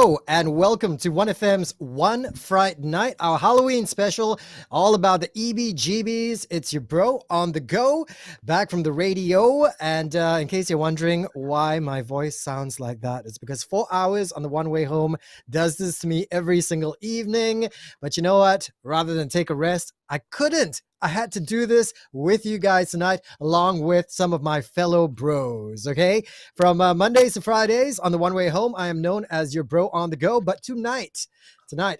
Hello and welcome to 1FM's One Fright Night, our Halloween special, all about the EBGBs. It's your bro on the go, back from the radio. And in case you're wondering why my voice sounds like that, it's because 4 hours on the one way home does this to me every single evening. But you know what? Rather than take a rest, I couldn't. I had to do this with you guys tonight, along with some of my fellow bros, okay? From Mondays to Fridays on the one way home, I am known as your bro on the go. But tonight,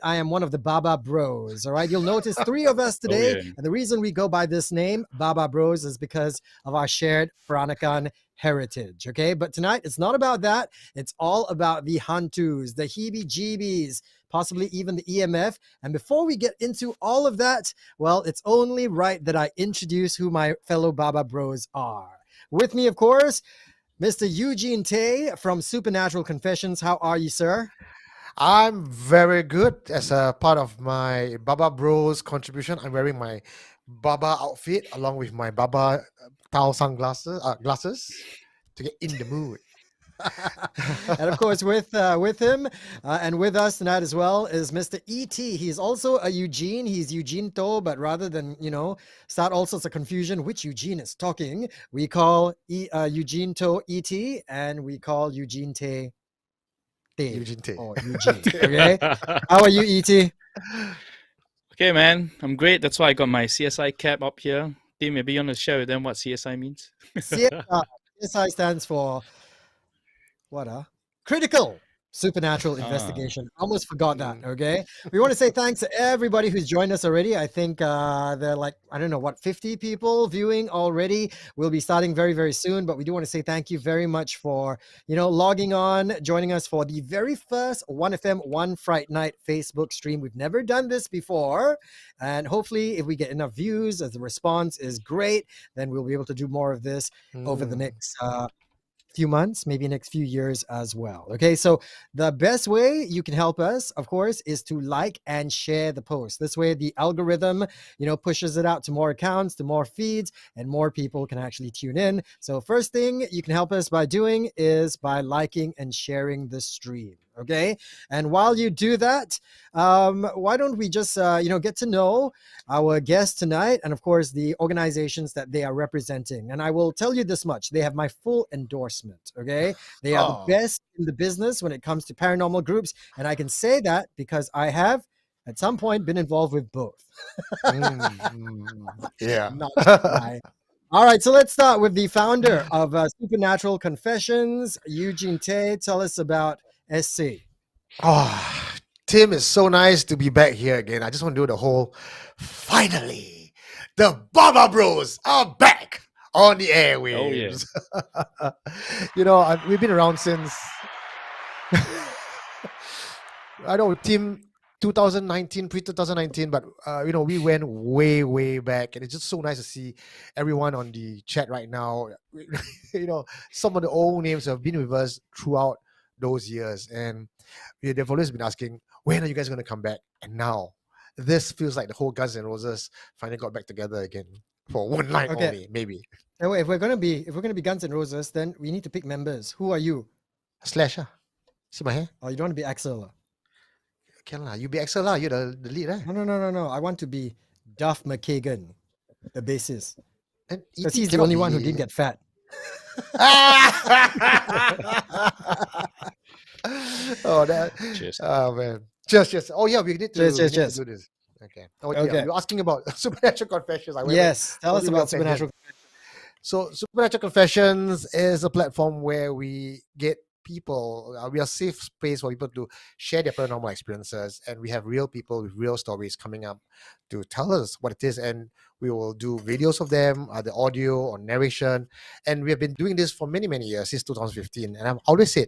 I am one of the Baba Bros, all right? You'll notice three of us today. yeah. And the reason we go by this name, Baba Bros, is because of our shared Peranakan heritage, okay? But tonight, it's not about that. It's all about the hantus, the heebie-jeebies, possibly even the EMF. And before we get into all of that, well, it's only right that I introduce who my fellow Baba Bros are. With me, of course, Mr. Eugene Tay from Supernatural Confessions. How are you, sir? I'm very good. As a part of my Baba Bros contribution, I'm wearing my Baba outfit along with my Baba Tao glasses to get in the mood. And of course, with him and with us tonight as well is Mr. E.T. He's also a Eugene. He's Eugene To, but rather than, start all sorts of confusion, which Eugene is talking, we call Eugene To E.T. and we call Eugene Te Eugene Tay. or Eugene. Okay? How are you, E.T.? Okay, man. I'm great. That's why I got my CSI cap up here. Tim, maybe you want to share with them what CSI means? CSI stands for what? Critical Supernatural Investigation. Almost forgot that. Okay. We want to say thanks to everybody who's joined us already. I think there are 50 people viewing already. We'll be starting very, very soon, but we do want to say thank you very much for, logging on, joining us for the very first 1FM One Fright Night Facebook stream. We've never done this before. And hopefully if we get enough views, as the response is great, then we'll be able to do more of this over the next few months, maybe next few years as well. Okay, so the best way you can help us, of course, is to like and share the post. This way the algorithm, pushes it out to more accounts, to more feeds, and more people can actually tune in. So first thing you can help us by doing is by liking and sharing the stream. Okay, and while you do that, why don't we just get to know our guests tonight, and of course the organizations that they are representing. And I will tell you this much: they have my full endorsement. Okay, they are the best in the business when it comes to paranormal groups, and I can say that because I have at some point been involved with both. Yeah. Not I. All right, so let's start with the founder of Supernatural Confessions, Eugene Tay. Tell us about SC. Tim, it's so nice to be back here again. I just want to do the whole, finally, the Baba Bros are back on the airwaves. Oh, yeah. We've been around since, I know, Tim, 2019, pre-2019, but, we went way, way back. And it's just so nice to see everyone on the chat right now. Some of the old names have been with us throughout those years, and they've always been asking, when are you guys going to come back? And now this feels like the whole Guns N' Roses finally got back together again for one night only, maybe. Anyway, if we're gonna be Guns N' Roses, then we need to pick members. Who are you? Slasher. See my hair? Oh, you don't want to be Axel? Okay lah, you be Axel lah. You're the lead, eh? No. I want to be Duff McKagan, the bassist, And because E.T. he's the cannot only one who be- didn't get fat. Cheers. Oh man. Cheers. Oh yeah, we need to, Cheers. we need to do this. Okay. Okay. You're asking about Supernatural Confessions. Yes, tell us What do you about got back Supernatural. So Supernatural Confessions is a platform where we get people, we are a safe space for people to share their paranormal experiences, and we have real people with real stories coming up to tell us what it is, and we will do videos of them, the audio or narration, and we have been doing this for many, many years, since 2015, and I've always said,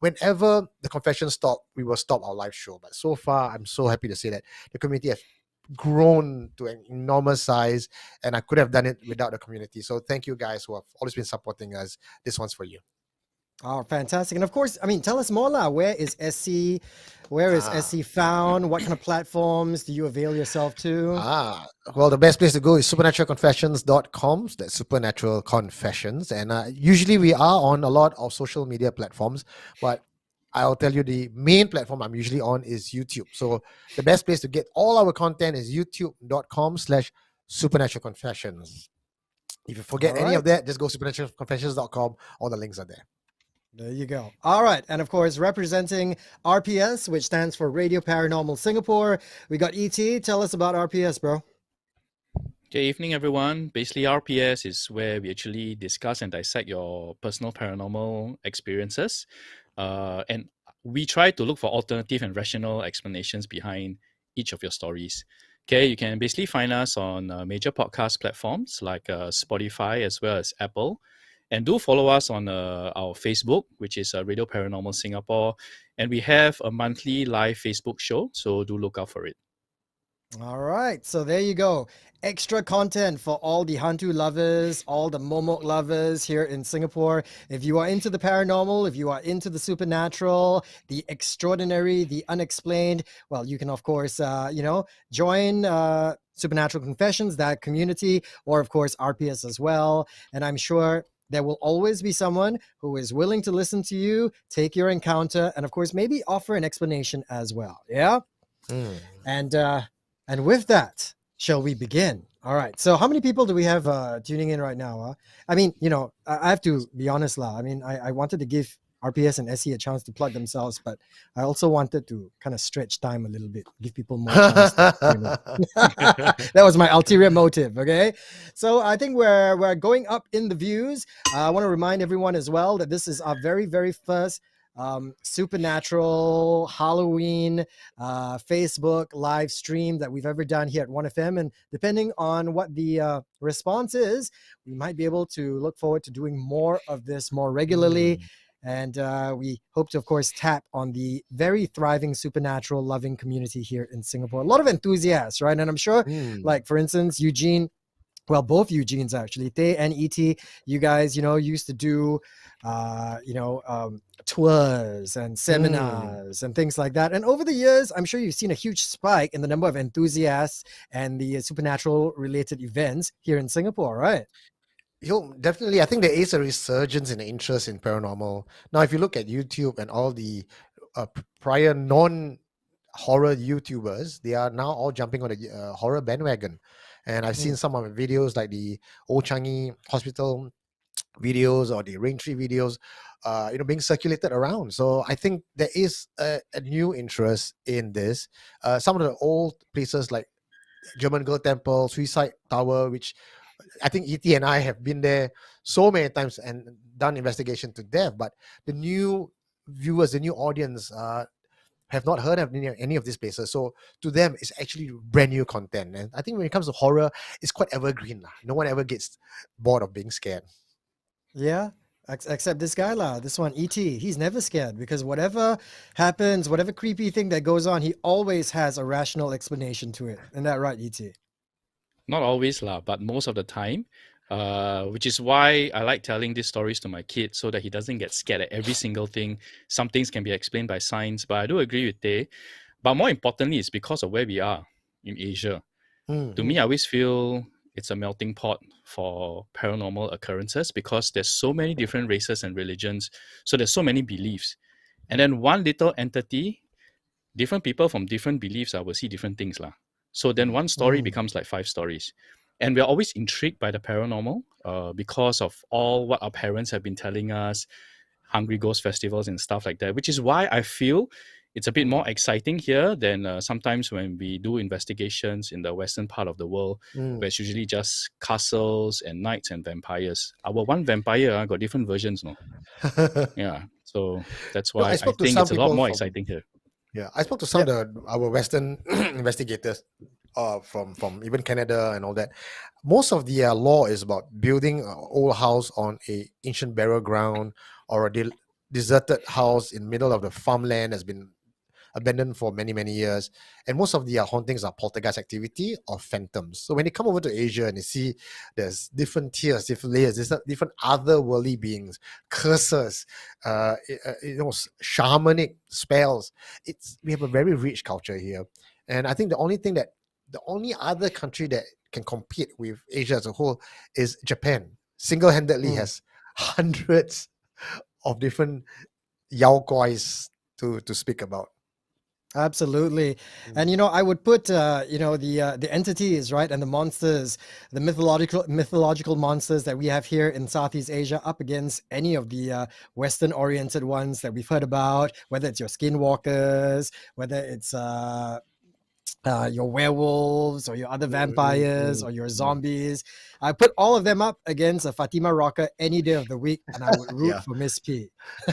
whenever the confessions stop, we will stop our live show. But so far, I'm so happy to say that the community has grown to an enormous size, and I could have done it without the community. So thank you guys who have always been supporting us. This one's for you. Oh, fantastic. And of course, tell us more lah. Where is SC? Where is SC found? What kind of platforms do you avail yourself to? Well, the best place to go is supernaturalconfessions.com. That's Supernatural Confessions. And usually we are on a lot of social media platforms, but I'll tell you the main platform I'm usually on is YouTube. So the best place to get all our content is youtube.com/supernatural confessions. If you forget All any of right. that, just go supernaturalconfessions.com. All the links are there. There you go. All right. And of course, representing RPS, which stands for Radio Paranormal Singapore, we got ET. Tell us about RPS, bro. Good evening, everyone. Basically, RPS is where we actually discuss and dissect your personal paranormal experiences. And we try to look for alternative and rational explanations behind each of your stories. Okay, you can basically find us on major podcast platforms like Spotify as well as Apple. And do follow us on our Facebook, which is Radio Paranormal Singapore. And we have a monthly live Facebook show, so do look out for it. All right. So there you go. Extra content for all the hantu lovers, all the momok lovers here in Singapore. If you are into the paranormal, if you are into the supernatural, the extraordinary, the unexplained, well, you can, of course, join Supernatural Confessions, that community, or, of course, RPS as well. And I'm sure there will always be someone who is willing to listen to you, take your encounter, and, of course, maybe offer an explanation as well. Yeah? And with that, shall we begin? All right. So how many people do we have tuning in right now? I mean, I have to be honest, lah. I mean, I wanted to give RPS and SE a chance to plug themselves, but I also wanted to kind of stretch time a little bit, give people more chance to tune in. That was my ulterior motive. Okay. So I think we're going up in the views. I want to remind everyone as well that this is our very, very first supernatural Halloween Facebook live stream that we've ever done here at 1FM. And depending on what the response is, we might be able to look forward to doing more of this more regularly. And we hope to, of course, tap on the very thriving supernatural loving community here in Singapore. A lot of enthusiasts, right? And I'm sure, like, for instance, Eugene, well, both Eugenes actually, Tay and ET, you guys, used to do, tours and seminars and things like that. And over the years, I'm sure you've seen a huge spike in the number of enthusiasts and the supernatural related events here in Singapore, right? Definitely. I think there is a resurgence in interest in paranormal. Now, if you look at YouTube and all the prior non-horror YouTubers, they are now all jumping on the horror bandwagon. And I've seen some of the videos like the old Changi hospital videos or the Raintree videos, being circulated around. So I think there is a new interest in this. Some of the old places like German Girl Temple, Suicide Tower, which I think ET and I have been there so many times and done investigation to death. But the new viewers, the new audience, have not heard of any of these places. So to them, it's actually brand new content. And I think when it comes to horror, it's quite evergreen. No one ever gets bored of being scared. Yeah. Except this guy, lah, this one, ET, he's never scared because whatever happens, whatever creepy thing that goes on, he always has a rational explanation to it. Isn't that right, ET? Not always, lah, but most of the time. Which is why I like telling these stories to my kid so that he doesn't get scared at every single thing. Some things can be explained by science, but I do agree with Tay. But more importantly, it's because of where we are in Asia. To me, I always feel it's a melting pot for paranormal occurrences because there's so many different races and religions. So there's so many beliefs. And then one little entity, different people from different beliefs will see different things, lah. So then one story becomes like 5 stories. And we're always intrigued by the paranormal because of all what our parents have been telling us, Hungry Ghost festivals and stuff like that, which is why I feel it's a bit more exciting here than sometimes when we do investigations in the western part of the world, where it's usually just castles and knights and vampires. Our one vampire got different versions, no? Yeah, so that's why I think it's a lot more exciting here. Yeah, I spoke to some of our Western investigators from even Canada and all that. Most of the law is about building an old house on a ancient burial ground or a deserted house in middle of the farmland has been abandoned for many, many years. And most of the hauntings are poltergeist activity or phantoms. So when they come over to Asia and they see there's different tiers, different layers, there's different otherworldly beings, curses, shamanic spells. We have a very rich culture here. And I think the only other country that can compete with Asia as a whole is Japan. Single-handedly has hundreds of different Yao Guais to speak about. Absolutely. And I would put the entities, right, and the monsters, the mythological monsters that we have here in Southeast Asia up against any of the Western oriented ones that we've heard about, whether it's your skinwalkers, whether it's your werewolves or your other vampires or your zombies. I put all of them up against a Fatima rocker any day of the week, and I would root Yeah. for Miss P.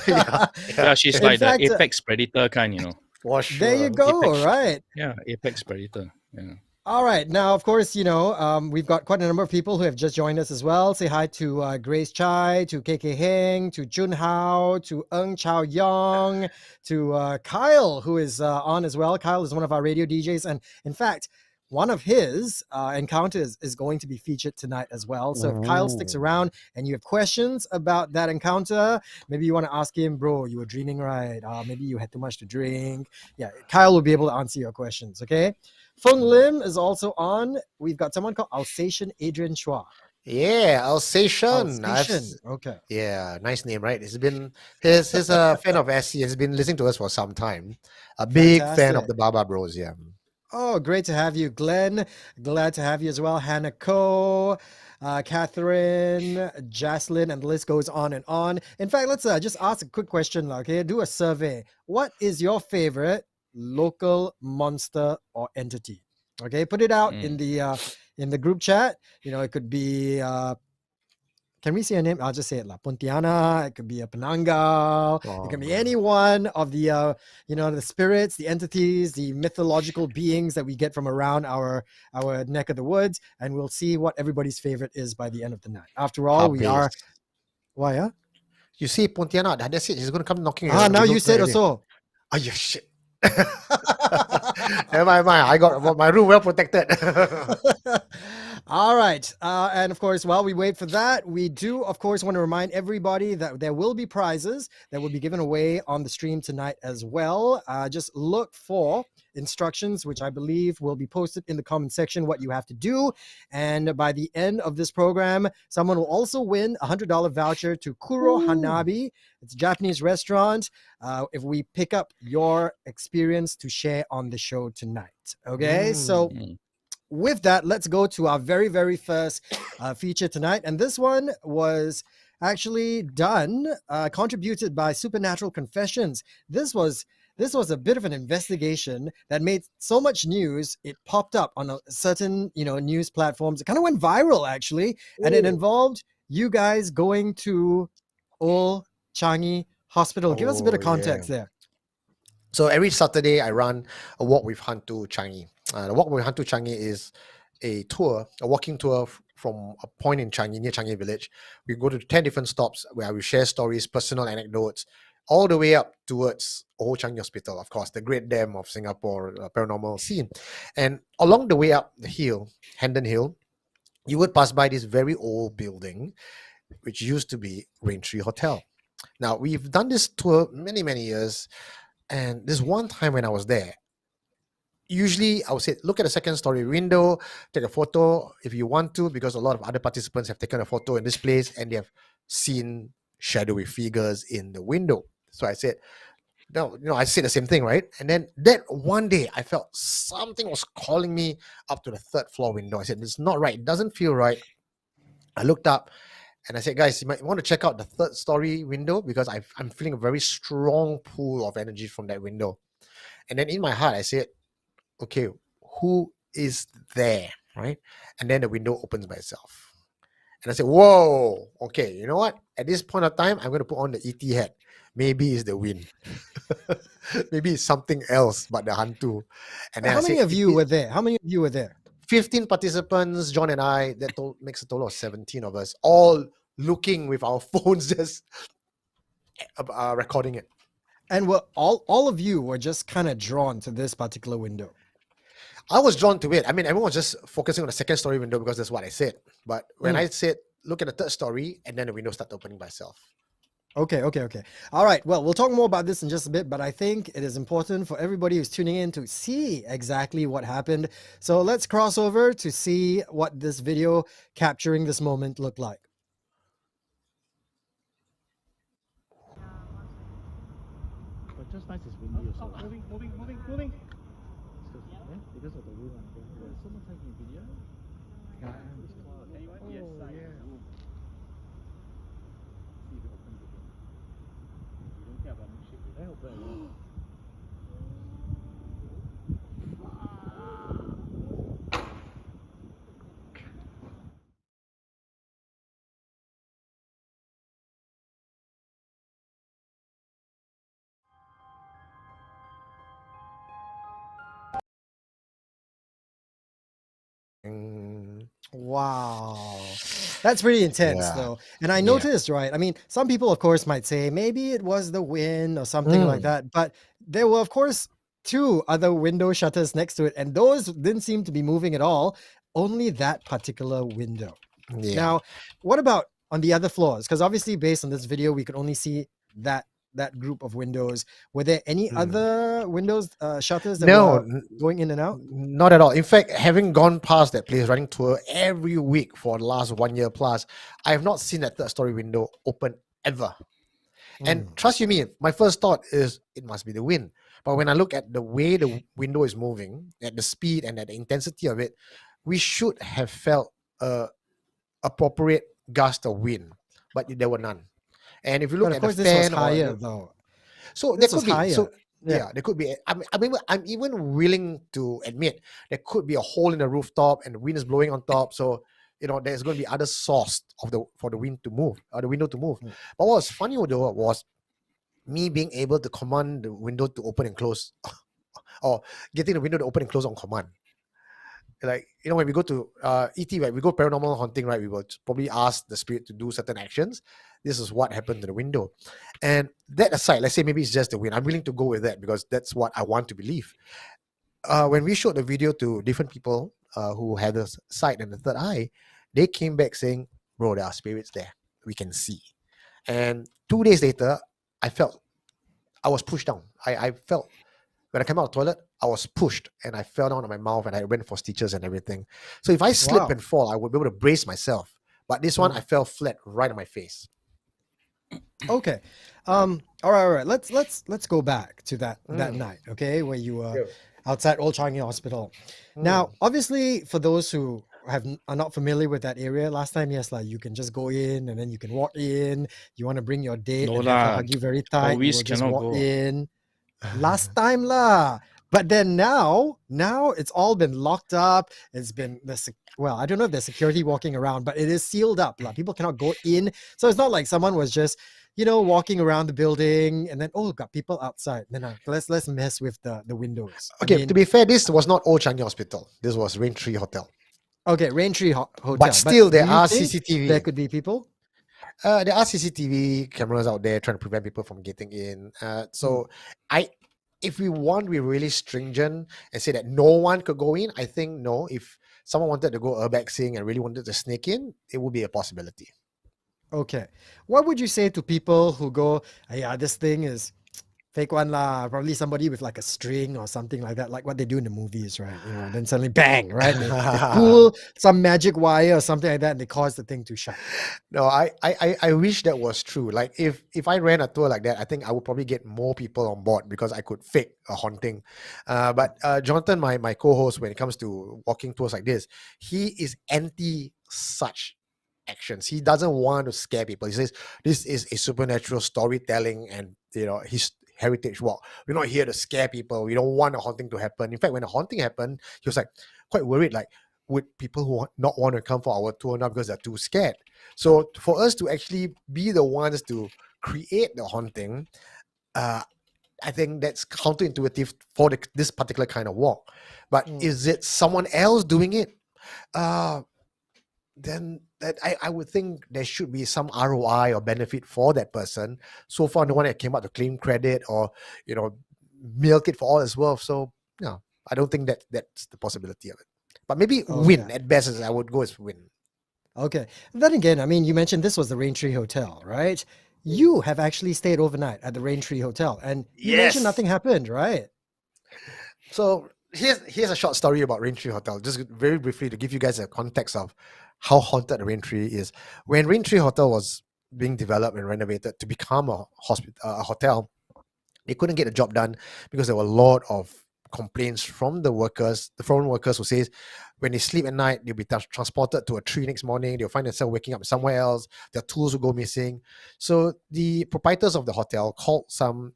Yeah, Yeah, she's In like the fact, apex predator kind. for there you sure. go. Apex, Right. yeah, apex predator. Yeah. All right. Now, of course, we've got quite a number of people who have just joined us as well. Say hi to Grace Chai, to KK Heng, to Jun Hao, to Eng Chao Yong, to Kyle, who is on as well. Kyle is one of our radio DJs. And in fact, one of his encounters is going to be featured tonight as well. So if Kyle sticks Ooh. around and you have questions about that encounter, maybe you want to ask him, bro, you were dreaming, right? Maybe you had too much to drink. Yeah, Kyle will be able to answer your questions, okay? Feng Lim is also on. We've got someone called Alsatian Adrian Chua. Yeah, Alsatian. Alsatian. Okay. Yeah, nice name, right? He's a fan of SC. He's been listening to us for some time. A big fan of Fantastic. the Baba Bros. Yeah. Oh, great to have you, Glenn. Glad to have you as well. Hannah Ko, Catherine, Jaslyn, and the list goes on and on. In fact, let's just ask a quick question, okay? Do a survey. What is your favorite local monster or entity? Okay, put it out in the group chat. It could be can we say a name? I'll just say it, Pontiana. It could be a Penangal. It can be any one of the the spirits, the entities, the mythological beings that we get from around our neck of the woods, and we'll see what everybody's favorite is by the end of the night. After all, we are why, huh? You see, Pontiana, that's it. He's gonna come knocking. Now you said also. Oh, yeah, shit. Never mind. I got my room well protected. All right. And of course, while we wait for that, we do, of course, want to remind everybody that there will be prizes that will be given away on the stream tonight as well. Just look for instructions, which I believe will be posted in the comment section, what you have to do. And by the end of this program, someone will also win a $100 voucher to Kuro Hanabi. It's a Japanese restaurant. If we pick up your experience to share on the show tonight. Okay. So with that, let's go to our very, very first feature tonight. And this one was actually contributed by Supernatural Confessions. This was a bit of an investigation that made so much news. It popped up on a certain, news platforms. It kind of went viral, actually. And it involved you guys going to Old Changi Hospital. Give us a bit of context there. So every Saturday, I run a walk with Hantu Changi. The walk with Hantu Changi is a walking tour from a point in Changi, near Changi village. We go to 10 different stops where we share stories, personal anecdotes, all the way up towards Old Changi Hospital, of course, the great dam of Singapore paranormal scene. And along the way up the hill, Hendon Hill, you would pass by this very old building, which used to be Raintree Hotel. Now, we've done this tour many, many years. And this one time when I was there, usually I would say, look at the second story window, take a photo if you want to, because a lot of other participants have taken a photo in this place and they have seen shadowy figures in the window. So I said, no, I said the same thing, right? And then that one day I felt something was calling me up to the third floor window. I said, it's not right. It doesn't feel right. I looked up and I said, guys, you might want to check out the third story window because I'm feeling a very strong pull of energy from that window. And then in my heart, I said, okay, who is there, right? And then the window opens by itself. And I said, whoa, okay, you know what? At this point of time, I'm going to put on the ET hat. Maybe it's the wind. Maybe it's something else but the Hantu. And then How many of you were there? How many of you were there? 15 participants, John and I, that makes a total of 17 of us, all looking with our phones, just recording it. And were all of you were just kind of drawn to this particular window? I was drawn to it. I mean, everyone was just focusing on the second story window because that's what I said. But when I said, look at the third story, and then the window started opening by itself. Okay. All right. Well, we'll talk more about this in just a bit, but I think it is important for everybody who's tuning in to see exactly what happened. So let's cross over to see what this video capturing this moment looked like. But just nice is someone taking a video? Anyway, yes, Oh, same. yeah. Room. See if it opens again. We don't care about milkshake. They open. Mm, Wow. That's pretty intense yeah. though. And I Yeah. noticed, right? I mean, some people of course might say maybe it was the wind or something like Mm, that, but there were of course two other window shutters next to it and those didn't seem to be moving at all, only that particular window. yeah. Now, what about on the other floors? Because obviously based on this video we could only see that group of windows. Were there any Mm. other windows shutters that No, were going in and out? not at all. In fact, having gone past that place, running tour every week for the last 1 year plus, I have not seen that third story window open ever. And Mm. trust you me, my first thought is it must be the wind. But when I look at the way the window is moving, at the speed and at the intensity of it, we should have felt a appropriate gust of wind, but there were none. And if you But look of at the course this was fan or higher the, though. so there This was could be, higher. so Yeah. yeah, there could be. I'm even willing to admit there could be a hole in the rooftop and the wind is blowing on top. So there's going to be other source of the for the wind to move or the window to move. Mm. But what was funny though was me being able to command the window to open and close, or getting the window to open and close on command. Like when we go to ET, right, we go paranormal haunting, right, we will probably ask the spirit to do certain actions. This is what happened to the window. And that aside, let's say maybe it's just the wind, I'm willing to go with that because that's what I want to believe. When we showed the video to different people who had the sight and the third eye, they came back saying, bro, there are spirits there, we can see. And 2 days later, I was pushed down. I felt when I came out of the toilet, I was pushed and I fell down on my mouth and I went for stitches and everything. So if I slip Wow. and fall, I would be able to brace myself. But this one, I fell flat right on my face. Okay. All right. Let's go back to that night, okay, where you were outside Old Changi Hospital. Now, obviously, for those who are not familiar with that area, last time, yes, like you can just go in and then you can walk in. You want to bring your date No and have her lah. hug you very tight, you Always will just cannot walk go. in. Last time lah. But then now it's all been locked up. It's been well, I don't know if there's security walking around, but it is sealed up lah. People cannot go in. So it's not like someone was just walking around the building and then got people outside. No, let's mess with the windows. Okay, to be fair, this was not Old Changi Hospital. This was Raintree Hotel. Okay, Raintree Hotel. But still, do there you are think CCTV. there could be people. There are CCTV cameras out there trying to prevent people from getting in. So if we want to be really stringent and say that no one could go in, I think no. If someone wanted to go urbexing and really wanted to sneak in, it would be a possibility. Okay. What would you say to people who go, yeah, this thing is fake one lah, probably somebody with like a string or something like that, like what they do in the movies, right? Then suddenly bang, right? They pull some magic wire or something like that and they cause the thing to shut. No, I wish that was true. Like if I ran a tour like that, I think I would probably get more people on board because I could fake a haunting. But Jonathan, my co-host, when it comes to walking tours like this, he is anti such actions. He doesn't want to scare people. He says this is a supernatural storytelling and his heritage walk. We're not here to scare people. We don't want a haunting to happen. In fact, when a haunting happened, he was like quite worried, like, would people who not want to come for our tour now because they're too scared? So for us to actually be the ones to create the haunting, I think that's counterintuitive for this particular kind of walk. But is it someone else doing it? Then that I would think there should be some ROI or benefit for that person. So far, no one that came out to claim credit or milk it for all it's worth. So no, I don't think that's the possibility of it. But maybe win at best, as I would go as win. Okay. Then again, I mean, you mentioned this was the Raintree Hotel, right? You have actually stayed overnight at the Raintree Hotel, and you mentioned nothing happened, right? So here's a short story about Raintree Hotel, just very briefly to give you guys a context of how haunted the Raintree is. When Raintree Hotel was being developed and renovated to become a hotel, they couldn't get the job done because there were a lot of complaints from the workers, the foreign workers, who says when they sleep at night, they'll be transported to a tree next morning. They'll find themselves waking up somewhere else. Their tools will go missing. So the proprietors of the hotel called some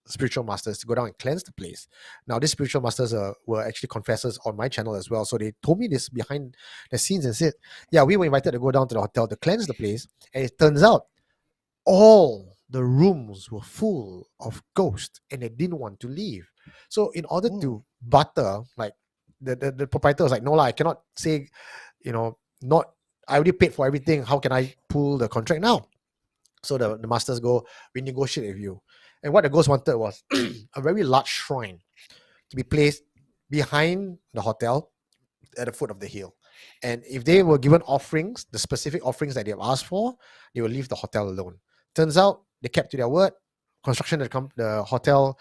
spiritual masters to go down and cleanse the place. Now, these spiritual masters were actually confessors on my channel as well. So they told me this behind the scenes and said, yeah, we were invited to go down to the hotel to cleanse the place. And it turns out all the rooms were full of ghosts and they didn't want to leave. So in order to butter, like the proprietor was like, no, I cannot say, not, I already paid for everything. How can I pull the contract now? So the masters go, we negotiate with you. And what the ghost wanted was a very large shrine to be placed behind the hotel at the foot of the hill. And if they were given offerings, the specific offerings that they have asked for, they will leave the hotel alone. Turns out they kept to their word. Construction of the hotel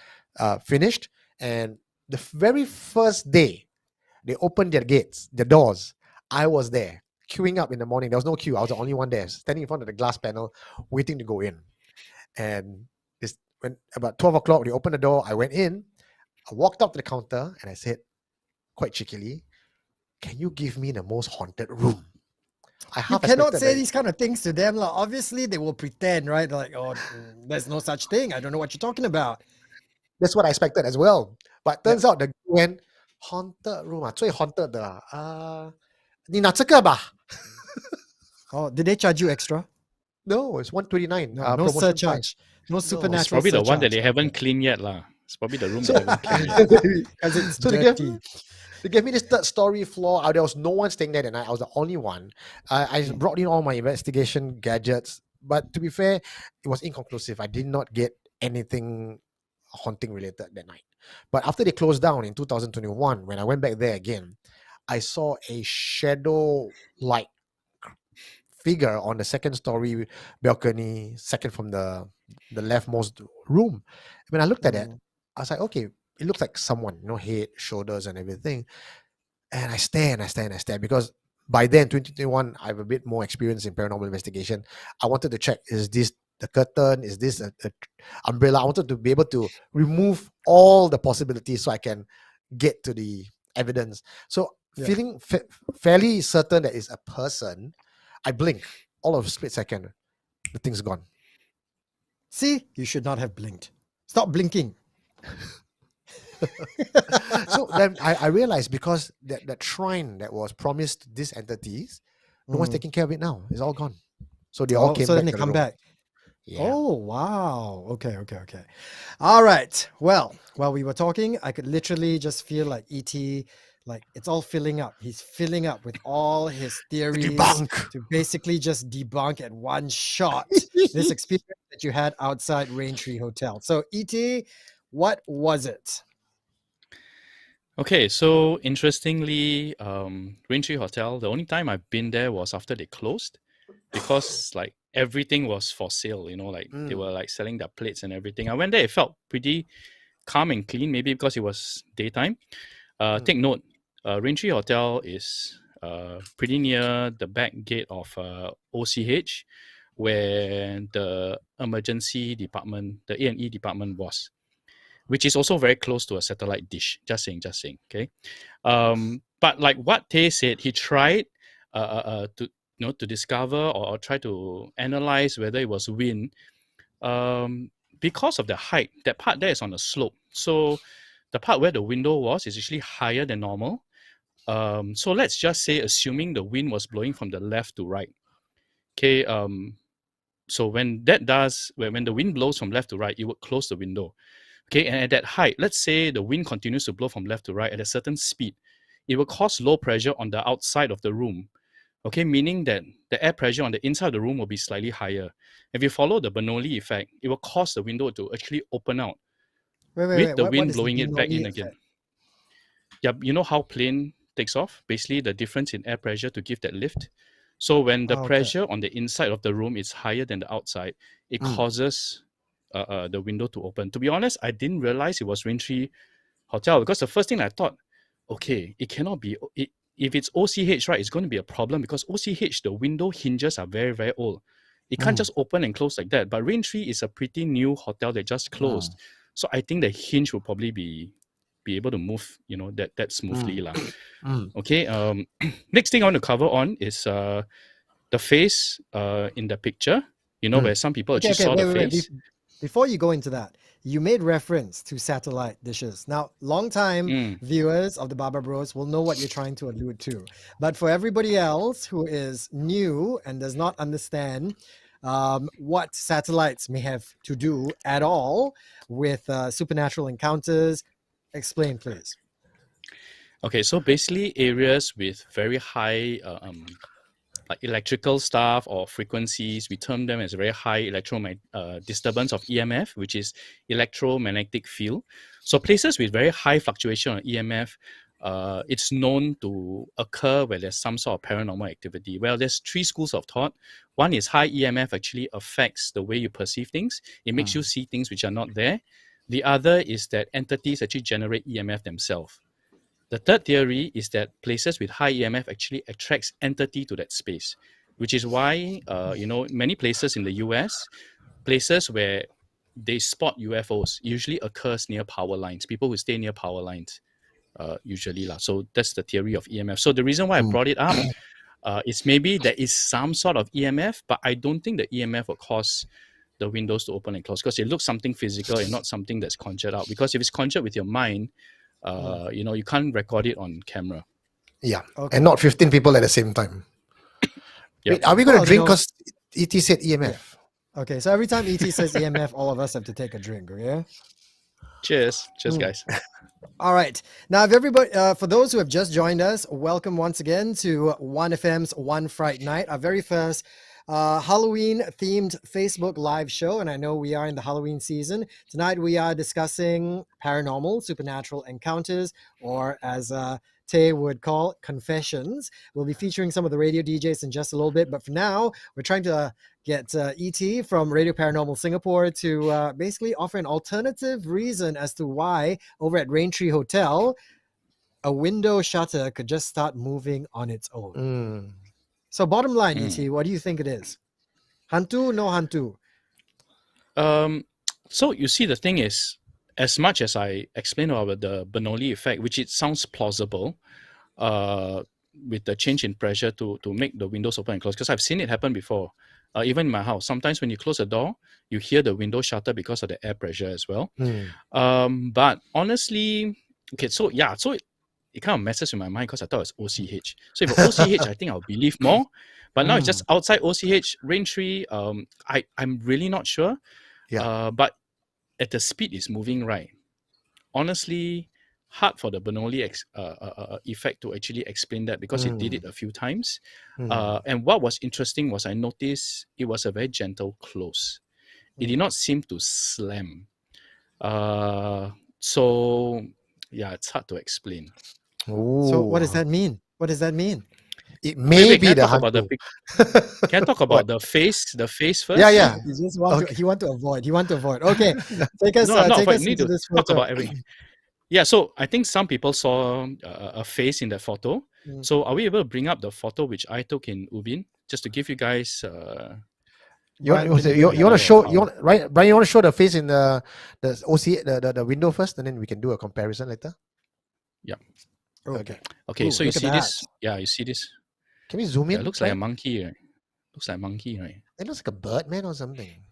finished. And the very first day they opened their gates, their doors, I was there queuing up in the morning. There was no queue. I was the only one there, standing in front of the glass panel, waiting to go in. And when about 12 o'clock, they opened the door. I went in. I walked up to the counter and I said, quite cheekily, can you give me the most haunted room? You cannot say these kind of things to them. Obviously, they will pretend, right? Like, oh, there's no such thing. I don't know what you're talking about. That's what I expected as well. But turns out the went haunted room 最 haunted 的你拿这个吧 Oh, did they charge you extra? No, it's 129. No surcharge. No supernatural. It's probably surcharge. the one that they haven't cleaned yet, lah. It's probably the room that haven't cleaned yet. Because it's So dirty. they gave me this third story floor. There was no one staying there that night. I was the only one. I brought in all my investigation gadgets, but to be fair, it was inconclusive. I did not get anything haunting related that night. But after they closed down in 2021, when I went back there again, I saw a shadow-like figure on the second story balcony, second from the leftmost room. When I looked at it, I was like, okay, it looks like someone, head, shoulders, and everything. And I stare and I stare and I stare because by then, 2021, I have a bit more experience in paranormal investigation. I wanted to check, is this the curtain? Is this a umbrella? I wanted to be able to remove all the possibilities so I can get to the evidence. So feeling fairly certain that it's a person, I blink. All of a split second, the thing's gone. See, you should not have blinked. Stop blinking. So then I realized because that shrine that was promised to these entities, no one's taking care of it now. It's all gone. So they all came so back. then they come back. Yeah. Oh, wow. Okay. All right. Well, while we were talking, I could literally just feel like E.T., like it's all filling up. He's filling up with all his theories to basically just debunk at one shot this experience that you had outside Raintree Hotel. So, E.T., what was it? Okay, so interestingly, Raintree Hotel, the only time I've been there was after they closed because like everything was for sale, they were like selling their plates and everything. I went there, it felt pretty calm and clean, maybe because it was daytime. Take note, Raintree Hotel is pretty near the back gate of OCH, where the emergency department, the A&E department was, which is also very close to a satellite dish. Just saying, okay? But like what Tay said, he tried to discover or try to analyze whether it was wind. Because of the height, that part there is on a slope. So the part where the window was is actually higher than normal. So let's just say, assuming the wind was blowing from the left to right. Okay. So when the wind blows from left to right, it would close the window. Okay, and at that height, let's say the wind continues to blow from left to right at a certain speed, it will cause low pressure on the outside of the room. Okay, meaning that the air pressure on the inside of the room will be slightly higher. If you follow the Bernoulli effect, it will cause the window to actually open out with the wind blowing it back in again. Yeah, you know how plane takes off? Basically, the difference in air pressure to give that lift. So when the pressure on the inside of the room is higher than the outside, it causes the window to open. To be honest, I didn't realize it was Raintree Hotel because the first thing I thought, okay, it cannot be. If it's OCH, right, it's going to be a problem because OCH, the window hinges are very, very old. It can't just open and close like that. But Raintree is a pretty new hotel that just closed. So I think the hinge will probably be be able to move, that smoothly lah. Mm. Okay. Next thing I want to cover on is the face in the picture. Where some people Okay, actually okay, saw the wait. face. Before you go into that, you made reference to satellite dishes. Now, long-time viewers of the Baba Bros will know what you're trying to allude to. But for everybody else who is new and does not understand what satellites may have to do at all with supernatural encounters, explain, please. Okay, so basically areas with very high like electrical stuff or frequencies, we term them as very high disturbance of EMF, which is electromagnetic field. So places with very high fluctuation of EMF, it's known to occur where there's some sort of paranormal activity. Well, there's three schools of thought. One is high EMF actually affects the way you perceive things. It makes you see things which are not there. The other is that entities actually generate EMF themselves. The third theory is that places with high EMF actually attracts entity to that space, which is why, many places in the US, places where they spot UFOs usually occurs near power lines, people who stay near power lines, usually. So that's the theory of EMF. So the reason why I brought it up is maybe there is some sort of EMF, but I don't think the EMF will cause the windows to open and close because it looks something physical and not something that's conjured out. Because if it's conjured with your mind, you can't record it on camera. Yeah. Okay. And not 15 people at the same time. Yep. Wait, are we going to drink because ET said EMF? Yeah. Okay, so every time ET says EMF, all of us have to take a drink, okay? Cheers, guys. All right. Now, if everybody, for those who have just joined us, welcome once again to ONE FM's ONE Fright Night, our very first Halloween-themed Facebook live show. And I know we are in the Halloween season. Tonight, we are discussing paranormal, supernatural encounters, or as Tay would call confessions. We'll be featuring some of the radio DJs in just a little bit. But for now, we're trying to get ET from Radio Paranormal Singapore to basically offer an alternative reason as to why over at Raintree Hotel, a window shutter could just start moving on its own. So bottom line, ET, what do you think it is? Hantu, no hantu? So you see, the thing is, as much as I explained about the Bernoulli effect, which it sounds plausible, with the change in pressure to make the windows open and close, because I've seen it happen before. Even in my house, sometimes when you close the door, you hear the window shutter because of the air pressure as well. But honestly, okay, so it kind of messes with my mind because I thought it was OCH. So if it was OCH, I think I'll believe more. But now it's just outside OCH, Raintree. I'm really not sure. Yeah. But at the speed it's moving, right? Honestly, hard for the Bernoulli effect to actually explain that because it did it a few times. And what was interesting was I noticed it was a very gentle close. It did not seem to slam. So yeah, it's hard to explain. So what does that mean? What does that mean? It may be can the I talk about hantu. Can I talk about the face first? Yeah. You just want to, he want to avoid. Okay, take us, no, take but us need into to this talk photo. about everything. Yeah, so I think some people saw a face in that photo. So are we able to bring up the photo which I took in Ubin just to give you guys? You want to show Brian? You want to show the face in the OC the window first, and then we can do a comparison later. Yeah. Okay. Okay. So you look at see this? that. Yeah, you see this? Can we zoom in? It looks like a monkey, right? Looks like a monkey, right? It looks like a bird, man, or something.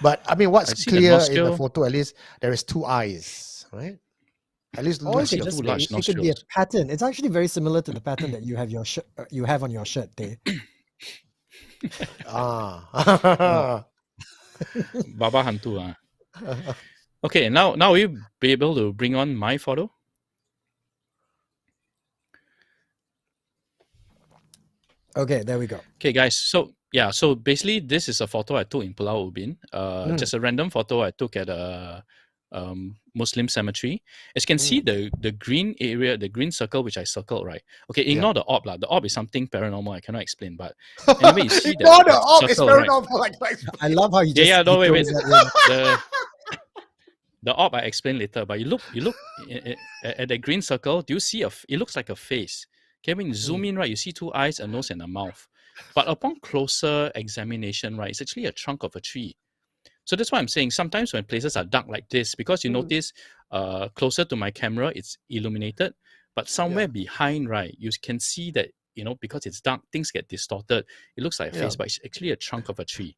But I mean, what's I see clear the in the nostril. photo, at least there is two eyes, right? At least Or I it see could two just large be, it could be a nostrils. pattern. It's actually very similar to the pattern that you have you have on your shirt, Tay. Baba Hantu. Okay, now we'll be able to bring on my photo. Okay, there we go. Okay, guys. So basically, this is a photo I took in Pulau Ubin. Just a random photo I took at a Muslim cemetery. As you can see, the green area, the green circle which I circled, right? Okay, ignore the orb lah. The orb is something paranormal I cannot explain. But anyway, you see that the orb is circle, right? paranormal. I love how you just No, he wait. throws that in. The orb I explain later. But you look at the green circle. Do you see it looks like a face? Okay, when you zoom in, right, you see two eyes, a nose, and a mouth. But upon closer examination, right, it's actually a trunk of a tree. So that's why I'm saying sometimes when places are dark like this, because you notice closer to my camera, it's illuminated, but somewhere behind, right, you can see that, because it's dark, things get distorted. It looks like a face, but it's actually a trunk of a tree.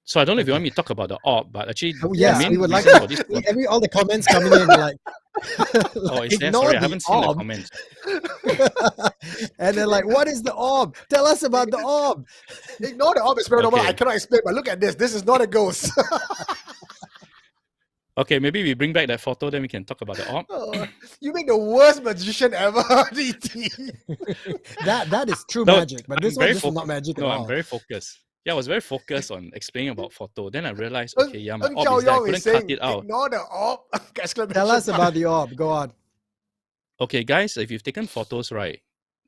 So I don't know if you want me to talk about the orb, but actually Oh, the yes, main we would like reason to for this. see all the comments coming in like, Oh, is there? ignore Sorry, I the haven't seen the orb. comments. And they're like, what is the orb? Tell us about the orb. Ignore the orb is paranormal. Okay. I cannot explain, but look at this. This is not a ghost. Okay, maybe we bring back that photo, then we can talk about the orb. Oh, you make the worst magician ever, DT. That is true No, magic, but I'm this one, very this is not magic at No, all. I'm very focused. Yeah, I was very focused on explaining about photo. Then I realized, Ng- okay, yeah, my Ng orb Chao is there. I Yong is couldn't cut saying, it out. ignore the orb. Exclamation Tell us mark. about the orb. Go on. Okay, guys, if you've taken photos, right,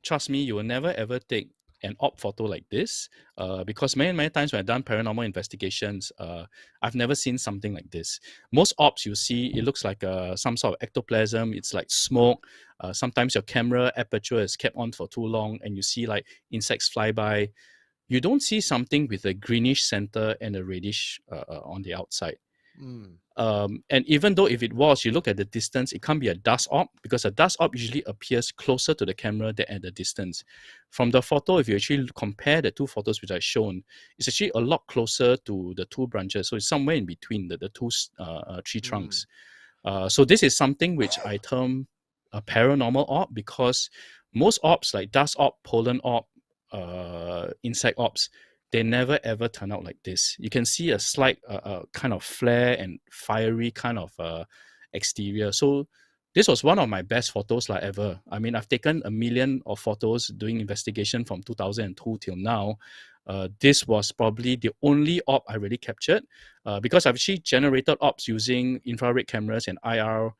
trust me, you will never ever take an orb photo like this, because many times when I've done paranormal investigations, I've never seen something like this. Most orbs you see, it looks like some sort of ectoplasm. It's like smoke. Sometimes your camera aperture is kept on for too long, and you see like insects fly by. You don't see something with a greenish center and a reddish on the outside. And even though if it was, you look at the distance, it can't be a dust orb, because a dust orb usually appears closer to the camera than at the distance. From the photo, if you actually compare the two photos which I've shown, it's actually a lot closer to the two branches. So it's somewhere in between the two tree trunks. So this is something which I term a paranormal orb, because most orbs like dust orb, pollen orb, insect orbs, they never ever turn out like this. You can see a slight kind of flare and fiery kind of exterior. So this was one of my best photos like ever. I mean, I've taken 1 million of photos doing investigation from 2002 till now. This was probably the only orb I really captured, because I've actually generated orbs using infrared cameras and IR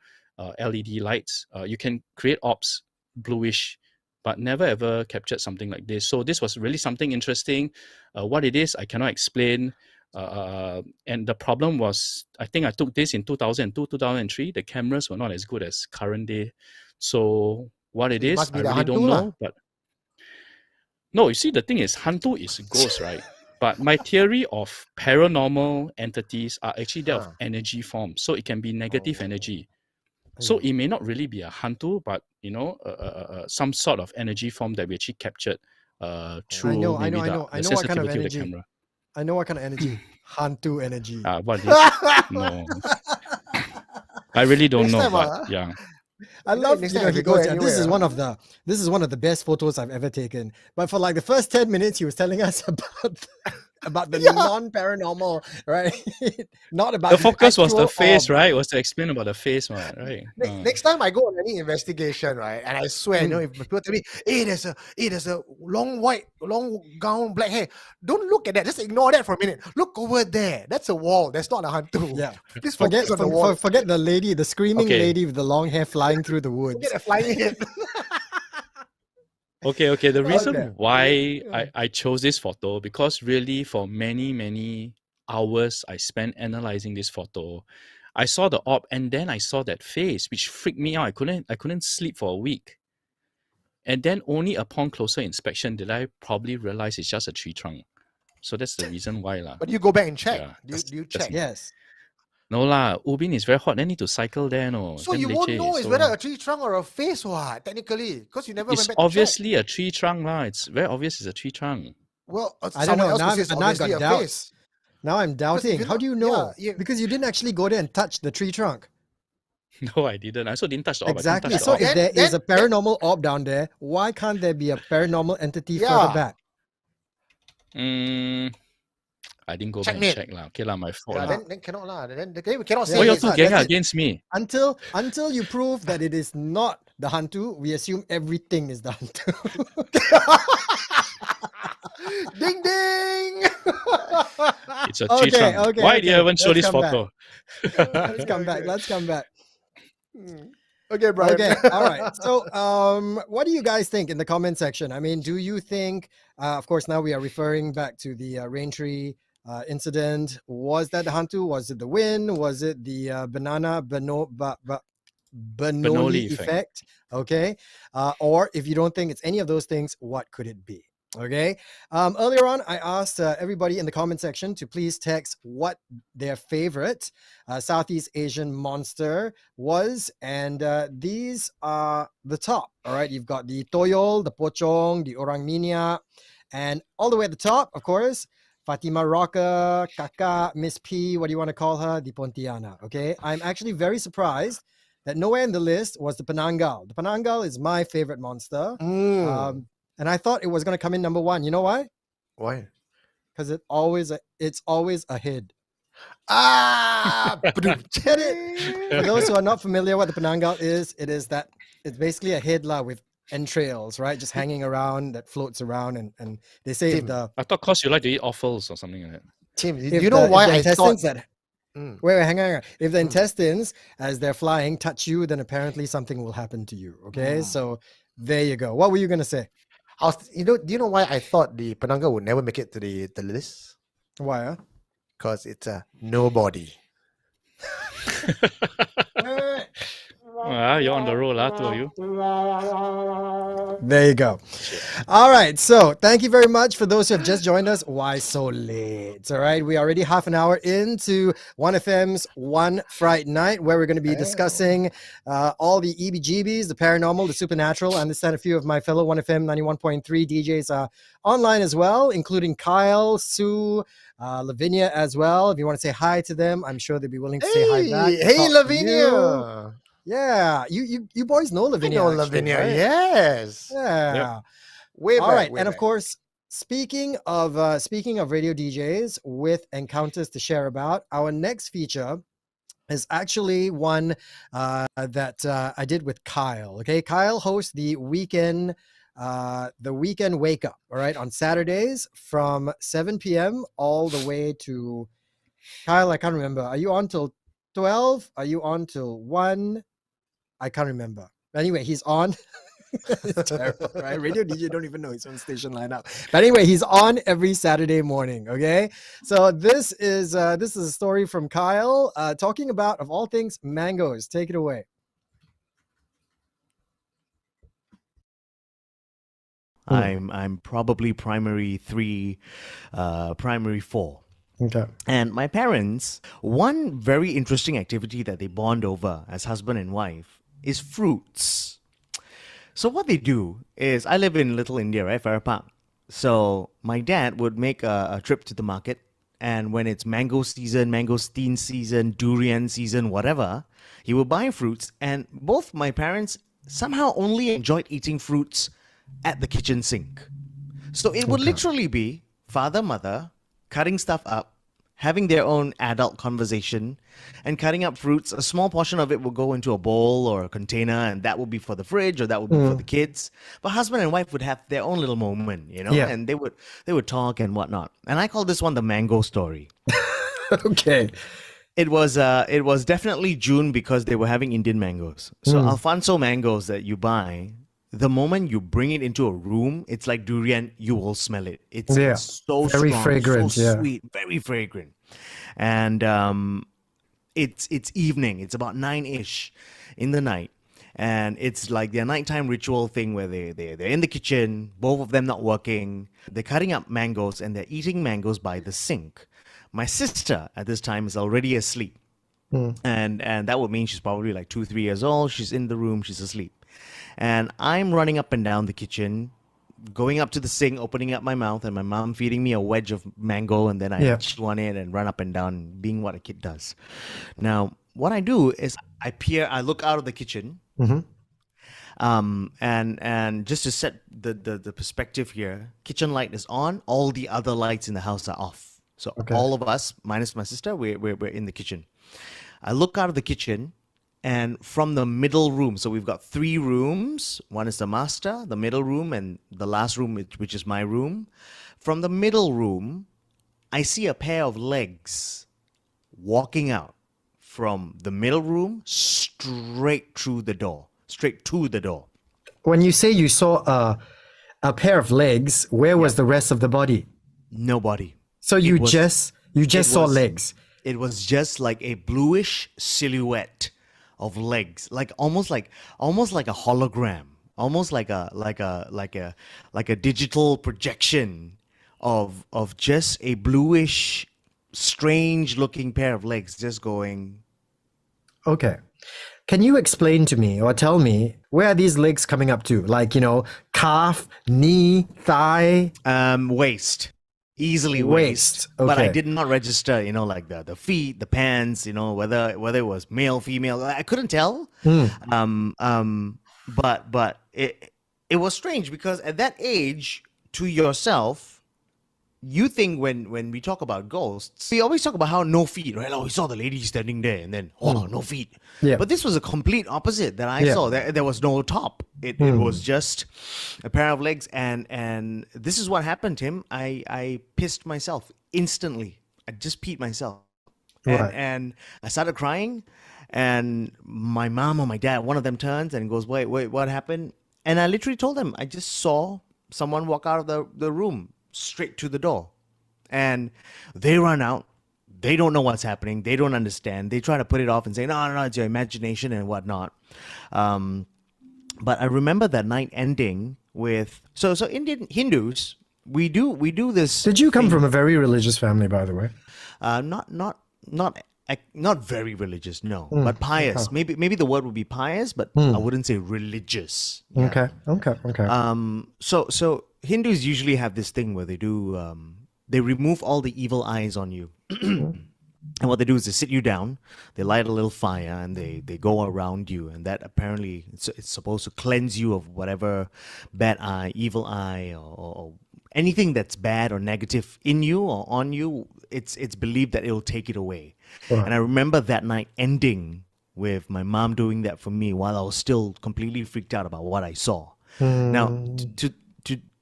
LED lights. You can create orbs bluish, but never ever captured something like this. So this was really something interesting. What it is, I cannot explain. And the problem was, I think I took this in 2002, 2003. The cameras were not as good as current day. So what it It is, must be I the really don't hantu lah. know. But no, you see, the thing is, hantu is ghost, right? But my theory of paranormal entities are actually that of energy form. So it can be negative energy. So it may not really be a hantu, but some sort of energy form that we actually captured through I know maybe what kind of sensitivity of the energy. camera. I know what kind of energy. Hantu energy. What is? No, I really don't Next know. time, But yeah, I love, next you time know, if he you go goes, yeah, this is anywhere, one of the best photos I've ever taken. But for like the first 10 minutes, he was telling us about the non-paranormal, right? Not about the focus was the actual face, orb. right? Was to explain about the face, right? Next time I go on any investigation, right, and I swear, if people tell me, hey, there's a long gown, black hair, don't look at that. Just ignore that for a minute. Look over there. That's a wall. That's not a hantu. Yeah. Please focus on the wall. Forget the lady, the screaming Okay. lady with the long hair flying through the woods. Forget the flying head. Okay. The reason Okay. why I chose this photo, because really for many hours I spent analyzing this photo. I saw the orb and then I saw that face, which freaked me out. I couldn't sleep for a week. And then only upon closer inspection did I probably realize it's just a tree trunk. So that's the reason why lah. But you go back and check. Yeah, Do you check? Yes. No lah, Ubin is very hot. Then need to cycle there, no. So Damn you won't leceh, know it's so- whether a tree trunk or a face, what? Technically, because you never It's went back to check. obviously a tree trunk lah. It's very obvious it's a tree trunk. Well, I don't know. someone else Now could say it's I've got obviously a doubts. face. Now I'm doubting. you How look- do you know? yeah, Because you didn't actually go there and touch the tree trunk. No, I didn't. I also didn't touch the orb. Exactly. I didn't touch So the orb. if there is a Then- paranormal orb down there, why can't there be a paranormal entity Yeah. further back? I didn't go Checkmate. back and check lah. Okay lah, my fault Yeah, lah. then cannot lah. Then we cannot say Yeah, Why you it's two not- gang that's it. against me? Until you prove that it is not the hantu, we assume everything is the hantu. Ding ding. It's a tree trunk. Okay, Why do you okay. haven't show Let's this come back. photo? Let's come back. Okay, Brian. Okay, all right. So, what do you guys think in the comment section? I mean, do you think, of course, now we are referring back to the Raintree incident. Was that the hantu? Was it the wind? Was it the Bernoulli effect. effect? Okay. Or if you don't think it's any of those things, what could it be? Okay. Earlier on, I asked everybody in the comment section to please text what their favorite Southeast Asian monster was. And these are the top. All right. You've got the Toyol, the Pocong, the Orang Minyak, and all the way at the top, of course, Fatima Rocker, Kaka, Miss P, what do you want to call her? The Pontiana. Okay. I'm actually very surprised that nowhere in the list was the Penanggal. The Penanggal is my favorite monster. And I thought it was going to come in number one. You know why? Why? Because it's always a head. Get it? For those who are not familiar what the Penanggal is, it's basically a head with entrails, right? Just hanging around that floats around. And they say if the I thought because you like to eat offals or something like that. Tim, if you know the why I thought intestines that wait, hang on. If the intestines, as they're flying, touch you, then apparently something will happen to you. Okay, so there you go. What were you gonna say? do you know why I thought the Penanggal would never make it to the list? Why? Huh? Because it's a nobody. You're on the roll, two of you. There you go. All right. So thank you very much for those who have just joined us. Why so late? All right. We're already half an hour into ONE FM's ONE Fright Night, where we're going to be discussing all the EBGBs, the paranormal, the supernatural. I understand a few of my fellow ONE FM 91.3 DJs are online as well, including Kyle, Sue, Lavinia as well. If you want to say hi to them, I'm sure they'd be willing to say hi back. Hey, Lavinia. Yeah, you boys know Lavinia. I know actually, Lavinia, right? yes. Yeah. Yep. Way All back, right, way and of back. course, speaking of radio DJs with encounters to share about, our next feature is actually one that I did with Kyle. Okay, Kyle hosts the weekend wake up. All right, on Saturdays from 7 p.m. all the way to Kyle. I can't remember. Are you on till 12? Are you on till 1? I can't remember. Anyway, he's on. It's terrible, right? Radio DJ don't even know his own station lineup. But anyway, he's on every Saturday morning. Okay, so this is a story from Kyle talking about, of all things, mangoes. Take it away. I'm probably primary 3, primary 4. Okay. And my parents, one very interesting activity that they bond over as husband and wife is fruits. So what they do is, I live in Little India, right, Farrer Park. So my dad would make a trip to the market, and when it's mango season, mangosteen season, durian season, whatever, he would buy fruits. And both my parents somehow only enjoyed eating fruits at the kitchen sink. So it would literally be father, mother, cutting stuff up, having their own adult conversation, and cutting up fruits. A small portion of it will go into a bowl or a container, and that will be for the fridge, or that would be for the kids. But husband and wife would have their own little moment, Yeah. and they would talk and whatnot. And I call this one the mango story. Okay. It was definitely June because they were having Indian mangoes. So Alfonso mangoes that you buy, the moment you bring it into a room, it's like durian. You will smell it. It's so very strong, fragrant, so yeah. sweet, very fragrant. And it's evening. It's about 9-ish in the night, and it's like their nighttime ritual thing where they're in the kitchen, both of them not working. They're cutting up mangoes and they're eating mangoes by the sink. My sister at this time is already asleep, and that would mean she's probably like 2-3 years old. She's in the room. She's asleep. And I'm running up and down the kitchen, going up to the sink, opening up my mouth, and my mom feeding me a wedge of mango, and then I chew on it and run up and down, being what a kid does. Now, what I do is I look out of the kitchen, and just to set the perspective here, kitchen light is on, all the other lights in the house are off. So all of us, minus my sister, we're in the kitchen. I look out of the kitchen, and from the middle room, so we've got 3 rooms. One is the master, the middle room, and the last room, which is my room. From the middle room, I see a pair of legs walking out from the middle room straight to the door. When you say you saw a pair of legs, where was the rest of the body? Nobody. So you just saw legs. It was just like a bluish silhouette of legs, like almost like a hologram almost like a digital projection of just a bluish, strange looking pair of legs just going. Okay. Can you explain to me or tell me where are these legs coming up to? Like, calf, knee, thigh, Waist, easily waist. waist. But I Okay. did not register, like the feet, the pants, whether it was male, female. I couldn't tell. But it was strange because at that age, to yourself, you think when we talk about ghosts, we always talk about how no feet, right? Oh, we saw the lady standing there, and then no feet. Yeah. But this was a complete opposite that I Yeah. saw. There was no top. It was just a pair of legs, and this is what happened, Tim. I pissed myself instantly. I just peed myself, Right. and I started crying, and my mom or my dad, one of them turns and goes, "Wait, what happened?" And I literally told them I just saw someone walk out of the room straight to the door, and they run out. They don't know what's happening. They don't understand. They try to put it off and say, no, it's your imagination and whatnot. But I remember that night ending with so Indian Hindus. We do this. Did you come thing- from a very religious family, by the way? not very religious, no, but pious. Maybe the word would be pious, but I wouldn't say religious. Yeah. Okay. So Hindus usually have this thing where they do they remove all the evil eyes on you. And what they do is they sit you down, they light a little fire, and they go around you, and that apparently it's supposed to cleanse you of whatever bad eye, evil eye, or anything that's bad or negative in you or on you. It's believed that it'll take it away. Right. And I remember that night ending with my mom doing that for me while I was still completely freaked out about what I saw. Now, to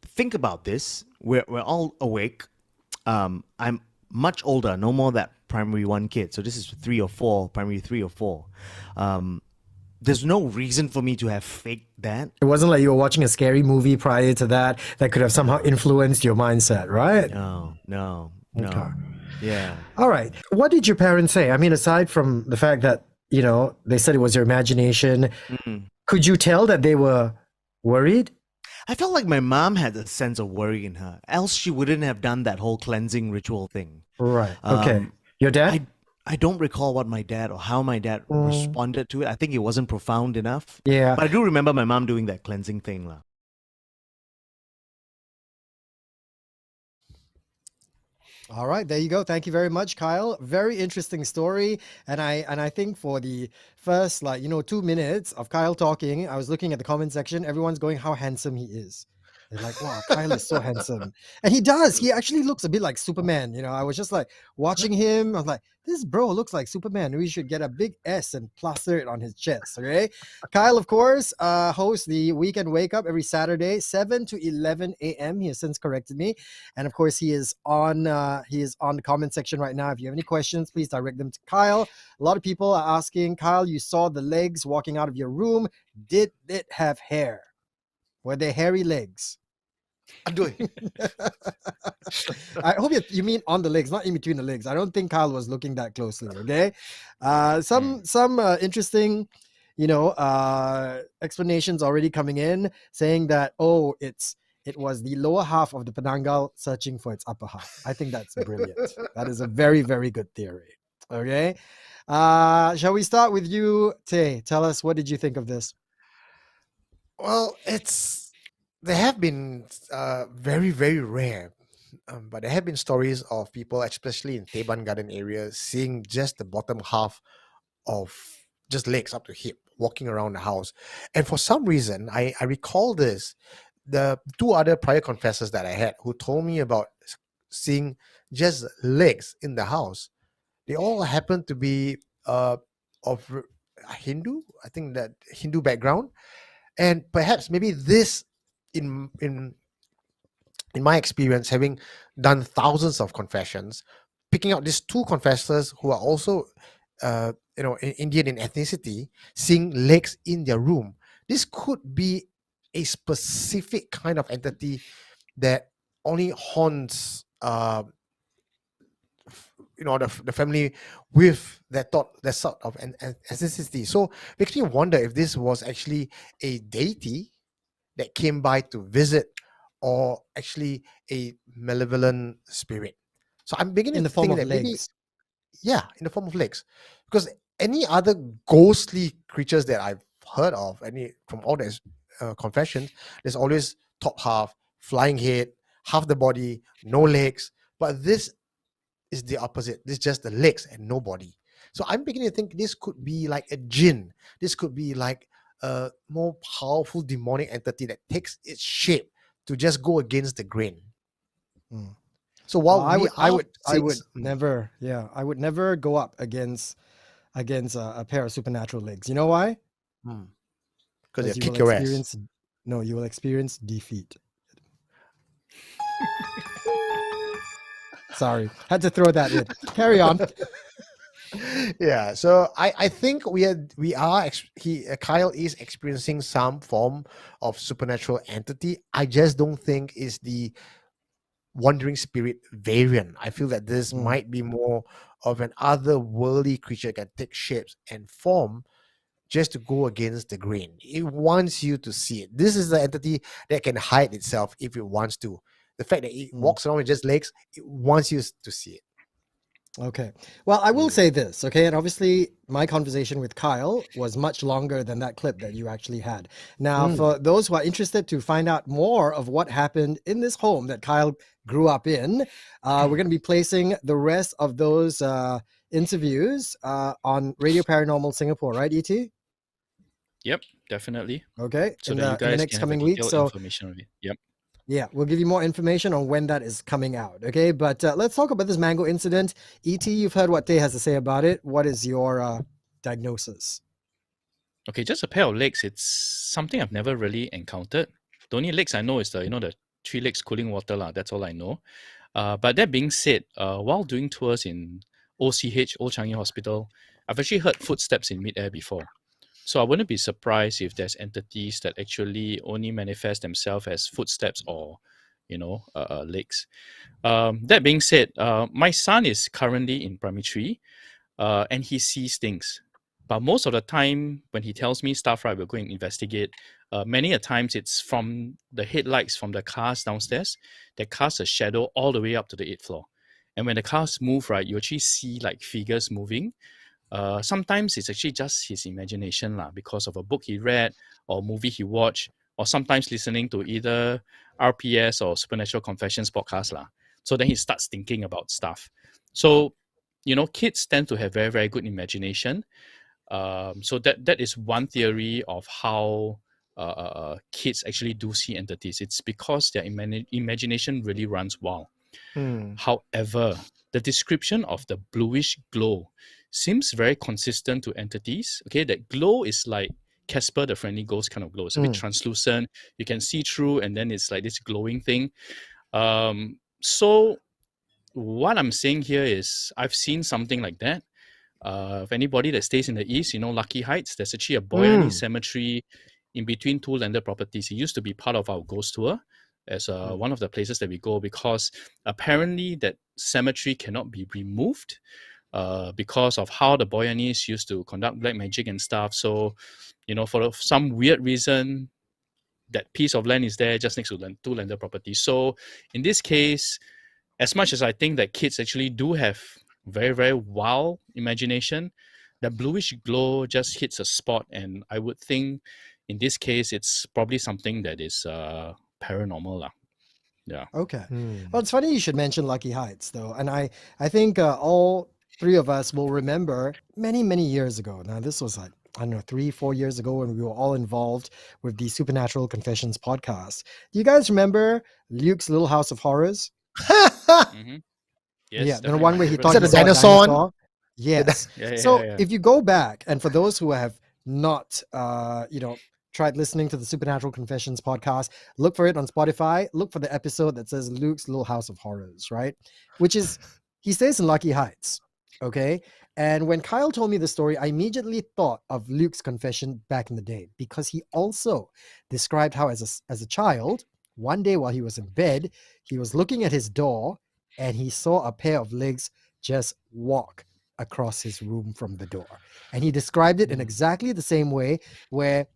think about this, we're all awake. I'm much older, no more that primary 1 kid. So this is primary 3 or 4. There's no reason for me to have faked that. It wasn't like you were watching a scary movie prior to that could have somehow influenced your mindset, right? No. Okay. Yeah. All right. What did your parents say? I mean, aside from the fact that, they said it was your imagination, could you tell that they were worried? I felt like my mom had a sense of worry in her. Else she wouldn't have done that whole cleansing ritual thing. Right. Okay. Your dad? I don't recall what my dad or how my dad responded to it. I think it wasn't profound enough. Yeah. But I do remember my mom doing that cleansing thing. All right, there you go. Thank you very much, Kyle. Very interesting story. And I think for the first 2 minutes of Kyle talking, I was looking at the comment section. Everyone's going, how handsome he is. They're like, wow, Kyle is so handsome. And he does. He actually looks a bit like Superman. I was just like watching him. I was like, this bro looks like Superman. We should get a big S and plaster it on his chest. Okay. Kyle, of course, hosts the Weekend Wake Up every Saturday, 7 to 11 a.m. He has since corrected me. And of course, he is on the comment section right now. If you have any questions, please direct them to Kyle. A lot of people are asking, Kyle, you saw the legs walking out of your room. Did it have hair? Were they hairy legs? I hope you mean on the legs, not in between the legs. I don't think Kyle was looking that closely. Okay, some interesting, explanations already coming in, saying that it was the lower half of the Penangal searching for its upper half. I think that's brilliant. That is a very, very good theory. Okay, shall we start with you, Tay? Tell us, what did you think of this? Well, they have been very, very rare. But there have been stories of people, especially in Teban Garden area, seeing just the bottom half of just legs up to hip, walking around the house. And for some reason, I recall this. The 2 other prior confessors that I had who told me about seeing just legs in the house, they all happened to be of Hindu, I think that Hindu background. And perhaps maybe this in my experience, having done thousands of confessions, picking out these 2 confessors who are also Indian in ethnicity, seeing legs in their room, this could be a specific kind of entity that only haunts the family with that sort of ethnicity. So makes me wonder if this was actually a deity that came by to visit, or actually a malevolent spirit. So I'm beginning In the to form think of that maybe, legs. yeah, in the form of legs, because any other ghostly creatures that I've heard of, any from all these confessions, there's always top half, flying head, half the body, no legs. But this is the opposite. This is just the legs and no body. So I'm beginning to think this could be like a jinn. This could be like a more powerful demonic entity that takes its shape to just go against the grain. Mm. So Well, while we I are would, I saying, would never, yeah, I would never go up against a pair of supernatural legs. You know why? because they Because you kick will your ass. experience, no, you will experience defeat. Sorry, had to throw that in. Carry on. Yeah, so I think Kyle is experiencing some form of supernatural entity. I just don't think is the wandering spirit variant. I feel that this Mm. might be more of an otherworldly creature that can take shapes and form just to go against the grain. It wants you to see it. This is the entity that can hide itself if it wants to. The fact that it Mm. walks around with just legs, it wants you to see it. Okay. Well, I will say this, okay? And obviously, my conversation with Kyle was much longer than that clip that you actually had. Now, for those who are interested to find out more of what happened in this home that Kyle grew up in, we're going to be placing the rest of those interviews on Radio Paranormal Singapore, right, ET? Yep, definitely. Okay, So in that you the guys next can have a coming weeks. detailed So information of it. Yep. yeah, we'll give you more information on when that is coming out. Okay, but let's talk about this mango incident. ET, you've heard what Tay has to say about it. What is your diagnosis? Okay, just a pair of legs. It's something I've never really encountered. The only legs I know is the 3 legs cooling water lah. That's all I know. But that being said, while doing tours in OCH, Old Changi Hospital, I've actually heard footsteps in midair before. So I wouldn't be surprised if there's entities that actually only manifest themselves as footsteps or, legs. That being said, my son is currently in primary 3, and he sees things. But most of the time, when he tells me stuff, right, we're going to investigate. Many a times, it's from the headlights from the cars downstairs that cast a shadow all the way up to the 8th floor. And when the cars move, right, you actually see like figures moving. Sometimes it's actually just his imagination lah, because of a book he read or movie he watched, or sometimes listening to either RPS or Supernatural Confessions podcast lah. So then he starts thinking about stuff. So, kids tend to have very, very good imagination. So that is one theory of how kids actually do see entities. It's because their imagination really runs wild. However, the description of the bluish glow seems very consistent to entities. Okay, that glow is like Casper the Friendly Ghost kind of glow. It's a bit translucent. You can see through, and then it's like this glowing thing. So what I'm saying here is I've seen something like that. If anybody that stays in the east, Lucky Heights, there's actually a Boyani cemetery in between two landed properties. It used to be part of our ghost tour as one of the places that we go, because apparently that cemetery cannot be removed because of how the Boyanis used to conduct black magic and stuff. So, for some weird reason, that piece of land is there just next to two landed properties. So in this case, as much as I think that kids actually do have very, very wild imagination, the bluish glow just hits a spot. And I would think in this case, it's probably something that is paranormal lah. Yeah. Okay. Well, it's funny you should mention Lucky Heights, though. And I think all three of us will remember many, many years ago. Now, this was like, I don't know, 3-4 years ago when we were all involved with the Supernatural Confessions podcast. Do you guys remember Luke's Little House of Horrors? Mm-hmm. Yes, Yeah, the definitely one my where he favorite thought Is he that saw the a dinosaur one? dinosaur. Yes. Yeah. So if you go back, and for those who have not, tried listening to the Supernatural Confessions podcast, look for it on Spotify. Look for the episode that says Luke's Little House of Horrors, right? Which is, he stays in Lucky Heights. Okay. And when Kyle told me the story, I immediately thought of Luke's confession back in the day, because he also described how, as a child, one day while he was in bed, he was looking at his door and he saw a pair of legs just walk across his room from the door. And he described it in exactly the same way, where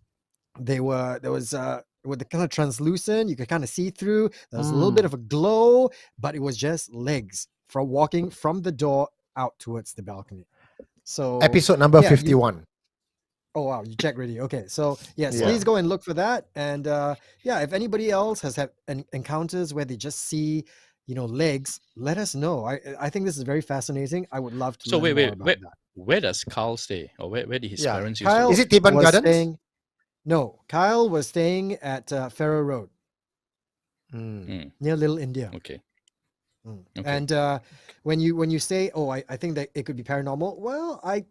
there was with the kind of translucent. You could kind of see through. There was a little bit of a glow, but it was just legs from walking from the door out towards the balcony. So Episode number yeah, 51. oh wow, you checked already. Okay, so yes, Yeah. please go and look for that. And yeah, if anybody else has had encounters where they just see, legs, let us know. I think this is very fascinating. I would love to So learn wait, more about that. where does Carl stay, or where did his Yeah. parents used to Kyle live? Is it Teban was Gardens? staying. No, Kyle was staying at Farrow Road near Little India. Okay. Mm. Okay. And when you say, oh, I think that it could be paranormal, well, I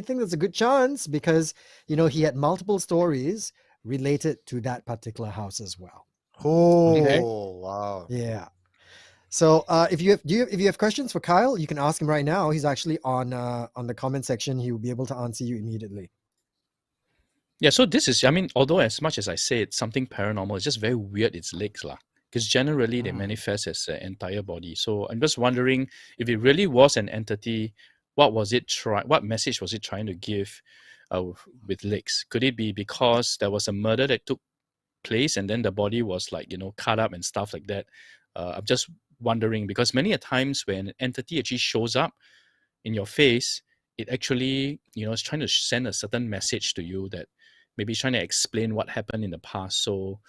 think there's a good chance because he had multiple stories related to that particular house as well. Oh, Okay. wow. Yeah. So if you have questions for Kyle, you can ask him right now. He's actually on the comment section. He will be able to answer you immediately. Yeah, so this is, I mean, although as much as I say it's something paranormal, it's just very weird, its legs lah. Because generally they manifest as an entire body. So I'm just wondering if it really was an entity, what message was it trying to give with legs? Could it be because there was a murder that took place and then the body was like, cut up and stuff like that? I'm just wondering because many a times when an entity actually shows up in your face, it actually, is trying to send a certain message to you that maybe trying to explain what happened in the past. So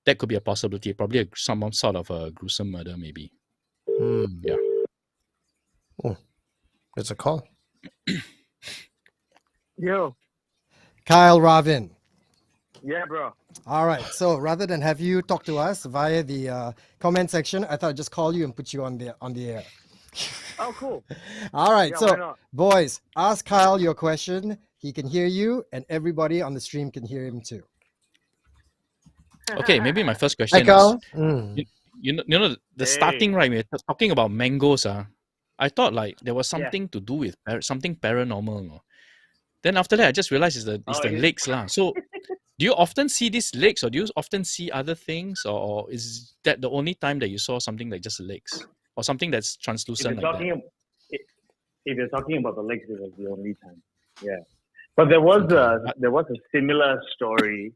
that could be a possibility. Probably some sort of a gruesome murder, maybe. Yeah. Oh, it's a call. Yo, Kyle Ravin. yeah, bro. All right. So rather than have you talk to us via the comment section, I thought I'd just call you and put you on the air. Oh, cool. All right. Yeah, So why not? boys, ask Kyle your question. He can hear you, and everybody on the stream can hear him too. Okay, maybe my first Hi, question is, Carl. the starting, right, we're talking about mangoes. I thought like there was Yeah. something to do with something paranormal. No? Then after that, I just realized it's the Oh, yeah. legs lah. So do you often see these legs, or do you often see other things, or is that the only time that you saw something like just legs, or something that's If translucent you're like that? talking, if you're talking about the legs, it was the only time. Yeah, but there was a similar story.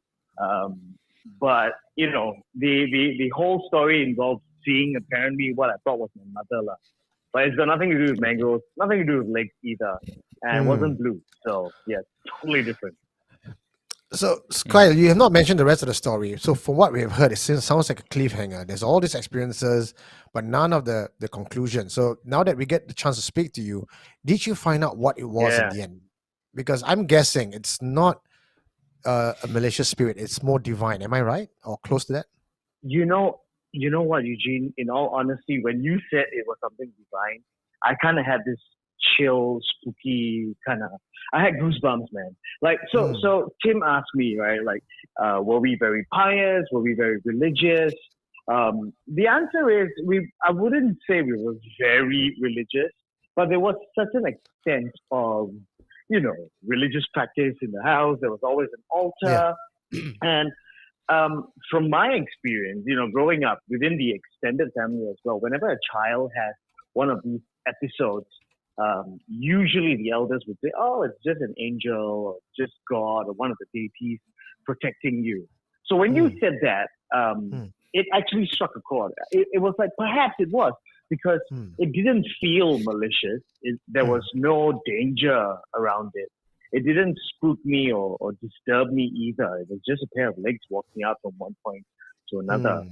But the whole story involved seeing apparently what I thought was my mother lah. But it's got nothing to do with mangoes, nothing to do with legs either, and it wasn't blue. So yeah, totally different. So, Kyle, you have not mentioned the rest of the story. So, from what we have heard, it sounds like a cliffhanger. There's all these experiences, but none of the conclusion. So, now that we get the chance to speak to you, did you find out what it was Yeah. at the end? Because I'm guessing it's not a malicious spirit; it's more divine. Am I right, or close to that? You know what, Eugene? In all honesty, when you said it was something divine, I kind of had this chill, spooky kind of. I had goosebumps, man. Like so. Tim asked me, right? Like, were we very pious? Were we very religious? The answer is I wouldn't say we were very religious, but there was such an extent of religious practice in the house. There was always an altar, and from my experience, growing up within the extended family as well, whenever a child has one of these episodes, usually the elders would say, "Oh, it's just an angel, or just God, or one of the deities protecting you." So when you said that, it actually struck a chord. It was like perhaps it was because it didn't feel malicious. There was no danger around it. It didn't spook me or disturb me either. It was just a pair of legs walking out from one point to another.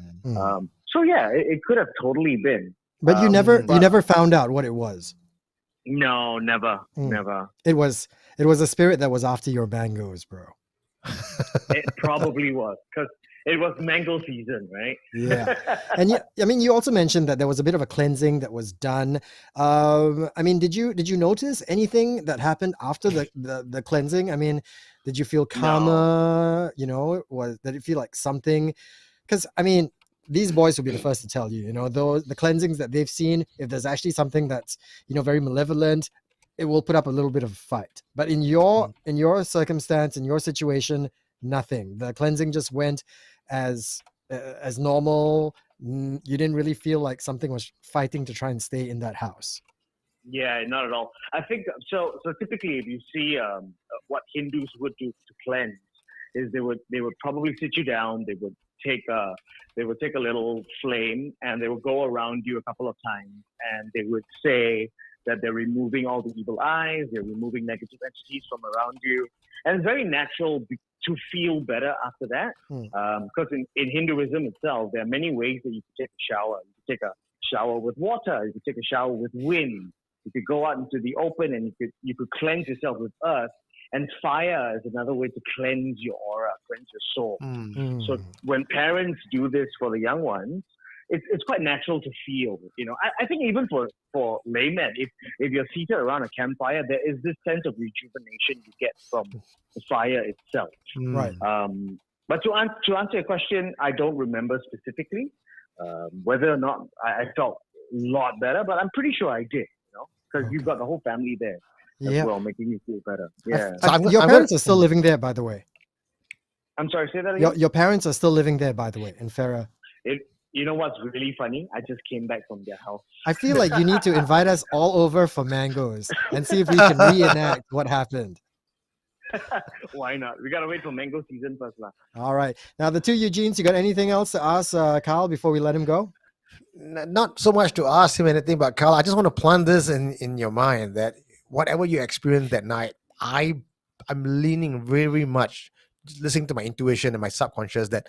So yeah, it could have totally been. But you never found out what it was. No, never. It was a spirit that was after your mangoes, bro. It probably was because it was mango season, right? Yeah. And you also mentioned that there was a bit of a cleansing that was done. I mean, did you notice anything that happened after the cleansing? I mean, did you feel calmer? Did it feel like something? Because I mean, these boys will be the first to tell you, the cleansings that they've seen, if there's actually something that's, very malevolent, it will put up a little bit of a fight. But in your circumstance, in your situation, nothing. The cleansing just went as normal. You didn't really feel like something was fighting to try and stay in that house. Yeah, not at all. I think so. So typically, if you see what Hindus would do to cleanse, is they would probably sit you down. They would take a little flame and they would go around you a couple of times and they would say that they're removing all the evil eyes, they're removing negative entities from around you, and it's very natural to feel better after that. Because in Hinduism itself, there are many ways that you can take a shower. You can take a shower with water. You can take a shower with wind. You could go out into the open and you could cleanse yourself with earth. And fire is another way to cleanse your aura, cleanse your soul. So when parents do this for the young ones, it's quite natural to feel. I think even for laymen, if you're seated around a campfire, there is this sense of rejuvenation you get from the fire itself. Right. But to answer your question, I don't remember specifically whether or not I felt a lot better, but I'm pretty sure I did. Because you've got the whole family there. As well, making you feel better. Yeah. Your parents are still living there, by the way. I'm sorry, say that again? Your parents are still living there, by the way, in Farah. You know what's really funny? I just came back from their house. I feel like you need to invite us all over for mangoes and see if we can reenact what happened. Why not? We gotta wait for mango season first, lah. All right. Now, the two Eugenes, you got anything else to ask Kyle before we let him go? Not so much to ask him anything, but Carl, I just want to plant this in your mind that whatever you experienced that night, I'm leaning very much, listening to my intuition and my subconscious, that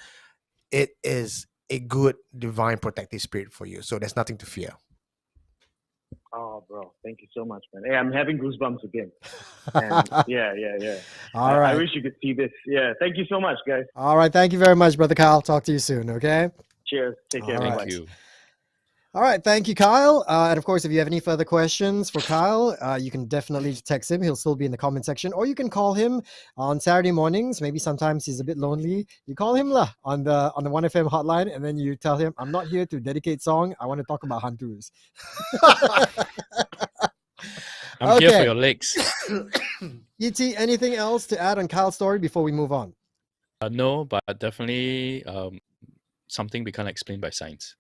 it is a good divine protective spirit for you. So there's nothing to fear. Oh, bro, thank you so much, man. Hey, I'm having goosebumps again. And yeah. All right. I wish you could see this. Yeah, thank you so much, guys. All right. Thank you very much, Brother Kyle. Talk to you soon, okay? Cheers. Take care. All right. Thank you. All right, thank you, Kyle. And of course, if you have any further questions for Kyle, you can definitely text him. He'll still be in the comment section, or you can call him on Saturday mornings. Maybe sometimes he's a bit lonely. You call him lah on the 1FM hotline, and then you tell him, "I'm not here to dedicate song. I want to talk about hantus." I'm here for your legs. E.T., anything else to add on Kyle's story before we move on? No, but definitely something we can't explain by science.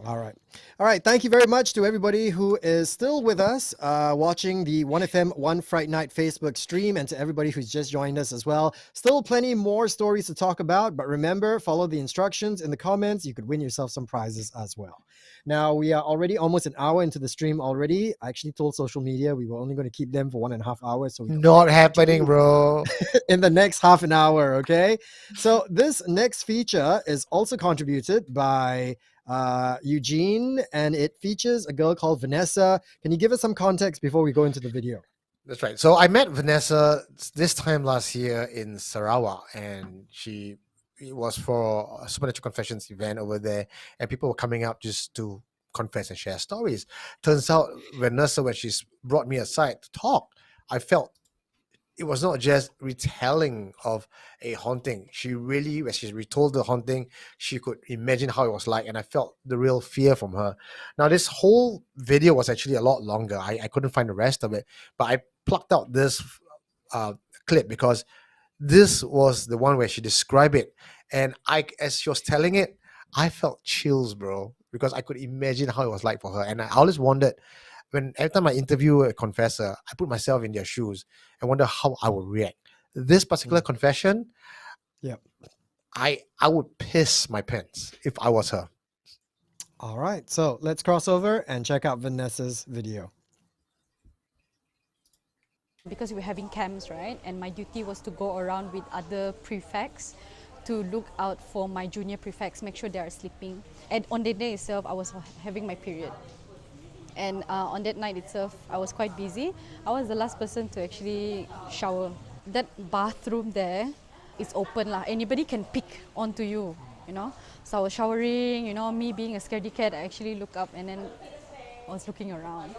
All right. Thank you very much to everybody who is still with us watching the 1FM ONE Fright Night Facebook stream, and to everybody who's just joined us as well. Still plenty more stories to talk about, but remember, follow the instructions in the comments. You could win yourself some prizes as well. Now, we are already almost an hour into the stream already. I actually told social media we were only going to keep them for 1.5 hours. So not happening, bro. In the next half an hour, okay? So this next feature is also contributed by Eugene, and it features a girl called Vanessa. Can you give us some context before we go into the video? That's right. So I met Vanessa this time last year in Sarawak, and it was for a Supernatural Confessions event over there, and people were coming up just to confess and share stories. Turns out Vanessa, when she's brought me aside to talk, I felt it was not just retelling of a haunting. She really, when she retold the haunting, she could imagine how it was like, and I felt the real fear from her. Now, this whole video was actually a lot longer. I couldn't find the rest of it, but I plucked out this clip because this was the one where she described it, and as she was telling it, I felt chills, bro, because I could imagine how it was like for her. And I always wondered, every time I interview a confessor, I put myself in their shoes and wonder how I would react. This particular confession, I would piss my pants if I was her. All right, so let's cross over and check out Vanessa's video. Because we were having camps, right? And my duty was to go around with other prefects to look out for my junior prefects, make sure they are sleeping. And on the day itself, I was having my period. And on that night itself, I was quite busy. I was the last person to actually shower. That bathroom there is open lah. Anybody can peek onto you, you know. So I was showering, you know, me being a scaredy cat, I actually looked up and then I was looking around.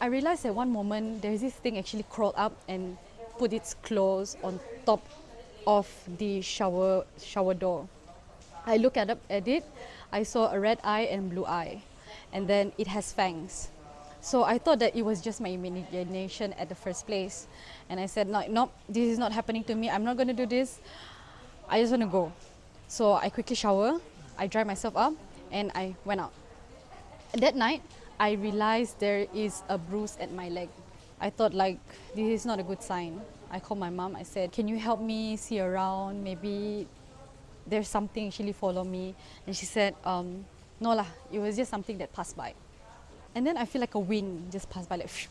I realized at one moment there's this thing actually crawled up and put its claws on top of the shower door. I looked at it, I saw a red eye and blue eye, and then it has fangs. So I thought that it was just my imagination at the first place. And I said, no, this is not happening to me. I'm not going to do this. I just want to go. So I quickly shower, I dry myself up, and I went out. And that night, I realized there is a bruise at my leg. I thought like, this is not a good sign. I called my mom. I said, can you help me see around? Maybe there's something actually follow me. And she said, no lah, it was just something that passed by. And then I feel like a wind just passed by, like, phew.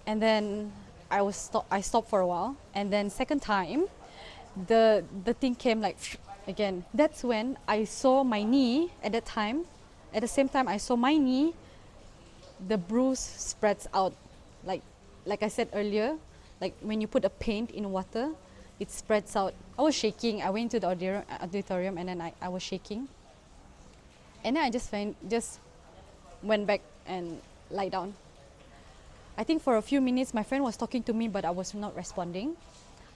And then I stopped for a while. And then second time, the thing came like phew, again. That's when I saw my knee at that time. At the same time, I saw my knee, the bruise spreads out. Like I said earlier, like when you put a paint in water, it spreads out. I was shaking. I went to the auditorium and then I was shaking. And then I just went back and lie down. I think for a few minutes my friend was talking to me, but I was not responding.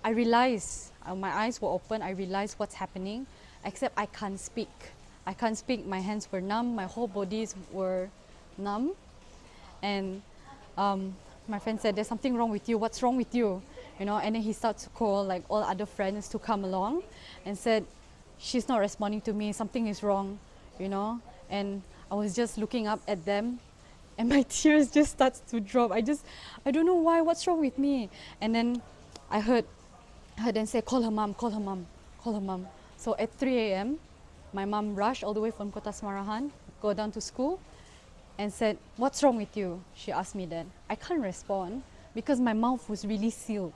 I realized my eyes were open. I realized what's happening, except I can't speak. I can't speak. My hands were numb. My whole bodies were numb. And my friend said, there's something wrong with you. What's wrong with you? You know, and then he started to call like all other friends to come along and said, she's not responding to me. Something is wrong, you know. And I was just looking up at them and my tears just started to drop. I don't know why, what's wrong with me? And then I heard them say, call her mom, call her mom, call her mom. So at 3 a.m., my mom rushed all the way from Kota Semarahan, go down to school and said, what's wrong with you? She asked me that. I can't respond because my mouth was really sealed.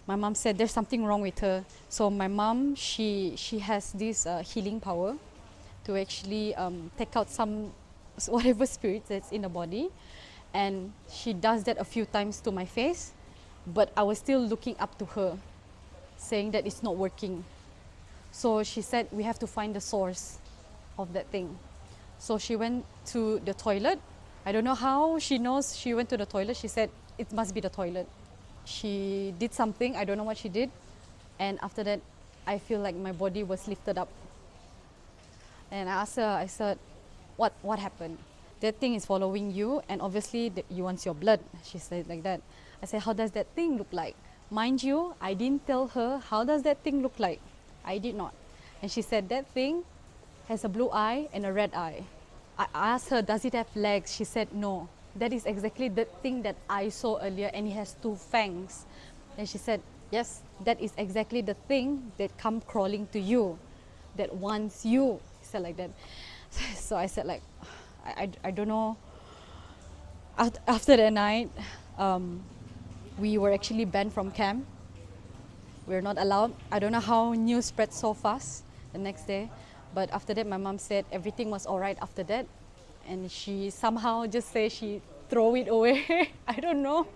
My mom said there's something wrong with her. So my mom, she has this healing power to actually take out some whatever spirit that's in the body, and she does that a few times to my face, but I was still looking up to her, saying that it's not working. So she said we have to find the source of that thing. So she went to the toilet. I don't know how she knows she went to the toilet. She said it must be the toilet. She did something, I don't know what she did, and after that I feel like my body was lifted up. And I asked her, I said, what happened? That thing is following you and obviously you want your blood. She said like that. I said, how does that thing look like? Mind you, I didn't tell her how does that thing look like. I did not. And she said that thing has a blue eye and a red eye. I asked her, does it have legs? She said no. That is exactly the thing that I saw earlier, and it has 2 fangs. And she said, yes, that is exactly the thing that come crawling to you, that wants you. She said like that. So I said like, I don't know. After that night, we were actually banned from camp. We're not allowed. I don't know how news spread so fast the next day. But after that, my mom said everything was all right after that. And she somehow just say she throw it away. I don't know.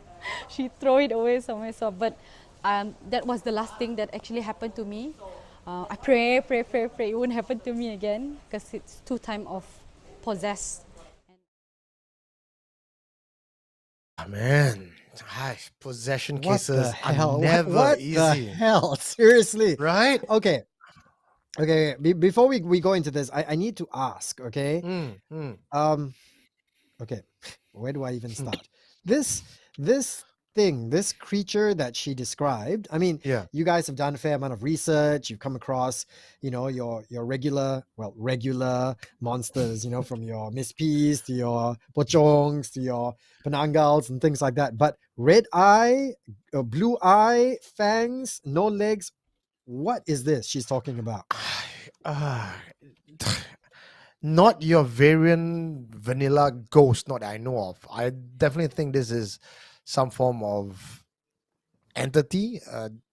She throw it away somewhere. So, but that was the last thing that actually happened to me. I pray it won't happen to me again because it's 2 times of possessed. Ah, man, possession What the cases hell? are never What easy, the hell? Seriously. right? Okay. Before we go into this, I need to ask, okay? Okay, where do I even start? This thing, this creature that she described, I mean, Yeah. you guys have done a fair amount of research. You've come across, you know, your regular monsters, you know, from your Miss Peas to your Pochongs to your Penangals and things like that. But red eye, blue eye, fangs, no legs. What is this she's talking about? Not your variant vanilla ghost, not that I know of. I definitely think this is some form of entity,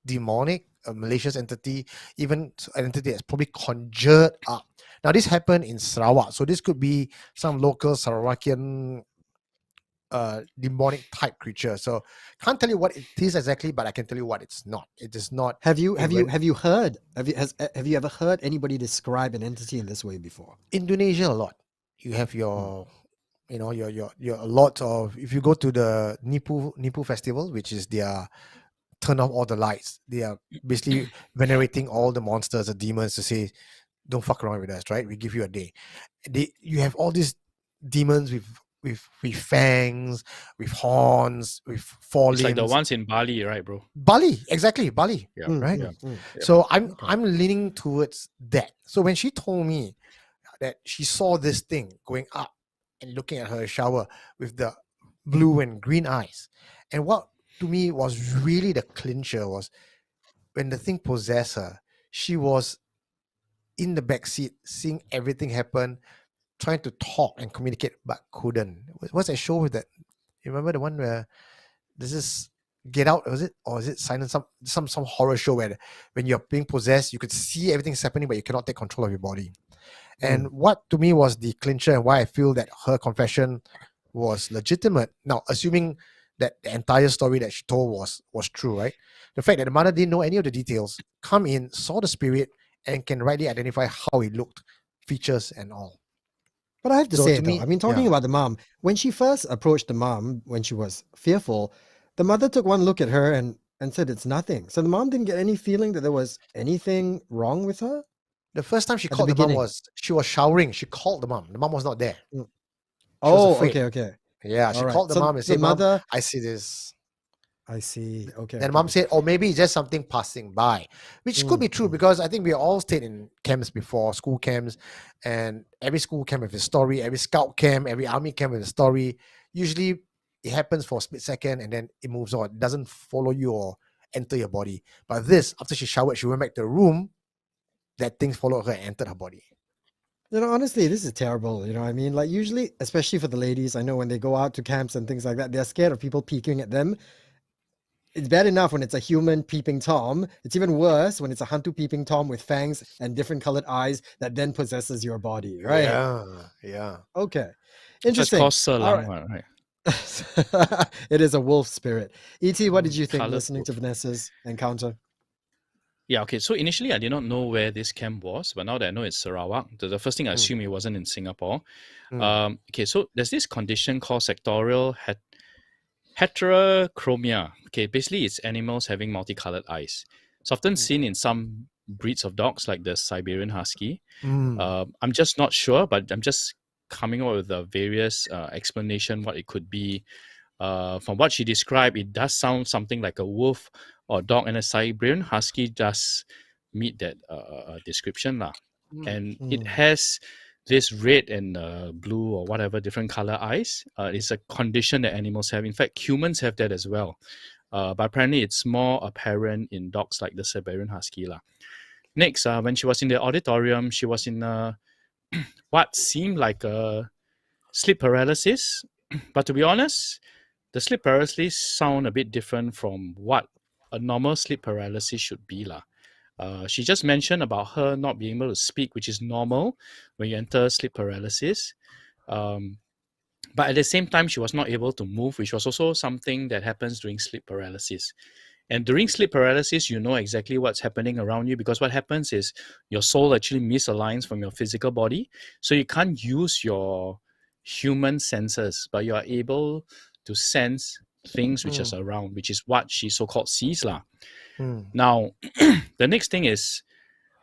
demonic, a malicious entity, even an entity that's probably conjured up. Now, this happened in Sarawak, so this could be some local Sarawakian demonic type creature. So can't tell you what it is exactly, but I can tell you what it's not. It is not. Have you heard? Have you ever heard anybody describe an entity in this way before? Indonesia a lot. You have your, you know, your a lot of. If you go to the Nipu festival, which is their turn off all the lights, they are basically venerating all the monsters, the demons, to say, don't fuck around with us, right? We give you a day. You have all these demons with fangs, with horns, with 4 It's limbs. like the ones in Bali, right, bro? Bali, exactly, Bali. Yeah. Right. Yeah. So I'm leaning towards that. So when she told me that she saw this thing going up and looking at her shower with the blue and green eyes, and what to me was really the clincher was when the thing possessed her. She was in the back seat, seeing everything happen, trying to talk and communicate, but couldn't. What's that show with that? You remember the one where this is Get Out? Was it, or is it Silence? Some horror show where when you're being possessed, you could see everything's happening, but you cannot take control of your body. And what to me was the clincher and why I feel that her confession was legitimate. Now, assuming that the entire story that she told was true, right? The fact that the mother didn't know any of the details, come in, saw the spirit, and can rightly identify how it looked, features and all. But I have to So say to it though, me, I mean, talking yeah. about the mom, when she first approached the mom, when she was fearful, the mother took one look at her and said it's nothing. So the mom didn't get any feeling that there was anything wrong with her The first time she at the called the mom beginning. was she was showering. She called the mom. The mom was not there. Mm. She was Oh, afraid. okay. Yeah, she All right. called the So mom and the said, "Mom, mother, I see this." I see. Okay. Then mom said, "Oh, maybe it's just something passing by," which could be true because I think we all stayed in camps before, school camps, and every school camp has a story. Every scout camp, every army camp has a story. Usually, it happens for a split second and then it moves on. It doesn't follow you or enter your body. But this, after she showered, she went back to the room. That things followed her and entered her body. You know, honestly, this is terrible. You know what I mean? Like, usually, especially for the ladies, I know when they go out to camps and things like that, they're scared of people peeking at them. It's bad enough when it's a human peeping Tom. It's even worse when it's a hantu peeping Tom with fangs and different colored eyes that then possesses your body, right? Yeah. Okay. So it's Interesting. called Sir All Lang, right. right? It is a wolf spirit. E.T., what did you think Coloured listening to wolf. Vanessa's encounter? Yeah, okay. So initially, I did not know where this camp was, but now that I know it's Sarawak, the first thing I assumed it wasn't in Singapore. Okay, so there's this condition called sectorial heterochromia. Okay, basically, it's animals having multicolored eyes. It's often seen in some breeds of dogs, like the Siberian Husky. I'm just not sure, but I'm just coming up with a various explanation what it could be. From what she described, it does sound something like a wolf or dog, and a Siberian Husky does meet that description lah. And it has this red and blue or whatever different color eyes. It's a condition that animals have. In fact, humans have that as well. But apparently, it's more apparent in dogs like the Siberian Husky lah. Next, when she was in the auditorium, she was in what seemed like a sleep paralysis. But to be honest, the sleep paralysis sound a bit different from what a normal sleep paralysis should be lah. She just mentioned about her not being able to speak, which is normal when you enter sleep paralysis. But at the same time, she was not able to move, which was also something that happens during sleep paralysis. And during sleep paralysis, you know exactly what's happening around you, because what happens is your soul actually misaligns from your physical body. So you can't use your human senses, but you are able to sense things which is around, which is what she so-called sees lah. Now, the next thing is,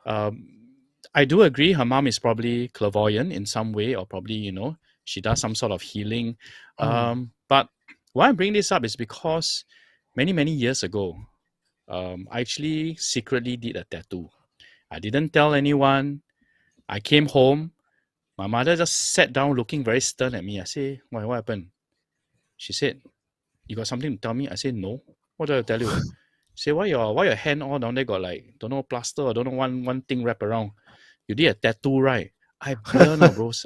I do agree her mom is probably clairvoyant in some way, or probably, you know, she does some sort of healing. But why I bring this up is because many years ago, I actually secretly did a tattoo. I didn't tell anyone. I came home. My mother just sat down looking very stern at me. I say, what happened? She said, you got something to tell me? I said, no. What do I tell you? She said, why your hand all down there got like, don't know, plaster or don't know, one thing wrapped around? You did a tattoo, right? I blur now, bros.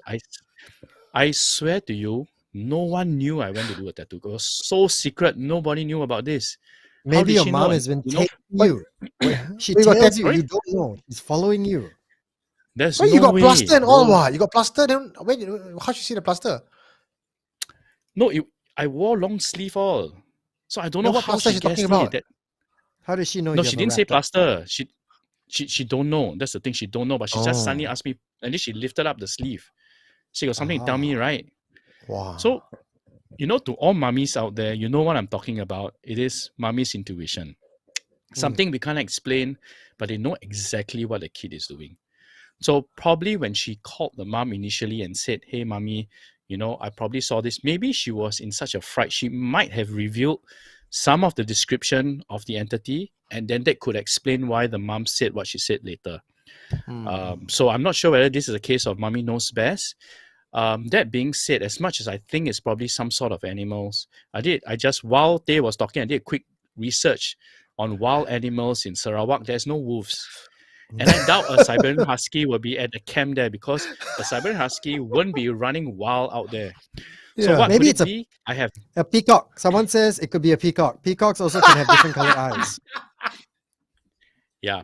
I swear to you, no one knew I went to do a tattoo. It was so secret. Nobody knew about this. How Maybe did your she mom know? has been You know, taking you. She You got tells you, tattoo? you don't know. She's following you. there's Wait, no you got way, plaster and all, bro. what? You got plaster, then wait, how should you see the plaster? No, I wore long sleeve all. So I don't Then know what how plaster she she talking guessed about? it. How does she know No, you she have a didn't say wrapped up? plaster. She don't know. That's the thing. She don't know. But she just suddenly asked me, and then she lifted up the sleeve. She got something to tell me, right? Wow. So, you know, to all mummies out there, you know what I'm talking about. It is mummy's intuition. Something we can't explain, but they know exactly what the kid is doing. So probably when she called the mom initially and said, hey, mommy, you know, I probably saw this. Maybe she was in such a fright. She might have revealed some of the description of the entity, and then that could explain why the mom said what she said later. So I'm not sure whether this is a case of mommy knows best. That being said, as much as I think it's probably some sort of animals, while Tay was talking, I did a quick research on wild animals in Sarawak. There's no wolves. And I doubt a Siberian Husky will be at the camp there, because a Siberian Husky won't be running wild out there. So Yeah. what Maybe could it's it be? I have a peacock. Someone says it could be a peacock. Peacocks also can have different colored eyes.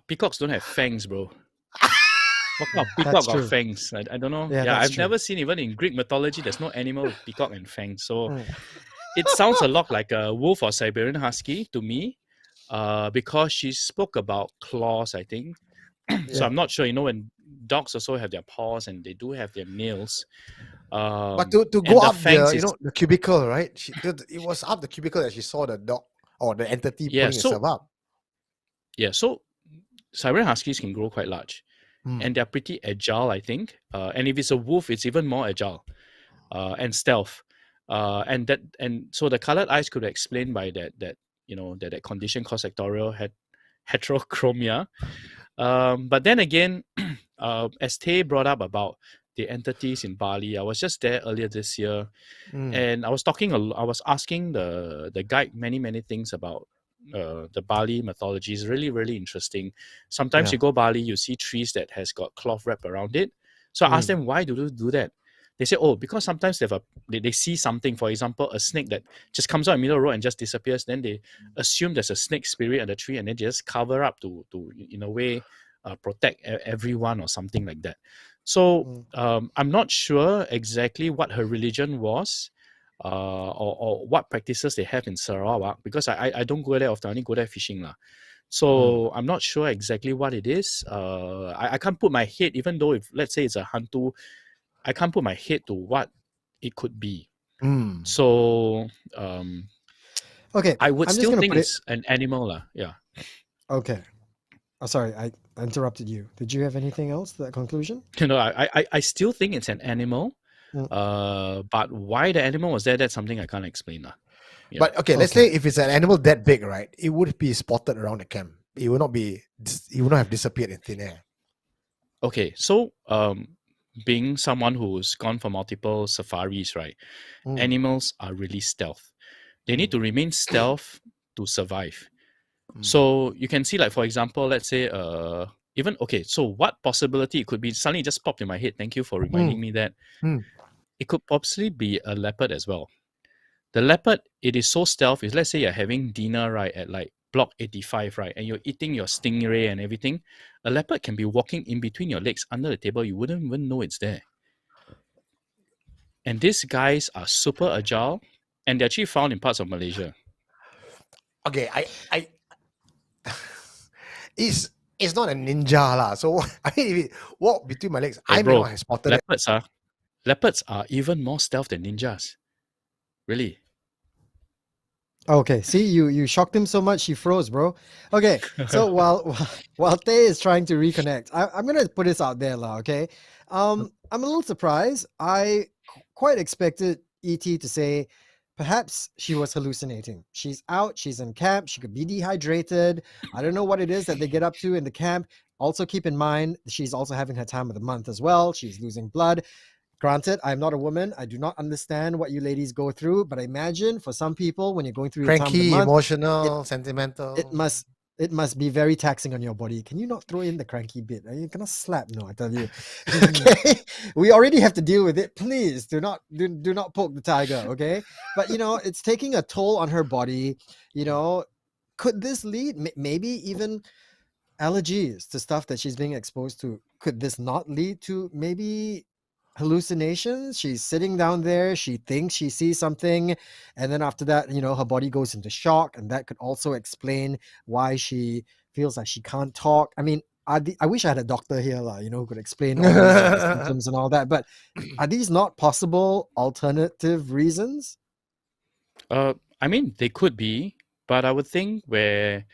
peacocks don't have fangs, bro. What kind of That's peacock got true. fangs? I don't know. Yeah, Yeah, that's I've true. never seen, even in Greek mythology, there's no animal with peacock and fangs. So Mm. it sounds a lot like a wolf or Siberian Husky to me, because she spoke about claws, I think. So Yeah. I'm not sure. When dogs also have their paws and they do have their nails. But to And go the up fangs the is the cubicle, right? It was up the cubicle that she saw the dog or the entity yeah. putting itself up. So Siberian Huskies can grow quite large, Mm. and they're pretty agile, I think. And if it's a wolf, it's even more agile, and stealth. And so the colored eyes could be explained by that condition called sectorial heterochromia. But then again, as Tay brought up about the entities in Bali, I was just there earlier this year, Mm. and I was asking the guide many things about the Bali mythology. Is really really interesting. Sometimes Yeah. you go Bali, you see trees that has got cloth wrapped around it. So I asked them, why do they do that? They say, oh, because sometimes they see something. For example, a snake that just comes out in the middle of the road and just disappears. Then they assume there's a snake spirit on the tree, and then they just cover up to in a way protect everyone or something like that. So I'm not sure exactly what her religion was, or what practices they have in Sarawak, because I don't go there often. I only go there fishing lah. So I'm not sure exactly what it is. I can't put my head, even though if let's say it's a hantu, I can't put my head to what it could be. Mm. So Okay. I would I'm just still gonna think put it. it's an animal lah. Yeah. Okay. Oh, sorry, I interrupted you. Did you have anything else to that conclusion? I still think it's an animal. Mm. But why the animal was there, that's something I can't explain lah. Yeah. But okay, let's say if it's an animal that big, right? It would be spotted around the camp. It would not be. It would not have disappeared in thin air. Okay, so being someone who's gone for multiple safaris, right? Animals are really stealth. They need to remain stealth to survive. So you can see, like, for example, let's say even okay, so what possibility it could be? Suddenly it just popped in my head. Thank you for reminding me that. It could possibly be a leopard as well. The leopard, it is so stealth, is let's say you're having dinner, right, at like block 85, right, and you're eating your stingray and everything. A leopard can be walking in between your legs under the table. You wouldn't even know it's there. And these guys are super agile, and they're actually found in parts of Malaysia. Okay, I it's not a ninja lah. So I mean, if it walk between my legs, I may not have spotted it. Leopards are even more stealth than ninjas. Really. Okay, see, you shocked him so much he froze, bro. Okay, so while Tay is trying to reconnect, I'm gonna put this out there, lah. Okay, I'm a little surprised. I quite expected ET to say perhaps she was hallucinating. She's out, she's in camp, she could be dehydrated. I don't know what it is that they get up to in the camp. Also, keep in mind she's also having her time of the month as well. She's losing blood. Granted, I'm not a woman. I do not understand what you ladies go through, but I imagine for some people, when you're going through your time of the Cranky, month, emotional, sentimental. it must be very taxing on your body. Can you not throw in the cranky bit? Are you gonna slap? No, I tell you. Okay, we already have to deal with it. Please do not poke the tiger. Okay, but it's taking a toll on her body. Could this lead maybe even allergies to stuff that she's being exposed to? Could this not lead to maybe hallucinations? She's sitting down there, she thinks she sees something, and then after that, her body goes into shock, and that could also explain why she feels like she can't talk. I mean, I wish I had a doctor here, who could explain all these symptoms and all that, but are these not possible alternative reasons? I mean, they could be, but I would think where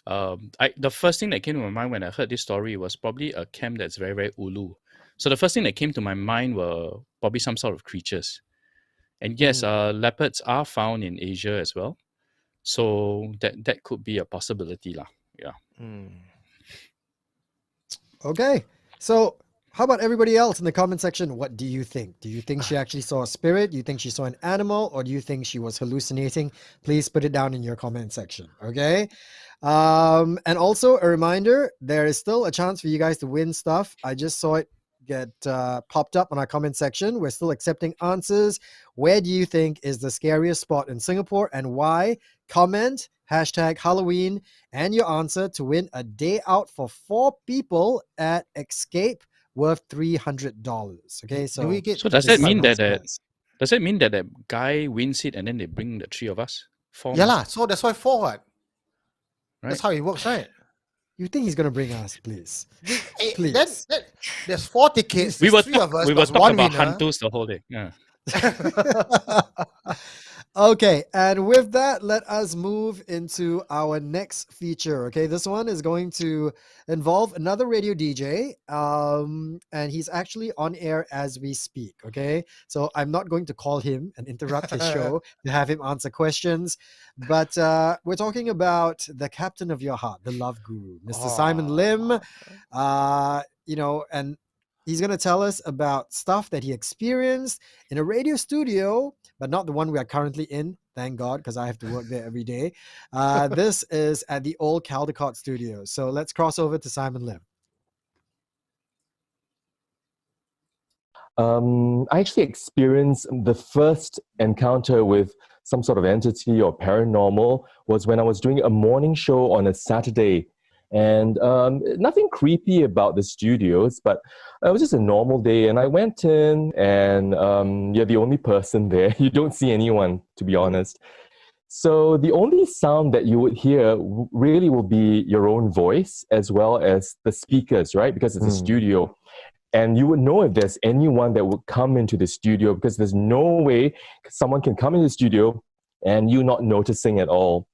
the first thing that came to my mind when I heard this story was probably a camp that's very, very ulu. So the first thing that came to my mind were probably some sort of creatures. And yes, leopards are found in Asia as well. So that could be a possibility lah. Yeah. Okay. So How about everybody else in the comment section? What do you think? Do you think she actually saw a spirit? Do you think she saw an animal? Or do you think she was hallucinating? Please put it down in your comment section, okay? And also a reminder, there is still a chance for you guys to win stuff. I just saw it get popped up on our comment section. We're still accepting answers. Where do you think is the scariest spot in Singapore and why? Comment #Halloween and your answer to win a day out for 4 people at Escape worth $300. Okay, so Do we get So does this that is mean a that nice prize. does that mean that the guy wins it and then they bring the 3 of us? 4 Yeah mah, lah, so that's why 4 what? That's right? how it works, right? You think he's gonna bring us, please? Eh, Please. then there's 4 tickets, We there's were 3 of us, we were plus talk 1 about winner. hunters the whole day. Yeah. Okay, and with that, let us move into our next feature. Okay, this one is going to involve another radio DJ, and he's actually on air as we speak. Okay, so I'm not going to call him and interrupt his show to have him answer questions, but we're talking about the captain of your heart, the love guru, Mr. Simon Lim. And he's going to tell us about stuff that he experienced in a radio studio, but not the one we are currently in. Thank God, because I have to work there every day. This is at the old Caldecott studio. So let's cross over to Simon Lim. I actually experienced the first encounter with some sort of entity or paranormal was when I was doing a morning show on a Saturday. And nothing creepy about the studios, but it was just a normal day. And I went in, and you're the only person there. You don't see anyone, to be honest. So the only sound that you would hear really will be your own voice as well as the speakers, right? Because it's a studio. And you would know if there's anyone that would come into the studio, because there's no way someone can come into the studio and you not noticing at all.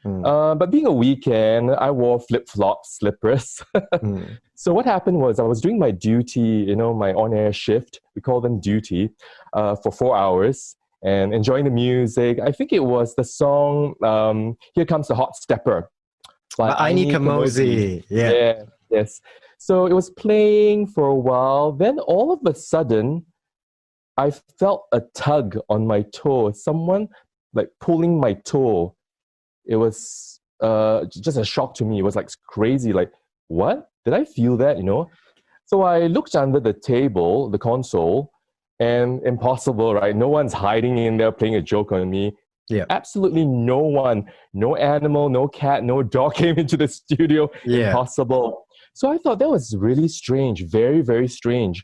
But being a weekend, I wore flip-flops, slippers. So what happened was I was doing my duty, my on-air shift, we call them duty, for 4 hours and enjoying the music. I think it was the song, Here Comes the Hot Stepper. By Aini Kamosi. Yeah, yes. So it was playing for a while. Then all of a sudden, I felt a tug on my toe. Someone like pulling my toe. It was just a shock to me. It was like crazy. Like, what? Did I feel that, So I looked under the table, the console, and impossible, right? No one's hiding in there playing a joke on me. Yeah. Absolutely no one. No animal, no cat, no dog came into the studio. Yeah. Impossible. So I thought that was really strange. Very, very strange.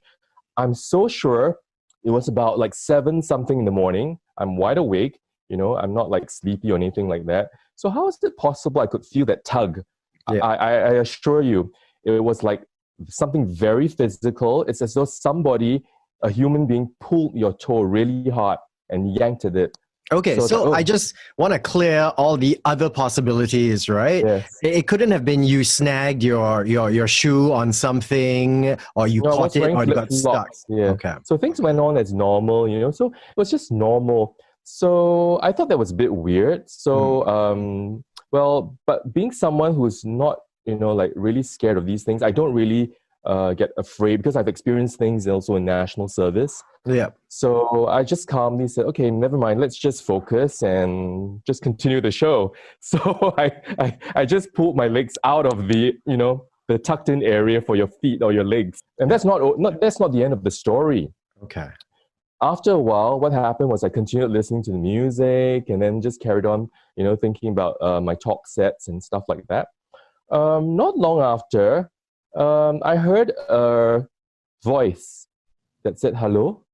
I'm so sure it was about like 7 something in the morning. I'm wide awake. I'm not like sleepy or anything like that. So how is it possible I could feel that tug? Yeah. I assure you, it was like something very physical. It's as though somebody, a human being, pulled your toe really hard and yanked at it. Okay, so I just want to clear all the other possibilities, right? Yes. It couldn't have been you snagged your shoe on something, or you caught it, or you got stuck. Yeah. Okay. So things went on as normal, So it was just normal. So I thought that was a bit weird. So, but being someone who's not, like really scared of these things, I don't really get afraid because I've experienced things also in national service. Yeah. So I just calmly said, okay, never mind. Let's just focus and just continue the show. So I just pulled my legs out of the, the tucked in area for your feet or your legs. And that's not the end of the story. Okay. After a while, what happened was I continued listening to the music and then just carried on, thinking about my talk sets and stuff like that. Not long after, I heard a voice that said, hello,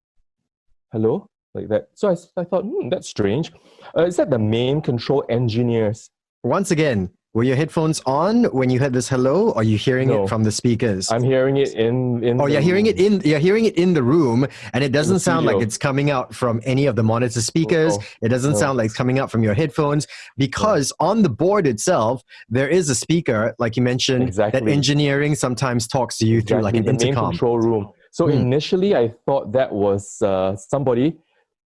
like that. So I thought, that's strange. Is that the main control engineers? Once again, were your headphones on when you heard this hello, or are you hearing No. it from the speakers? I'm hearing it in you're hearing it in the room, and it doesn't sound like studio. it's coming out from any of the monitor speakers. No. It doesn't No. sound like it's coming out from your headphones, because on the board itself there is a speaker, like you mentioned, Exactly. that engineering sometimes talks to you through like an the main intercom. control room. So initially I thought that was somebody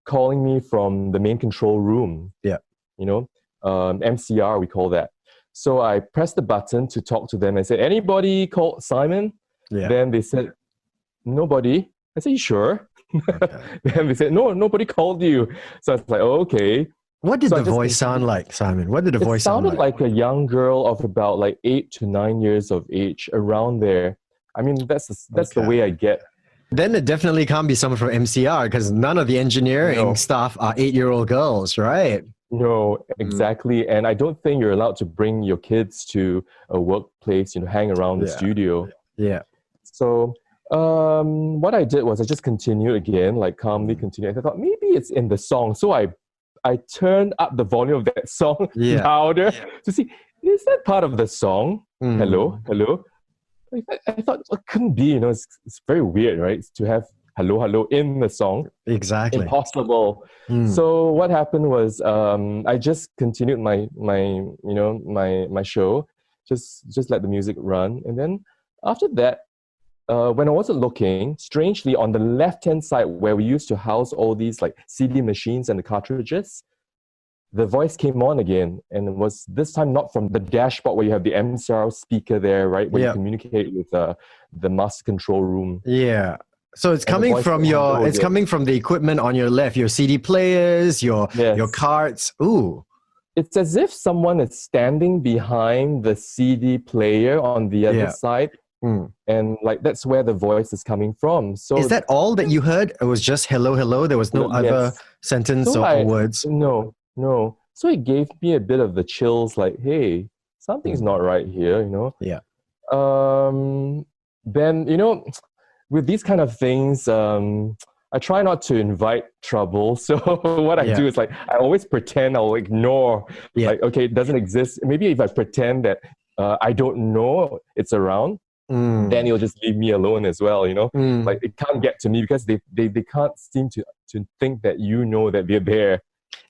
calling me from the main control room. Yeah. MCR, we call that. So I pressed the button to talk to them and said, anybody called Simon? Yeah. Then they said, nobody. I said, you sure? Okay. Then they said, no, nobody called you. So I was like, oh, okay. What did So I the just voice sound like, Simon? What did the It voice sound sounded like? like a young girl of about like 8 to 9 years of age, around there. I mean, that's the Okay. way I get. Then it definitely can't be someone from MCR because none of the engineering No. staff are 8-year-old girls, right? No, exactly. And I don't think you're allowed to bring your kids to a workplace, hang around the Yeah. studio. Yeah. So what I did was I just continued again, like calmly continued. I thought maybe it's in the song. So I turned up the volume of that song Yeah. louder to see, is that part of the song? Mm. Hello. I thought it couldn't be, it's very weird, right? To have hello in the song. Exactly. Impossible. So what happened was I just continued my show, just let the music run. And then after that, when I wasn't looking, strangely on the left-hand side where we used to house all these like CD machines and the cartridges, the voice came on again, and it was this time not from the dashboard where you have the MCR speaker there, right, where you communicate with the master control room. Yeah. So it's coming from coming from the equipment on your left, your CD players, your carts. Ooh. It's as if someone is standing behind the CD player on the other side. And like that's where the voice is coming from. So is that all that you heard? It was just hello? There was no other sentence or words? No. So it gave me a bit of the chills, like, hey, something's not right here, Yeah. Then, with these kind of things, I try not to invite trouble. So what I do is like, I always pretend I'll ignore, like, okay, it doesn't exist. Maybe if I pretend that I don't know it's around, then you'll just leave me alone as well, Like it can't get to me because they can't seem to think that you know that they're there.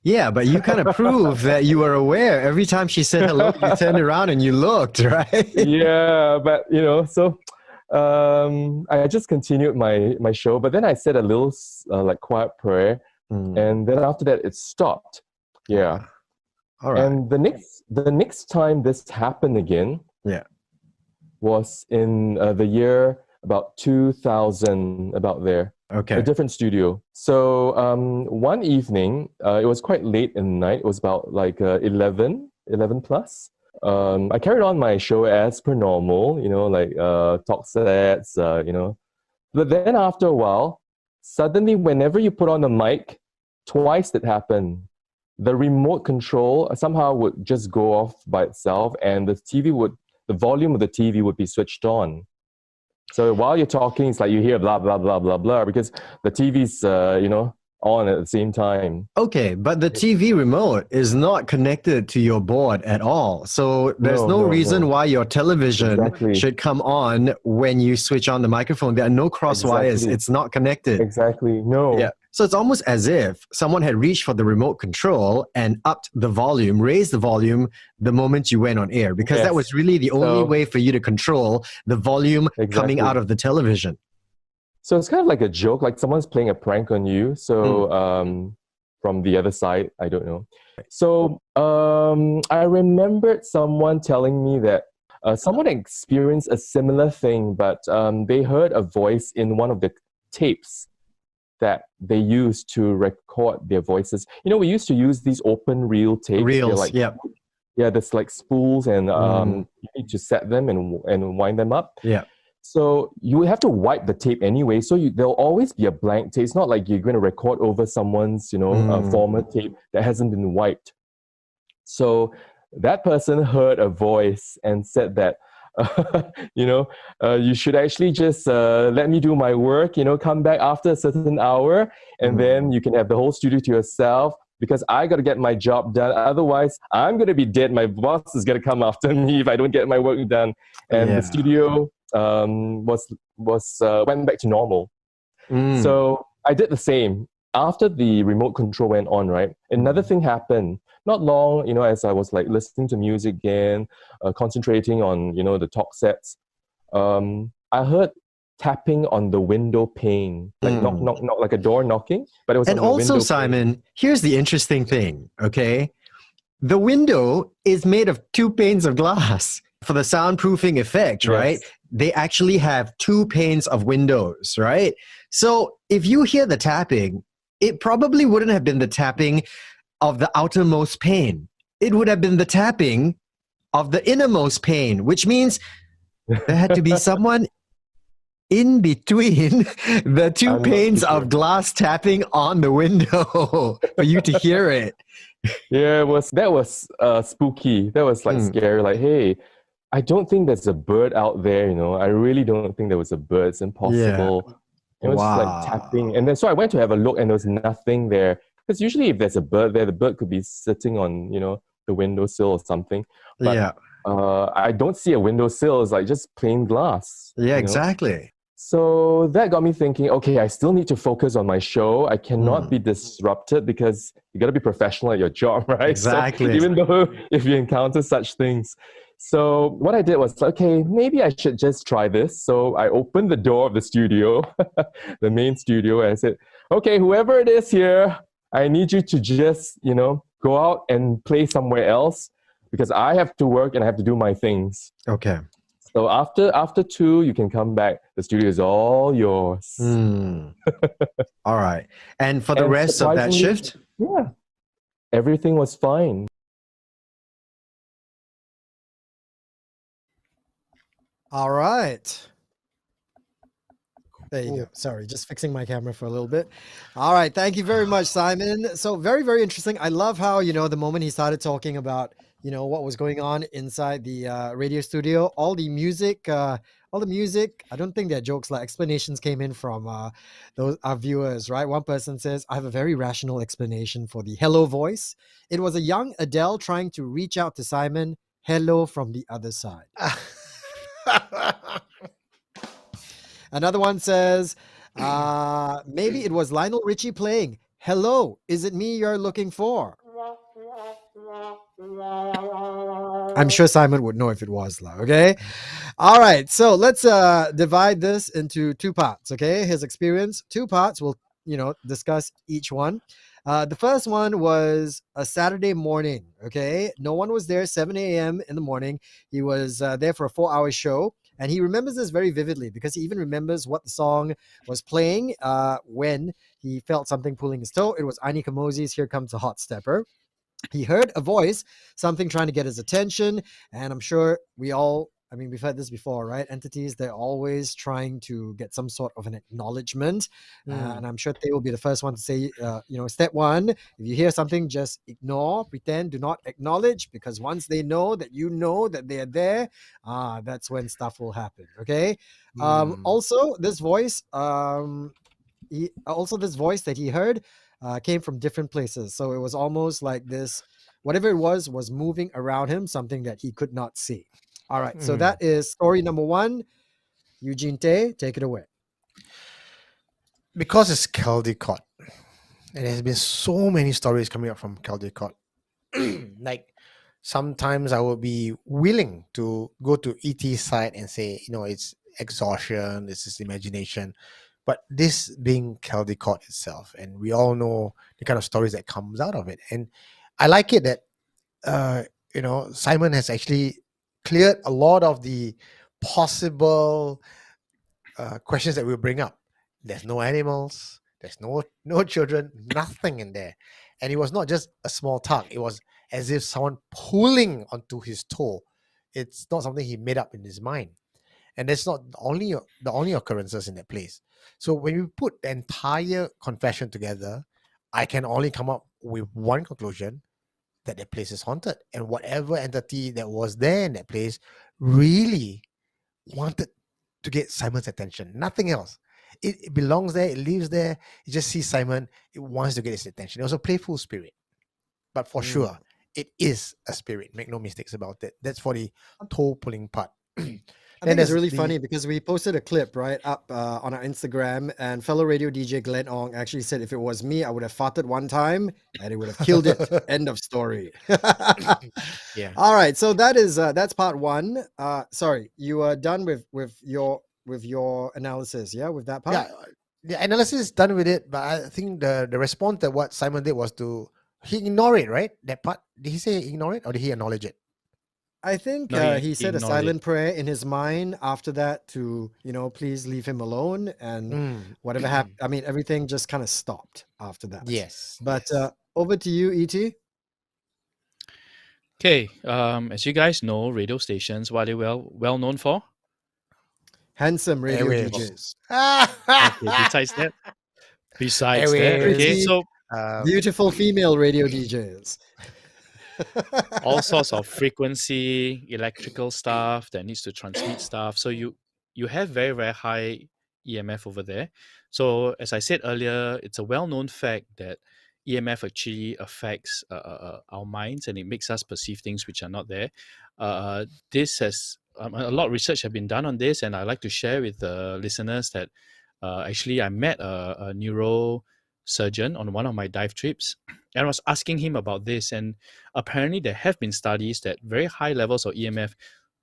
Yeah, but you kind of proved that you were aware. Every time she said hello, you turned around and you looked, right? Yeah, but so I just continued my show, but then I said a little like quiet prayer, and then after that it stopped. Yeah. All right. And the next time this happened again, was in the year about 2000, about there. Okay. A different studio. So one evening, it was quite late in the night. It was about like 11 plus. I carried on my show as per normal, like talk sets, But then after a while, suddenly whenever you put on the mic, twice it happened. The remote control somehow would just go off by itself, and the volume of the TV would be switched on. So while you're talking, it's like you hear blah, blah, blah, blah, blah, because the TV's, on at the same time. Okay, but the TV remote is not connected to your board at all. So there's no reason why your television should come on when you switch on the microphone. There are no cross wires. It's not connected. Exactly. No. Yeah. So it's almost as if someone had reached for the remote control and upped the volume, raised the volume the moment you went on air, because that was really the only way for you to control the volume coming out of the television. So it's kind of like a joke, like someone's playing a prank on you. So from the other side, I don't know. So I remembered someone telling me that someone experienced a similar thing, but they heard a voice in one of the tapes that they used to record their voices. We used to use these open reel tapes. Reels, yeah, there's like spools, and you need to set them and wind them up. Yeah. So you would have to wipe the tape anyway. So there'll always be a blank tape. It's not like you're going to record over someone's, former tape that hasn't been wiped. So that person heard a voice and said that, you should actually just let me do my work, come back after a certain hour, and then you can have the whole studio to yourself, because I got to get my job done. Otherwise, I'm going to be dead. My boss is going to come after me if I don't get my work done. And the studio went back to normal. So I did the same. After the remote control went on, right, another thing happened. Not long, as I was like listening to music again, concentrating on, the talk sets, I heard tapping on the window pane, like knock, knock, knock, like a door knocking. But it was and on the also, window Simon, pane. Here's the interesting thing, okay? The window is made of 2 panes of glass for the soundproofing effect, right? they actually have 2 panes of windows, right? So if you hear the tapping, it probably wouldn't have been the tapping of the outermost pane. It would have been the tapping of the innermost pane, which means there had to be someone in between the 2 panes of glass tapping on the window for you to hear it. Yeah, that was spooky. That was like scary. Like, hey, I don't think there's a bird out there. I really don't think there was a bird. It's impossible. Yeah. It was just like tapping, and then so I went to have a look, and there was nothing there. Because usually, if there's a bird there, the bird could be sitting on the windowsill or something. But, yeah. I don't see a windowsill. It's like just plain glass. Yeah, exactly. So that got me thinking, okay, I still need to focus on my show. I cannot be disrupted because you got to be professional at your job, right? Exactly. So even though if you encounter such things. So what I did was, okay, maybe I should just try this. So I opened the door of the studio, the main studio, and I said, okay, whoever it is here, I need you to just, go out and play somewhere else because I have to work and I have to do my things. Okay. So after 2, you can come back. The studio is all yours. All right. And for the rest of that shift? Yeah. Everything was fine. All right. There you go. Sorry, just fixing my camera for a little bit. All right. Thank you very much, Simon. So very, very interesting. I love how, the moment he started talking about, what was going on inside the radio studio, all the music, I don't think they're jokes, like explanations came in from our viewers, right? One person says, I have a very rational explanation for the hello voice. It was a young Adele trying to reach out to Simon. Hello from the other side. Another one says, maybe it was Lionel Richie playing, hello, is it me you're looking for? I'm sure Simon would know if it was, okay? All right, so let's divide this into 2 parts, okay? His experience, 2 parts. We'll, discuss each one. The first one was a Saturday morning, okay? No one was there, 7 a.m. in the morning. He was there for a 4-hour show. And he remembers this very vividly because he even remembers what the song was playing when he felt something pulling his toe. It was Ani Kamozi's Here Comes a Hot Stepper. He heard a voice, something trying to get his attention. And I'm sure we've heard this before, right? Entities, they're always trying to get some sort of an acknowledgement. And I'm sure they will be the first one to say, step 1, if you hear something, just ignore, pretend, do not acknowledge, because once they know that you know that they're there, that's when stuff will happen, okay? Also, this voice, this voice that he heard came from different places. So it was almost like this, whatever it was moving around him, something that he could not see. All right, so that is story number 1. Eugene Tay, take it away. Because it's Caldecott, and there's been so many stories coming up from Caldecott. Like, sometimes I will be willing to go to ET's side and say, it's exhaustion, this is imagination. But this being Caldecott itself, and we all know the kind of stories that comes out of it. And I like it that, Simon has actually cleared a lot of the possible questions that we'll bring up. There's no animals, there's no children, nothing in there. And it was not just a small tug. It was as if someone pulling onto his toe. It's not something he made up in his mind. And that's not the only occurrences in that place. So when we put the entire confession together, I can only come up with one conclusion, that the place is haunted. And whatever entity that was there in that place really wanted to get Simon's attention. Nothing else. It belongs there. It lives there. You just see Simon. It wants to get his attention. It was a playful spirit. But for sure, it is a spirit. Make no mistakes about it. That's for the toe pulling part. I think it's really funny because we posted a clip up on our Instagram, and fellow radio DJ Glenn Ong actually said, if it was me, I would have farted one time and it would have killed it. End of story. Yeah. All right. So that's part 1. Sorry, you are done with your analysis, yeah, with that part? Yeah, the analysis is done with it, but I think the response that what Simon did was he ignored it, right? That part. Did he say ignore it or did he acknowledge it? I think No, he he said a ignored it. silent prayer in his mind after that to, please leave him alone. And whatever happened, I mean, everything just kind of stopped after that. Yes. But yes. over to you, E.T. Okay, as you guys know, radio stations, what are they well known for? Handsome radio Airwaves. DJs. Okay, besides that, okay, Airwaves. Pretty so beautiful female radio DJs. all sorts of frequency, electrical stuff that needs to transmit stuff. So you have very, very high EMF over there. So as I said earlier, it's a well-known fact that EMF actually affects our minds and it makes us perceive things which are not there. This has a lot of research have been done on this, and I like to share with the listeners that actually I met a neurosurgeon on one of my dive trips, and I was asking him about this. And apparently, there have been studies that very high levels of EMF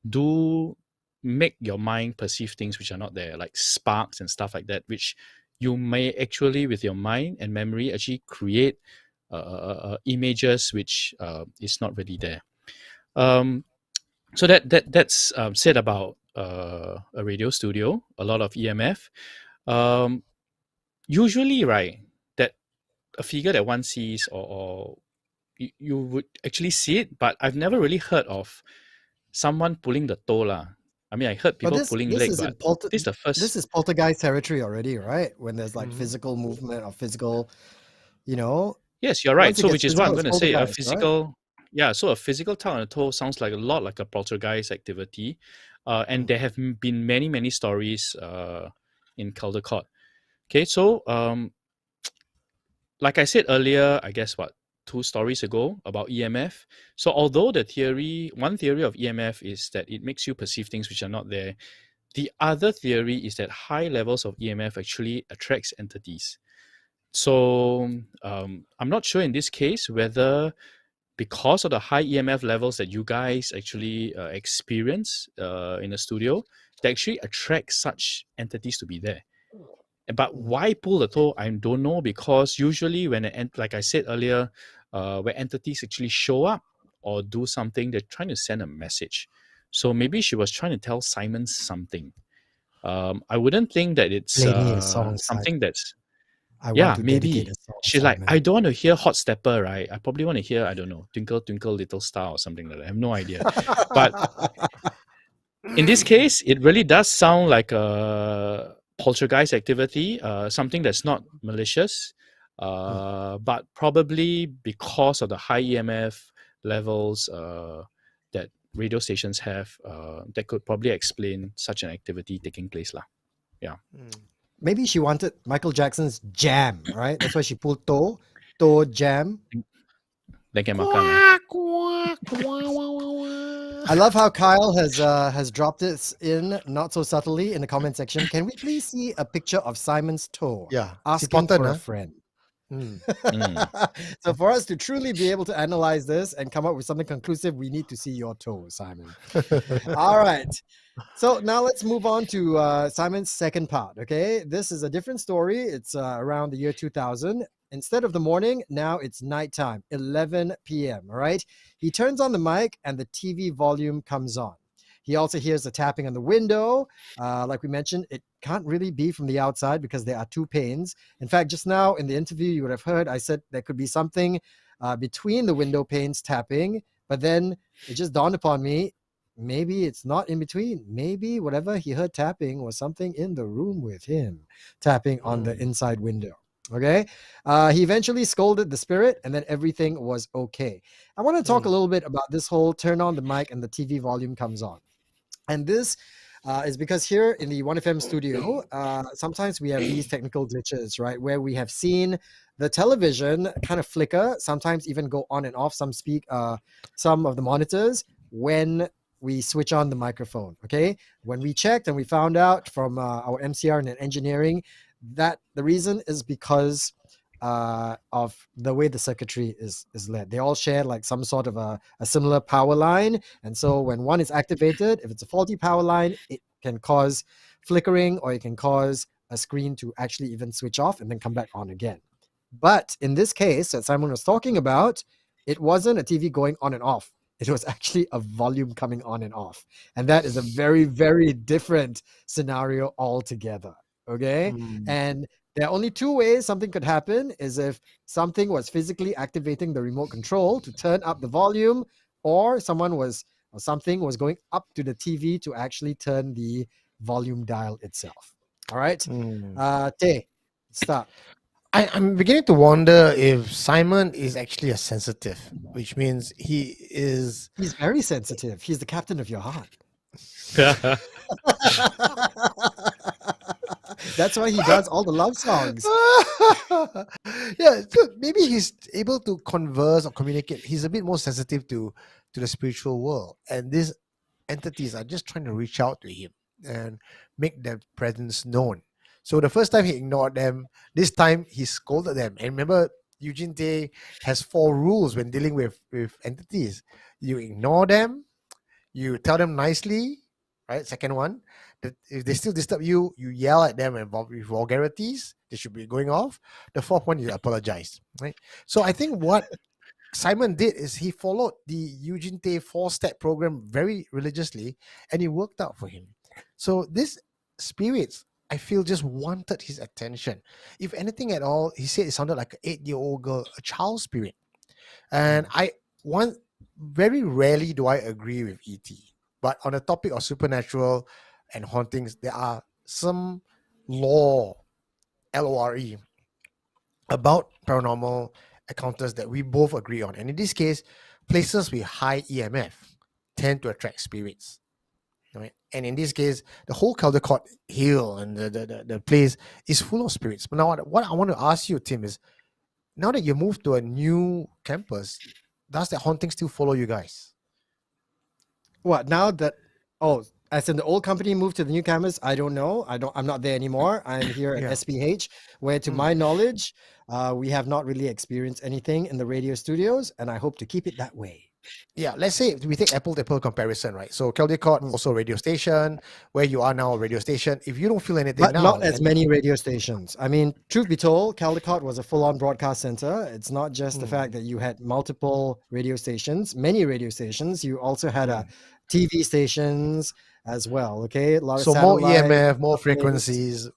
do make your mind perceive things which are not there, like sparks and stuff like that, which you may actually, with your mind and memory, actually create images which is not really there. So that's said about a radio studio, a lot of EMF. Usually, right, that a figure that one sees, or you would actually see it, but I've never really heard of someone pulling the toe lah. I mean, I heard people pulling leg, but this is the first. This is poltergeist territory already, right? When there's like physical movement or physical, Yes, you're right. So, which is what I'm going to say. A poltergeist, physical, right? yeah. So, a physical tug on the toe sounds like a lot like a poltergeist activity, and there have been many stories in Caldecott. Okay, so like I said earlier, I guess 2 stories ago about EMF. So although one theory of EMF is that it makes you perceive things which are not there, the other theory is that high levels of EMF actually attracts entities. So I'm not sure in this case whether because of the high EMF levels that you guys actually experience in the studio, they actually attract such entities to be there. But why pull the toe? I don't know, because usually when like I said earlier, when entities actually show up or do something, they're trying to send a message. So maybe she was trying to tell Simon something. I wouldn't think that it's Play me a song, something Simon. that's I want to maybe dedicate a song, she's like, Simon. I don't want to hear Hot Stepper, right? I probably want to hear, I don't know, Twinkle Twinkle Little Star or something like that. I have no idea. But in this case, it really does sound like a poltergeist activity, something that's not malicious, but probably because of the high EMF levels that radio stations have, that could probably explain such an activity taking place lah. Yeah. Maybe she wanted Michael Jackson's Jam, right? That's why she pulled toe jam. Then can makan. I love how Kyle has dropped this in not so subtly in the comment section. Can we please see a picture of Simon's toe? Yeah, Asking important, for a huh? friend. So for us to truly be able to analyze this and come up with something conclusive, we need to see your toe, Simon. All right. So now let's move on to Simon's second part. Okay, this is a different story. It's around the year 2000. Instead of the morning, now it's nighttime, 11 p.m. All right. He turns on the mic and the TV volume comes on. He also hears the tapping on the window. Like we mentioned, it can't really be from the outside because there are 2 panes. In fact, just now in the interview, you would have heard I said there could be something between the window panes tapping, but then it just dawned upon me, maybe it's not in between. Maybe whatever he heard tapping was something in the room with him, tapping on the inside window. Okay. He eventually scolded the spirit and then everything was okay. I want to talk a little bit about this whole turn on the mic and the TV volume comes on. And this is because here in the 1FM studio, sometimes we have these technical glitches, right? Where we have seen the television kind of flicker, sometimes even go on and off some of the monitors when we switch on the microphone. Okay. When we checked and we found out from our MCR and engineering that the reason is because of the way the circuitry is led. They all share like some sort of a similar power line. And so when one is activated, if it's a faulty power line, it can cause flickering or it can cause a screen to actually even switch off and then come back on again. But in this case that Simon was talking about, it wasn't a TV going on and off. It was actually a volume coming on and off. And that is a very, very different scenario altogether. Okay. And there are only two ways something could happen is if something was physically activating the remote control to turn up the volume, or something was going up to the TV to actually turn the volume dial itself. All right. Tay, start. I'm beginning to wonder if Simon is actually a sensitive, which means He's very sensitive. He's the captain of your heart. That's why he does all the love songs. Yeah, so maybe he's able to converse or communicate. He's a bit more sensitive to the spiritual world, and these entities are just trying to reach out to him and make their presence known. So the first time he ignored them, this time he scolded them. And remember, Eugene Tay has 4 rules when dealing with entities. You ignore them, you tell them nicely, right? Second one, that if they still disturb you, you yell at them and with vulgarities, they should be going off. The 4th one, you apologize, right? So I think what Simon did is he followed the Eugene Tay 4-step program very religiously, and it worked out for him. So these spirits, I feel, just wanted his attention. If anything at all, he said it sounded like an 8-year-old girl, a child spirit. And very rarely do I agree with ET. But on the topic of supernatural and hauntings, there are some LORE, about paranormal encounters that we both agree on. And in this case, places with high EMF tend to attract spirits. Right? And in this case, the whole Caldecott Hill and the place is full of spirits. But now what I want to ask you, Tim, is now that you moved to a new campus, does that haunting still follow you guys? What, now that, as in the old company moved to the new campus? I don't know. I'm not there anymore. I'm here at SPH, where to my knowledge, we have not really experienced anything in the radio studios, and I hope to keep it that way. Yeah, let's say we take apple-to-apple comparison, right? So Caldecott, also a radio station, where you are now a radio station. If you don't feel anything but now... not as many radio stations. I mean, truth be told, Caldecott was a full-on broadcast center. It's not just the fact that you had multiple radio stations, many radio stations. You also had TV stations as well, okay? A lot of more EMF, more frequencies.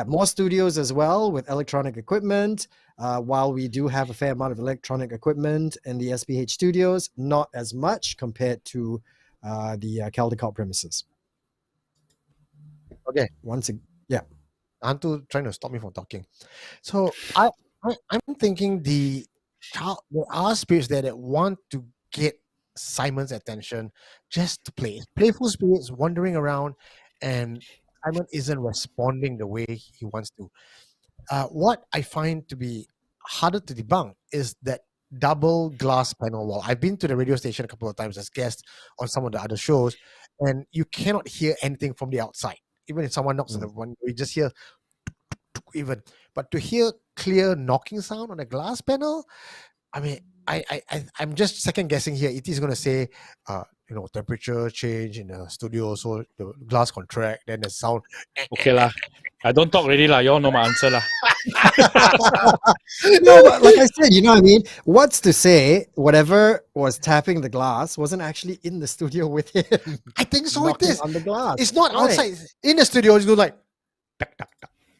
More studios as well with electronic equipment. While we do have a fair amount of electronic equipment in the SPH studios, not as much compared to the Caldecott premises. Okay. Antu trying to stop me from talking. So I'm thinking there are spirits there that want to get Simon's attention just to play. Playful spirits wandering around, and Simon isn't responding the way he wants to. What I find to be harder to debunk is that double glass panel wall. I've been to the radio station a couple of times as guest on some of the other shows, and you cannot hear anything from the outside. Even if someone knocks on the one, we just hear even. But to hear clear knocking sound on a glass panel, I mean, I'm just second guessing here. It is going to say, temperature change in the studio, so the glass contract, then the sound. Okay lah. I don't talk already lah. You all know my answer lah. No, but like I said, you know what I mean? What's to say whatever was tapping the glass wasn't actually in the studio with him? I think so. It is on the glass. It's not outside. In the studio, it's going like.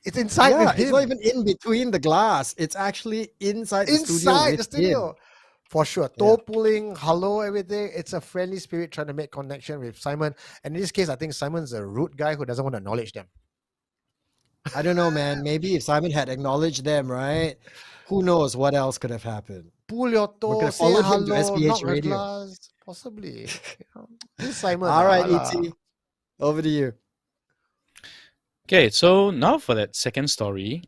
It's inside. Yeah, it's not even in between the glass. It's actually inside the studio. Inside the studio. For sure. Toe pulling, hello, everything. It's a friendly spirit trying to make connection with Simon. And in this case, I think Simon's a rude guy who doesn't want to acknowledge them. I don't know, man. Maybe if Simon had acknowledged them, right? Who knows what else could have happened? Pull your toe, say hello, knock the glass. Possibly. This Simon. All right, E.T. Over to you. Okay, so now for that second story.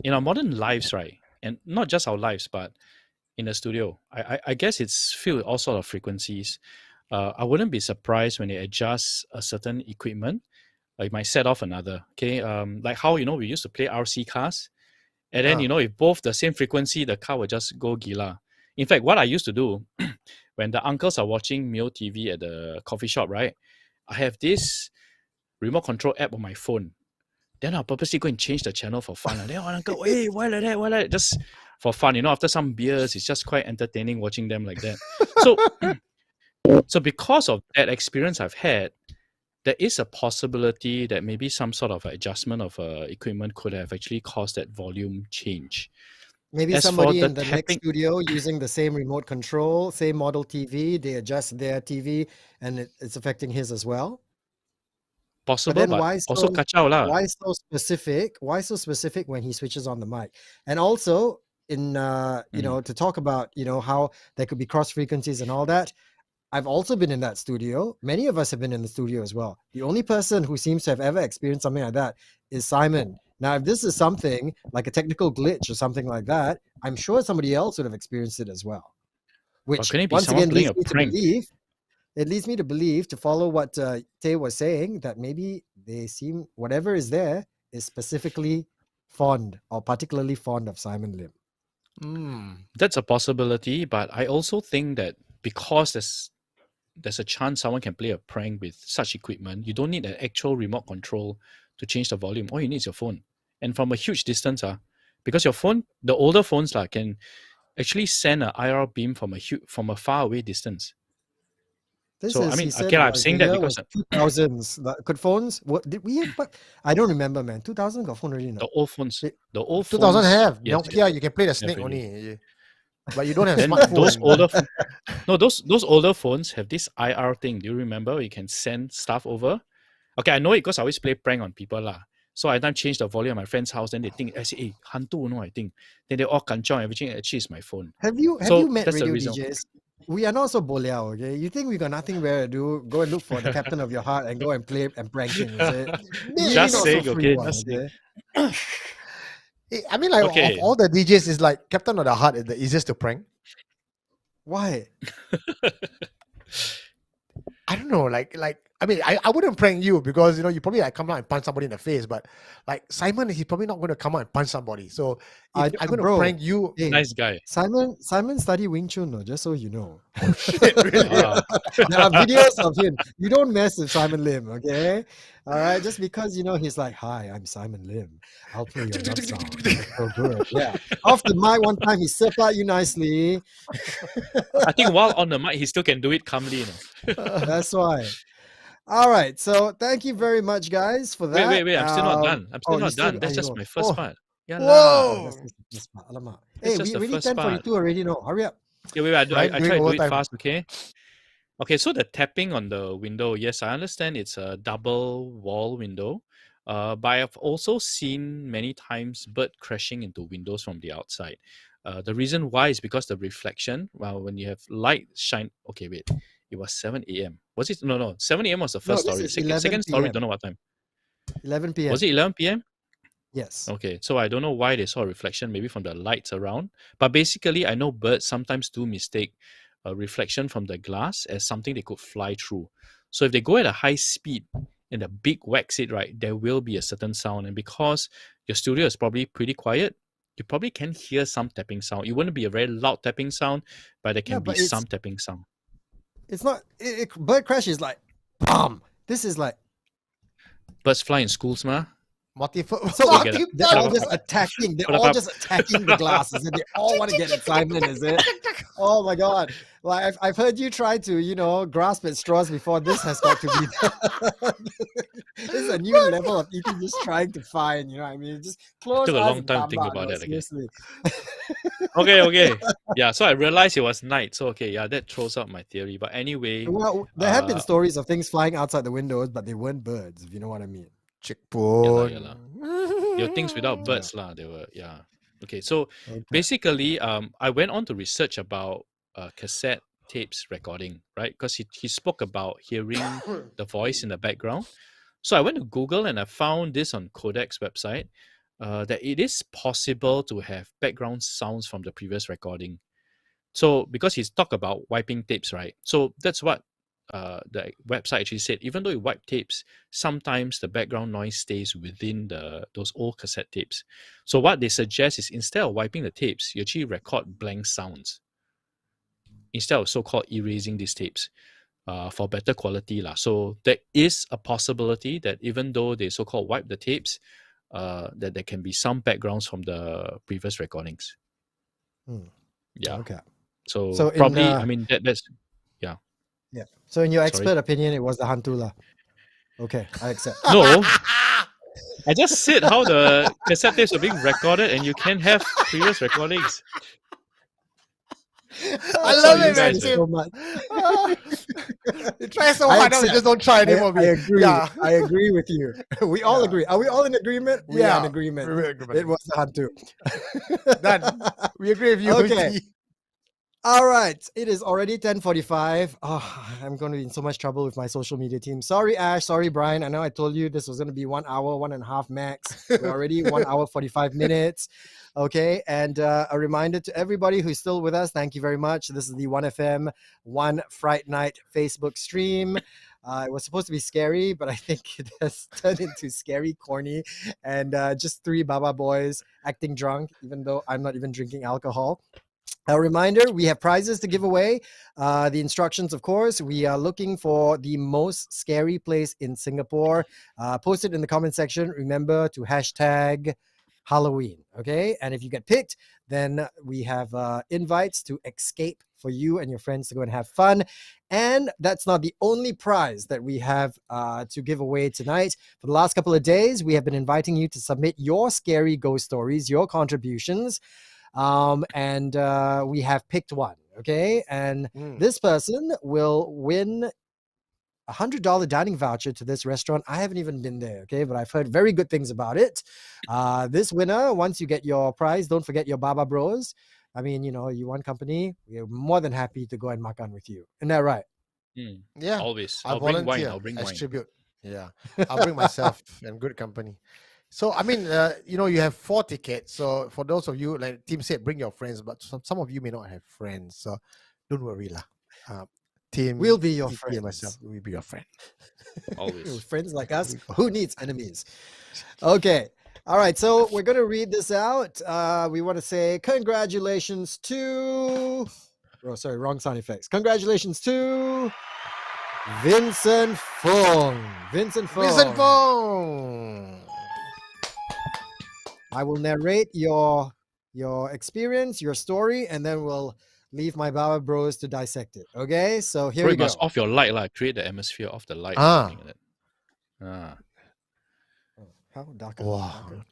In our modern lives, right? And not just our lives, but in the studio, I guess it's filled with all sorts of frequencies. I wouldn't be surprised when they adjust a certain equipment. It might set off another. Okay, like how we used to play RC cars, and then if both the same frequency, the car will just go gila. In fact, what I used to do when the uncles are watching Mio TV at the coffee shop, right? I have this remote control app on my phone. Then I'll purposely go and change the channel for fun. And then uncle, hey, why like that? Why like that? Just for fun, after some beers, it's just quite entertaining watching them like that. So So because of that experience I've had, there is a possibility that maybe some sort of adjustment of equipment could have actually caused that volume change. Maybe As for somebody the in the next tapping, studio using the same remote control, same model TV, they adjust their TV and it's affecting his as well. But possible, then but also kacau lah. why so specific? Why so specific when he switches on the mic? And also in you know, to talk about, you know, how there could be cross frequencies and all that. I've also been in that studio. Many of us have been in the studio as well. The only person who seems to have ever experienced something like that is Simon. Now, if this is something like a technical glitch or something like that, I'm sure somebody else would have experienced it as well. Which can it be once someone again playing leads a me to prank? believe. It leads me to believe, to follow what Tay was saying, that maybe they seem whatever is there is specifically fond or particularly fond of Simon Lim. That's a possibility, but I also think that because there's a chance someone can play a prank with such equipment, you don't need an actual remote control to change the volume. All you need is your phone. And from a huge distance, because your phone, the older phones can actually send an IR beam from a far away distance. This So is, I mean, he said, okay, I'm was saying the that year because was 2000s. Could phones? What did we have? But I don't remember, man. 2000 got phone already. the No. old phones, the old 2000 phones, have yes, Nokia. You can play the have snake already. only, but you don't have Then smartphone. those older, no, those older phones have this IR thing. Do you remember? Where you can send stuff over. Okay, I know it because I always play prank on people lah. So I time change the volume at my friend's house, then they think, I say, hey, hantu, no, I think. Then they all kanchong everything. Actually, it's my phone. Have you So met that's the radio reason. DJs? We are not so boleao, okay? You think we got nothing better to do? Go and look for the captain of your heart and go and play and prank him, is it? Maybe Just not saying, so free okay, one, just okay? I mean, like Okay. of all the DJs, is like Captain of the Heart is the easiest to prank. Why? I don't know, like I mean, I wouldn't prank you because you probably like come out and punch somebody in the face, but like Simon, he's probably not going to come out and punch somebody. So if I'm going to prank you, Hey, Nice guy. Simon study Wing Chun, no, just so you know. really? Ah, There are videos of him. You don't mess with Simon Lim, okay? All right, just because he's like, "Hi, I'm Simon Lim. I'll play your love song." That's so good. Yeah. Off the mic one time, he surfed out you nicely. I think while on the mic, he still can do it calmly. That's why. All right. So thank you very much, guys, for that. Wait. I'm still not done. I'm still you not done. That's just aiyo. my first Oh, part. Yeah, Whoa! that's just the first part. Alamak. That's Hey, just we the already first 10:42 already. No, hurry up. Yeah, wait. I Right, try doing to do it overtime. fast, okay? Okay, so the tapping on the window, yes, I understand it's a double wall window. But I have also seen many times bird crashing into windows from the outside. The reason why is because the reflection, well, when you have light shine. Okay, wait. It was 7 a.m. Was it? No. 7 a.m. was the No, first this story. is 11 Second story, p.m. don't know what time. 11 p.m. Was it 11 p.m.? Yes. Okay, so I don't know why they saw a reflection, maybe from the lights around. But basically, I know birds sometimes do mistake a reflection from the glass as something they could fly through. So if they go at a high speed and the beak whacks it, right, there will be a certain sound. And because your studio is probably pretty quiet, you probably can hear some tapping sound. It wouldn't be a very loud tapping sound, but there can be but some tapping sound. It's not. Bird crash is like, bomb. This is like. Birds fly in schools, ma. They're all just attacking. They're all just attacking the glasses, and they all want to get at Simon. Is it? Oh my god! Like I've heard you try to grasp at straws before. This has got to be. This is a new level of eating. Just trying to find. You know what I mean? Just close. Took a eyes long and time to think tambak, about no, that again. seriously. Okay. Yeah, so I realized it was night. So okay, yeah, that throws out my theory. But anyway, Well, there have been stories of things flying outside the windows, but they weren't birds. If you know what I mean. Yeah. There were things without birds lah. They were Okay, so basically, I went on to research about cassette tapes recording, right? Because he spoke about hearing the voice in the background. So I went to Google and I found this on Kodak's website that it is possible to have background sounds from the previous recording. So because he's talked about wiping tapes, right? So that's what the website actually said. Even though you wipe tapes, sometimes the background noise stays within those old cassette tapes. So what they suggest is instead of wiping the tapes, you actually record blank sounds instead of so-called erasing these tapes for better quality lah. So there is a possibility that even though they so-called wipe the tapes, that there can be some backgrounds from the previous recordings. Yeah. Okay. So So probably, I mean, that's yeah. Yeah. So in your Sorry. expert opinion, it was the Hantula. Okay, I accept. No, I just said how the cassette tapes are being recorded, and you can have previous recordings. I That's love how you it, man, guys Tim. so much. You try so I hard now, you accept. just don't try anymore. I agree. Yeah. I agree with you. We all Yeah. agree. Are we all in agreement? We are in agreement. we're in agreement. It was the Hantu. Done. We agree with you. Okay. T. All right. It is already 10:45. Oh, I'm going to be in so much trouble with my social media team. Sorry, Ash. Sorry, Brian. I know I told you this was going to be 1 hour, 1.5 max. We're already 1 hour, 45 minutes. Okay. And a reminder to everybody who's still with us, thank you very much. This is the 1FM ONE Fright Night Facebook stream. It was supposed to be scary, but I think it has turned into scary, corny, and just three Baba boys acting drunk, even though I'm not even drinking alcohol. A reminder, we have prizes to give away. The instructions, of course, we are looking for the most scary place in Singapore. Post it in the comment section. Remember to hashtag Halloween, okay? And if you get picked, then we have invites to escape for you and your friends to go and have fun. And that's not the only prize that we have to give away tonight. For the last couple of days, we have been inviting you to submit your scary ghost stories, your contributions. And we have picked one, okay? And this person will win a $100 dining voucher to this restaurant. I haven't even been there, okay? But I've heard very good things about it. This winner, once you get your prize, don't forget your Baba Bros. I mean, you know, you want company, we're more than happy to go and makan with you. Isn't that right? Yeah. Always. I I'll bring wine. volunteer I'll bring as wine. tribute. Yeah. I'll bring myself and good company. So, I mean, you know, you have 4 tickets. So, for those of you, like Tim said, bring your friends, but some of you may not have friends. So, don't worry, lah. Tim, We'll be your Kiki, and myself, friends. we'll be your friend. Always. Friends like us, who needs enemies? Okay. All right. So we're going to read this out. We want to say congratulations to. Oh, sorry, wrong sound effects. Congratulations to Vincent Fong. Vincent Fong. Vincent Fong. I will narrate your experience, your story, and then we'll leave my Baba Bros to dissect it. Okay, so here Bro, we you go. must off your light, like create the atmosphere of the light. Ah. How darker? Wow. Darker?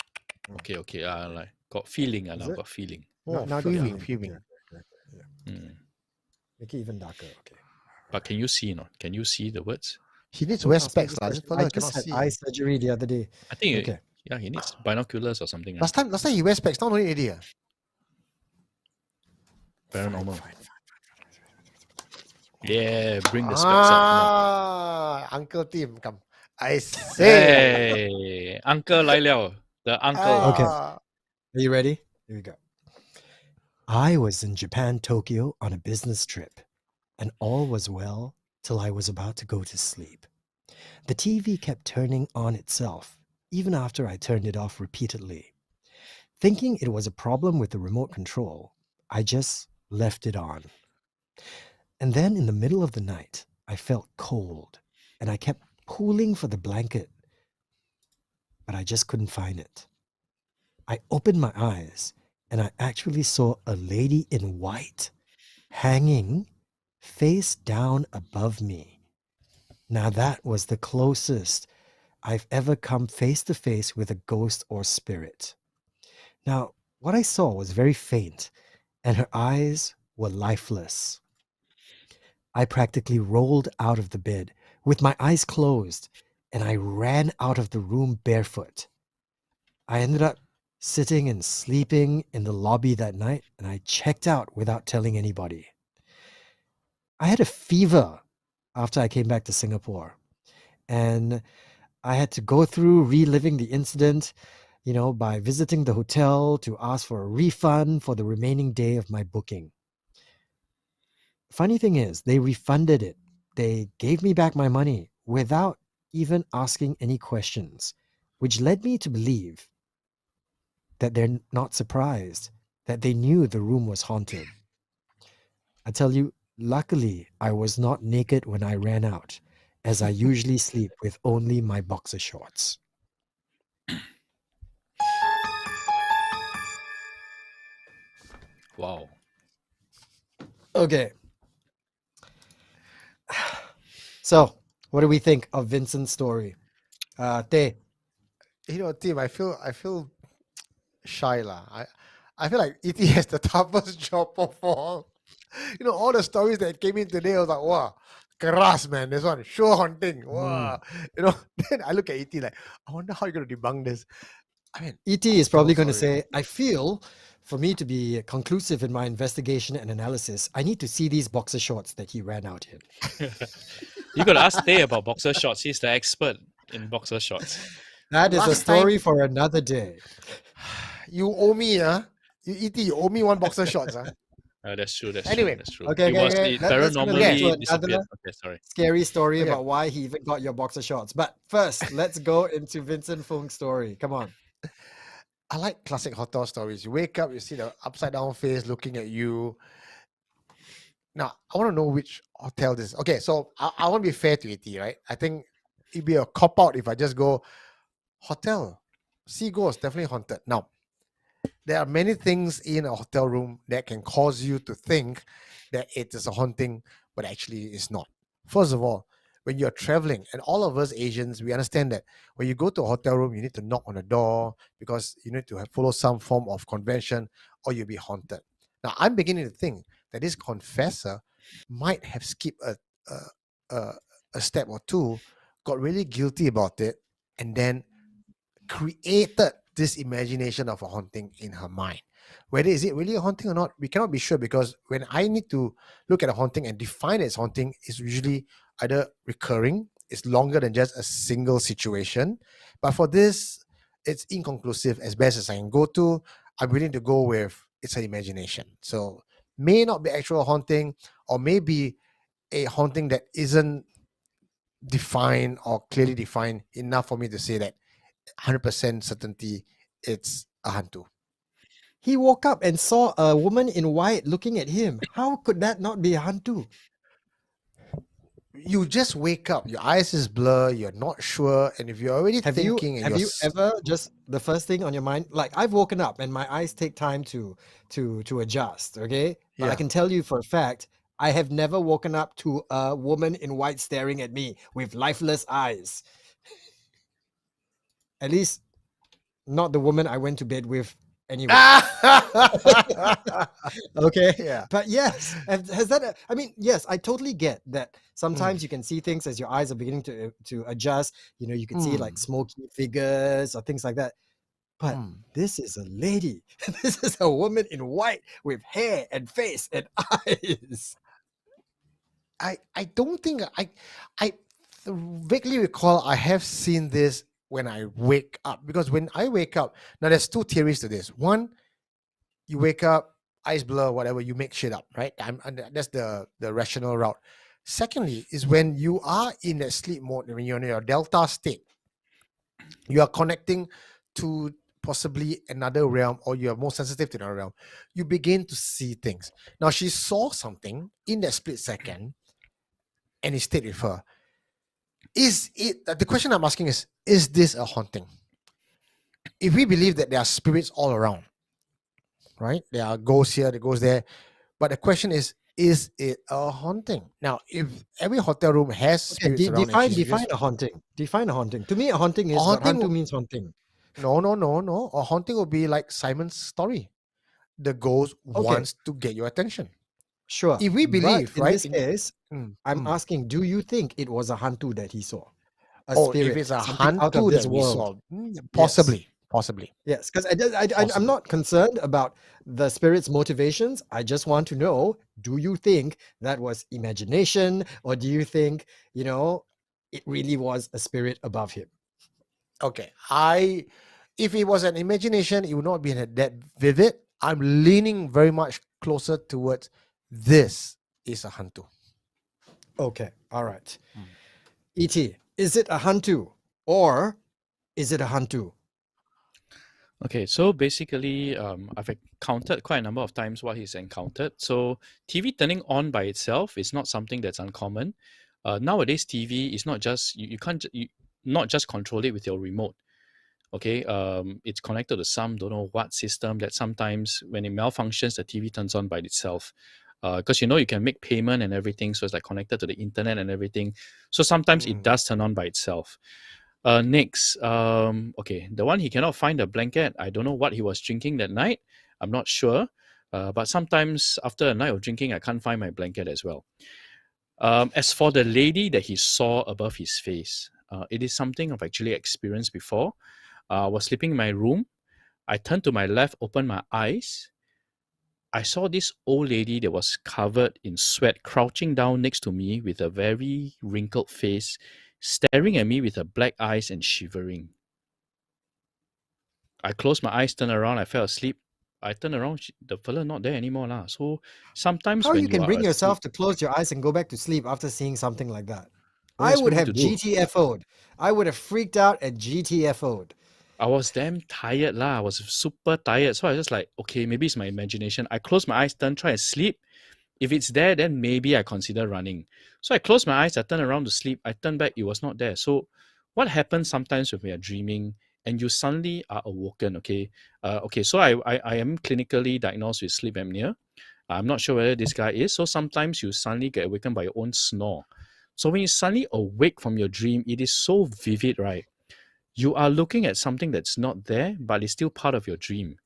Okay. Like got feeling, Is now it? got feeling. Oh, Now got fuming, feeling. fuming. Yeah. Mm. Make it even darker. Okay. But can you see? No, can you see the words? He needs to wear specs, lah. I This fella just cannot had see. eye surgery the other day. I think. Okay. Yeah, he needs binoculars or something. Last time he wears specs. Now no need already. Paranormal. Yeah, bring the specs up. Ah, Uncle Tim, come. I say. Hey, Uncle Lai Liao, the uncle. Okay. Ah. Are you ready? Here we go. I was in Japan, Tokyo on a business trip, and all was well till I was about to go to sleep. The TV kept turning on itself, even after I turned it off repeatedly. Thinking it was a problem with the remote control, I just left it on. And then in the middle of the night, I felt cold, and I kept pulling for the blanket, but I just couldn't find it. I opened my eyes, and I actually saw a lady in white hanging face down above me. Now that was the closest I've ever come face to face with a ghost or spirit. Now, what I saw was very faint, and her eyes were lifeless. I practically rolled out of the bed with my eyes closed, and I ran out of the room barefoot. I ended up sitting and sleeping in the lobby that night, and I checked out without telling anybody. I had a fever after I came back to Singapore, and I had to go through reliving the incident, you know, by visiting the hotel to ask for a refund for the remaining day of my booking. Funny thing is, they refunded it. They gave me back my money without even asking any questions, which led me to believe that they're not surprised, that they knew the room was haunted. I tell you, luckily, I was not naked when I ran out, as I usually sleep with only my boxer shorts. Wow. Okay. So, what do we think of Vincent's story? Tay. Tim, I feel shy lah. I feel like ET has the toughest job of all. All the stories that came in today, I was like, wow, keras, man. This one, sure haunting. Wow. Then I look at ET like, I wonder how you're going to debunk this. I mean, ET is probably going to say, I feel for me to be conclusive in my investigation and analysis, I need to see these boxer shorts that he ran out in. You got to ask Tay about boxer shorts. He's the expert in boxer shorts. That is a Last story time- for another day. You owe me, ET, you owe me one boxer shorts, That's true. That's Anyway, true. That's true. okay, It was okay. Let's go paranormally to disappeared. another Okay, sorry. scary story Okay. about why he even got your boxer shorts. But first, let's go into Vincent Fung's story. Come on. I like classic hotel stories. You wake up, you see the upside down face looking at you. Now, I want to know which hotel this is. Okay, so I want to be fair to ET, right? I think it'd be a cop out if I just go, hotel, sea ghost, definitely haunted. Now, there are many things in a hotel room that can cause you to think that it is a haunting, but actually it's not. First of all, when you're traveling, and all of us Asians, we understand that when you go to a hotel room, you need to knock on the door because you need to follow some form of convention or you'll be haunted. Now, I'm beginning to think that this confessor might have skipped a step or two, got really guilty about it, and then created this imagination of a haunting in her mind. Whether is it really a haunting or not, we cannot be sure, because when I need to look at a haunting and define it as haunting, it's usually either recurring, it's longer than just a single situation. But for this, it's inconclusive as best as I can go to. I'm willing to go with it's an imagination. So may not be actual haunting, or maybe a haunting that isn't defined or clearly defined enough for me to say that 100% certainty it's a hantu. He woke up and saw a woman in white looking at him. How could that not be a hantu? You just wake up, your eyes is blur, you're not sure, and if you're already Have you thinking, and have you're you ever just the first thing on your mind? Like, I've woken up and my eyes take time to adjust. Okay, but I Yeah. can tell you for a fact, I have never woken up to a woman in white staring at me with lifeless eyes. At least, not the woman I went to bed with anyway. Okay. Yeah. But yes, has that? I mean, yes, I totally get that. Sometimes you can see things as your eyes are beginning to adjust. You can see like smoky figures or things like that. But this is a lady. This is a woman in white with hair and face and eyes. I don't think I vaguely recall I have seen this when I wake up, because when I wake up, now there's two theories to this. One, you wake up, eyes blur, whatever, you make shit up, right? And that's the rational route. Secondly, is when you are in a sleep mode, when you're in your delta state, you are connecting to possibly another realm, or you're more sensitive to another realm, you begin to see things. Now, she saw something in that split second, and he stayed with her. Is it, the question I'm asking is this a haunting? If we believe that there are spirits all around, right? There are ghosts here, there goes there. But the question is it a haunting? Now, if every hotel room has Okay, spirits around, and she's define just- a haunting. Define a haunting. To me, a haunting is what haunting hantu means haunting. no. A haunting will be like Simon's story. The ghost wants to get your attention. Sure. If we but believe, in right? this case, I'm asking, do you think it was a hantu that he saw? A spirit, if it's a something out of hantu this that we world. saw, possibly. Yes, because I'm not concerned about the spirit's motivations. I just want to know, do you think that was imagination, or do you think, it really was a spirit above him? Okay, if it was an imagination, it would not be that vivid. I'm leaning very much closer towards this is a hantu. Okay, all right. E.T., is it a hantu or is it a hantu? Okay, so basically, I've counted quite a number of times what he's encountered. So TV turning on by itself is not something that's uncommon. Nowadays, TV is not just you can't not just control it with your remote. Okay, it's connected to some don't know what system that sometimes when it malfunctions, the TV turns on by itself. because you can make payment and everything, so it's like connected to the internet and everything. So sometimes it does turn on by itself. Next, okay, the one he cannot find a blanket. I don't know what he was drinking that night. I'm not sure. But sometimes after a night of drinking, I can't find my blanket as well. As for the lady that he saw above his face, it is something I've actually experienced before. I was sleeping in my room. I turned to my left, opened my eyes. I saw this old lady that was covered in sweat crouching down next to me with a very wrinkled face, staring at me with her black eyes and shivering. I closed my eyes, turned around, I fell asleep. I turned around, the fella not there anymore lah. So sometimes How when you can are bring asleep, yourself to close your eyes and go back to sleep after seeing something like that? What I else would we need have to do? GTFO'd. I would have freaked out and GTFO'd. I was damn tired lah. I was super tired. So I was just like, okay, maybe it's my imagination. I closed my eyes, try and sleep. If it's there, then maybe I consider running. So I closed my eyes, I turned around to sleep. I turned back, it was not there. So what happens sometimes when we are dreaming and you suddenly are awoken, okay? So I am clinically diagnosed with sleep apnea. I'm not sure whether this guy is. So sometimes you suddenly get awakened by your own snore. So when you suddenly awake from your dream, it is so vivid, right? You are looking at something that's not there, but it's still part of your dream.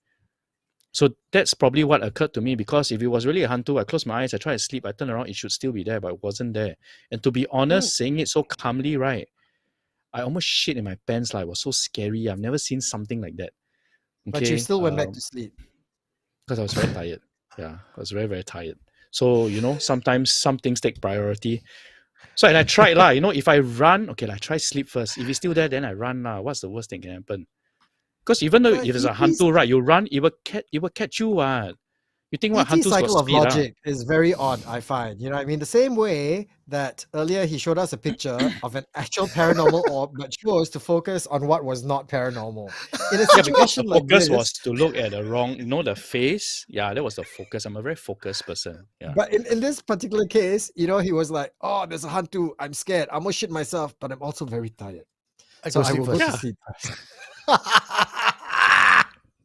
So that's probably what occurred to me, because if it was really a hantu, I closed my eyes, I tried to sleep, I turned around, it should still be there, but it wasn't there. And to be honest, saying it so calmly, right, I almost shit in my pants. Like, it was so scary. I've never seen something like that. But you still went back to sleep. Because I was very tired. Yeah, I was very, very tired. So, sometimes some things take priority. So, and I tried lah, if I run, okay, I try sleep first. If it's still there, then I run lah. What's the worst thing can happen? Because even though if it's a hantu, right, you run, it will catch you. What? You think what E.T.'s hantus cycle got of speed, logic is very odd, I find. You know what I mean? The same way that earlier he showed us a picture of an actual paranormal orb, but chose to focus on what was not paranormal. In a because the situation like focus this, was to look at the wrong, the face. Yeah, that was the focus. I'm a very focused person. Yeah. but in this particular case, he was like, oh, there's a hantu. I'm scared. I'm going to shit myself, but I'm also very tired. So I will go to sleep first.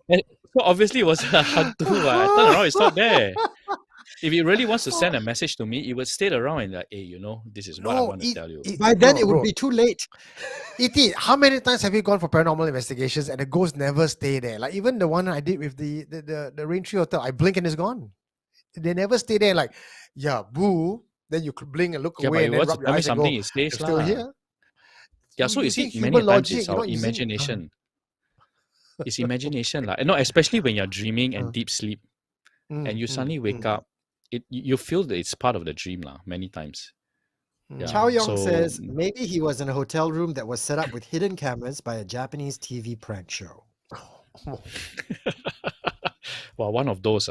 And so obviously it was a hantu. I turned around, it's not there. If it really wants to send a message to me, it would stay around and like, hey, this is what I want to tell you. By then, it would be too late. E.T., how many times have you gone for paranormal investigations and the ghosts never stay there? Like even the one I did with the Raintree Hotel, I blink and it's gone. They never stay there. Like, yeah, boo. Then you could blink and look away and then rub your eyes and go, it stays still here. Yeah, so you see, human many times logic, it's you're our not using- imagination. It's imagination. No, especially when you're dreaming and deep sleep and you suddenly wake up, you feel that it's part of the dream many times. Yeah, Chow Yong so- says maybe he was in a hotel room that was set up with hidden cameras by a Japanese TV prank show. Well, one of those,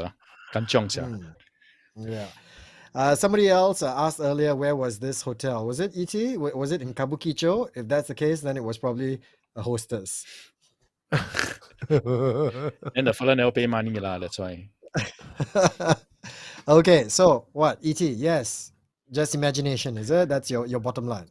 kanchong sia. Yeah. Somebody else asked earlier, where was this hotel? Was it E.T.? Was it in Kabukicho? If that's the case, then it was probably a hostess. And the fella never pay money that's why. Okay, so what? E.T., yes. Just imagination, is it? That's your bottom line.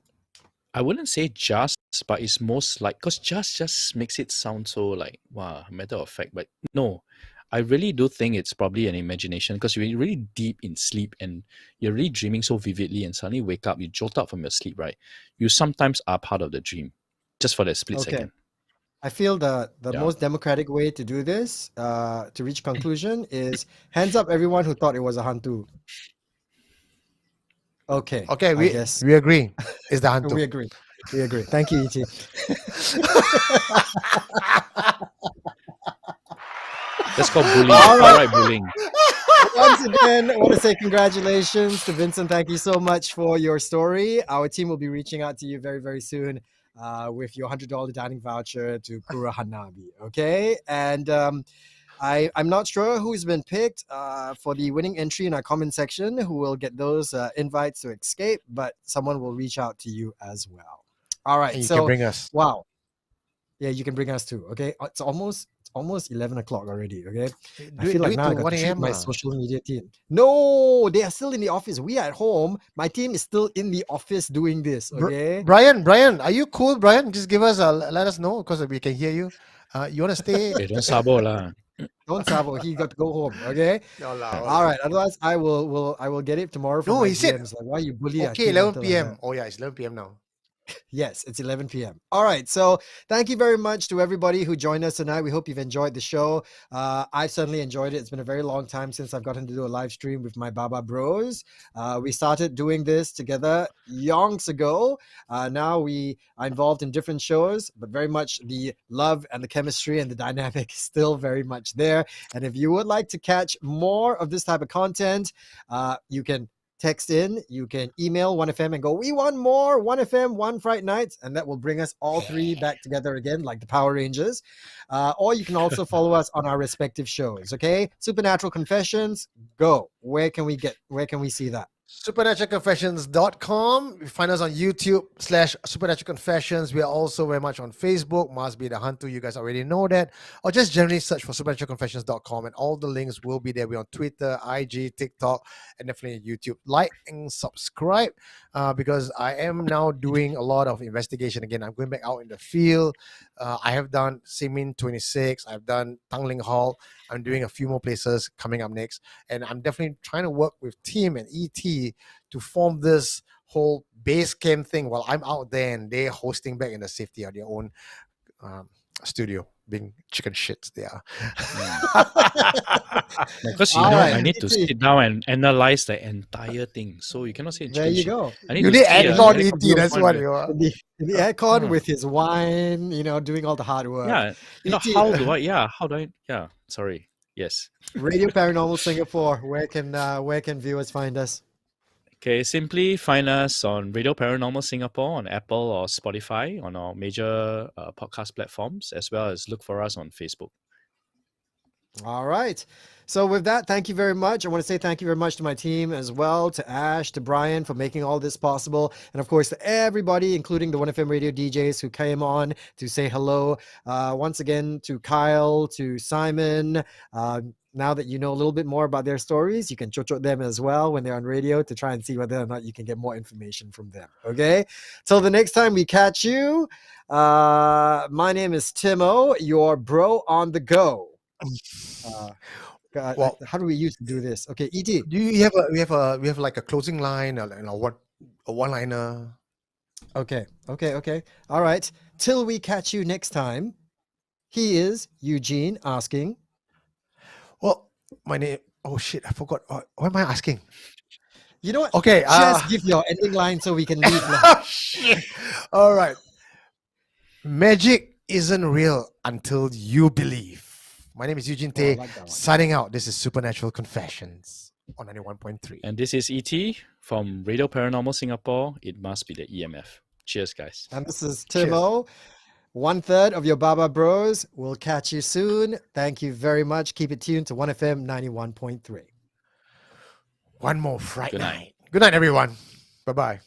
I wouldn't say just, but it's most like, because just makes it sound so like, wow, matter of fact. But no, I really do think it's probably an imagination, because you're really deep in sleep and you're really dreaming so vividly and suddenly wake up, you jolt up from your sleep, right? You sometimes are part of the dream, just for that split second. I feel the most democratic way to do this, to reach conclusion, is hands up everyone who thought it was a hantu. Okay. Okay, I guess we agree. It's the hantu. we agree. We agree. Thank you, E.T. That's called bullying. All right, bullying. Once again, I want to say congratulations to Vincent. Thank you so much for your story. Our team will be reaching out to you very, very soon with your $100 dining voucher to Kura Hanabi. Okay? And I'm not sure who's been picked for the winning entry in our comment section who will get those invites to escape, but someone will reach out to you as well. All right. And you so can bring us. Wow. Yeah, you can bring us too. Okay. It's almost 11 o'clock already. Okay. I feel like now I got to treat my social media team. No, they are still in the office. We are at home. My team is still in the office doing this. Okay. Brian, are you cool, Brian? Just give us let us know because we can hear you. You want to stay? Hey, don't sabo lah. Don't sabo. He got to go home. Okay. No, lah, All right. Otherwise, I will get it tomorrow from No, my he said, DMs. Like, why you bully okay, Akeem 11 until like p.m. that? Oh, yeah, it's 11 p.m. now. Yes, it's 11 p.m. All right. So thank you very much to everybody who joined us tonight. We hope you've enjoyed the show. I've certainly enjoyed it. It's been a very long time since I've gotten to do a live stream with my Baba Bros. We started doing this together yonks ago. Now we are involved in different shows, but very much the love and the chemistry and the dynamic is still very much there. And if you would like to catch more of this type of content, you can text in, you can email 1FM and go, we want more 1FM, One Fright Nights, and that will bring us all three back together again, like the Power Rangers. Or you can also follow us on our respective shows, okay? Supernatural Confessions, go. Where can we see that? Supernaturalconfessions.com. You find us on YouTube/Supernatural Confessions. We are also very much on Facebook. Must Be the Hunter. You guys already know that. Or just generally search for supernaturalconfessions.com and all the links will be there. We're on Twitter, IG, TikTok, and definitely YouTube. Like and subscribe because I am now doing a lot of investigation again. I'm going back out in the field. I have done Simin 26. I've done Tangling Hall. I'm doing a few more places coming up next. And I'm definitely trying to work with Team and ET to form this whole base camp thing while I'm out there and they're hosting back in the safety of their own studio, being chicken shits they are. Because I need to sit down and analyze the entire thing. So you cannot say there you go. I need You to need see a aircon medical ET, that's what viewpoint. you are. In the aircon with his wine, doing all the hard work. Yeah. How do I sorry. Yes. Radio Paranormal Singapore, where can viewers find us? Okay, simply find us on Radio Paranormal Singapore on Apple or Spotify on our major podcast platforms, as well as look for us on Facebook. All right. So with that, thank you very much. I want to say thank you very much to my team as well, to Ash, to Brian for making all this possible. And of course, to everybody, including the 1FM radio DJs who came on to say hello. Once again, to Kyle, to Simon. Now that you know a little bit more about their stories, you can chocho them as well when they're on radio to try and see whether or not you can get more information from them. Okay? Till the next time we catch you, my name is Timo, your bro on the go. God, Well, how do we used to do this? Okay, ET. do you have we have like a closing line or a one-liner? Okay. All right. Till we catch you next time. He is Eugene asking. Well, my name. Oh shit! I forgot. What am I asking? You know what? Okay. Just give your ending line so we can leave now. Oh, shit. All right. Magic isn't real until you believe. My name is Eugene Oh, I Tay. like that one. Signing out. This is Supernatural Confessions on 91.3. And this is ET from Radio Paranormal Singapore. It must be the EMF. Cheers, guys. And this is Timo, 1/3 of your Baba Bros. We'll catch you soon. Thank you very much. Keep it tuned to 1FM 91.3. One more Fright Good night. night. Good night, everyone. Bye-bye.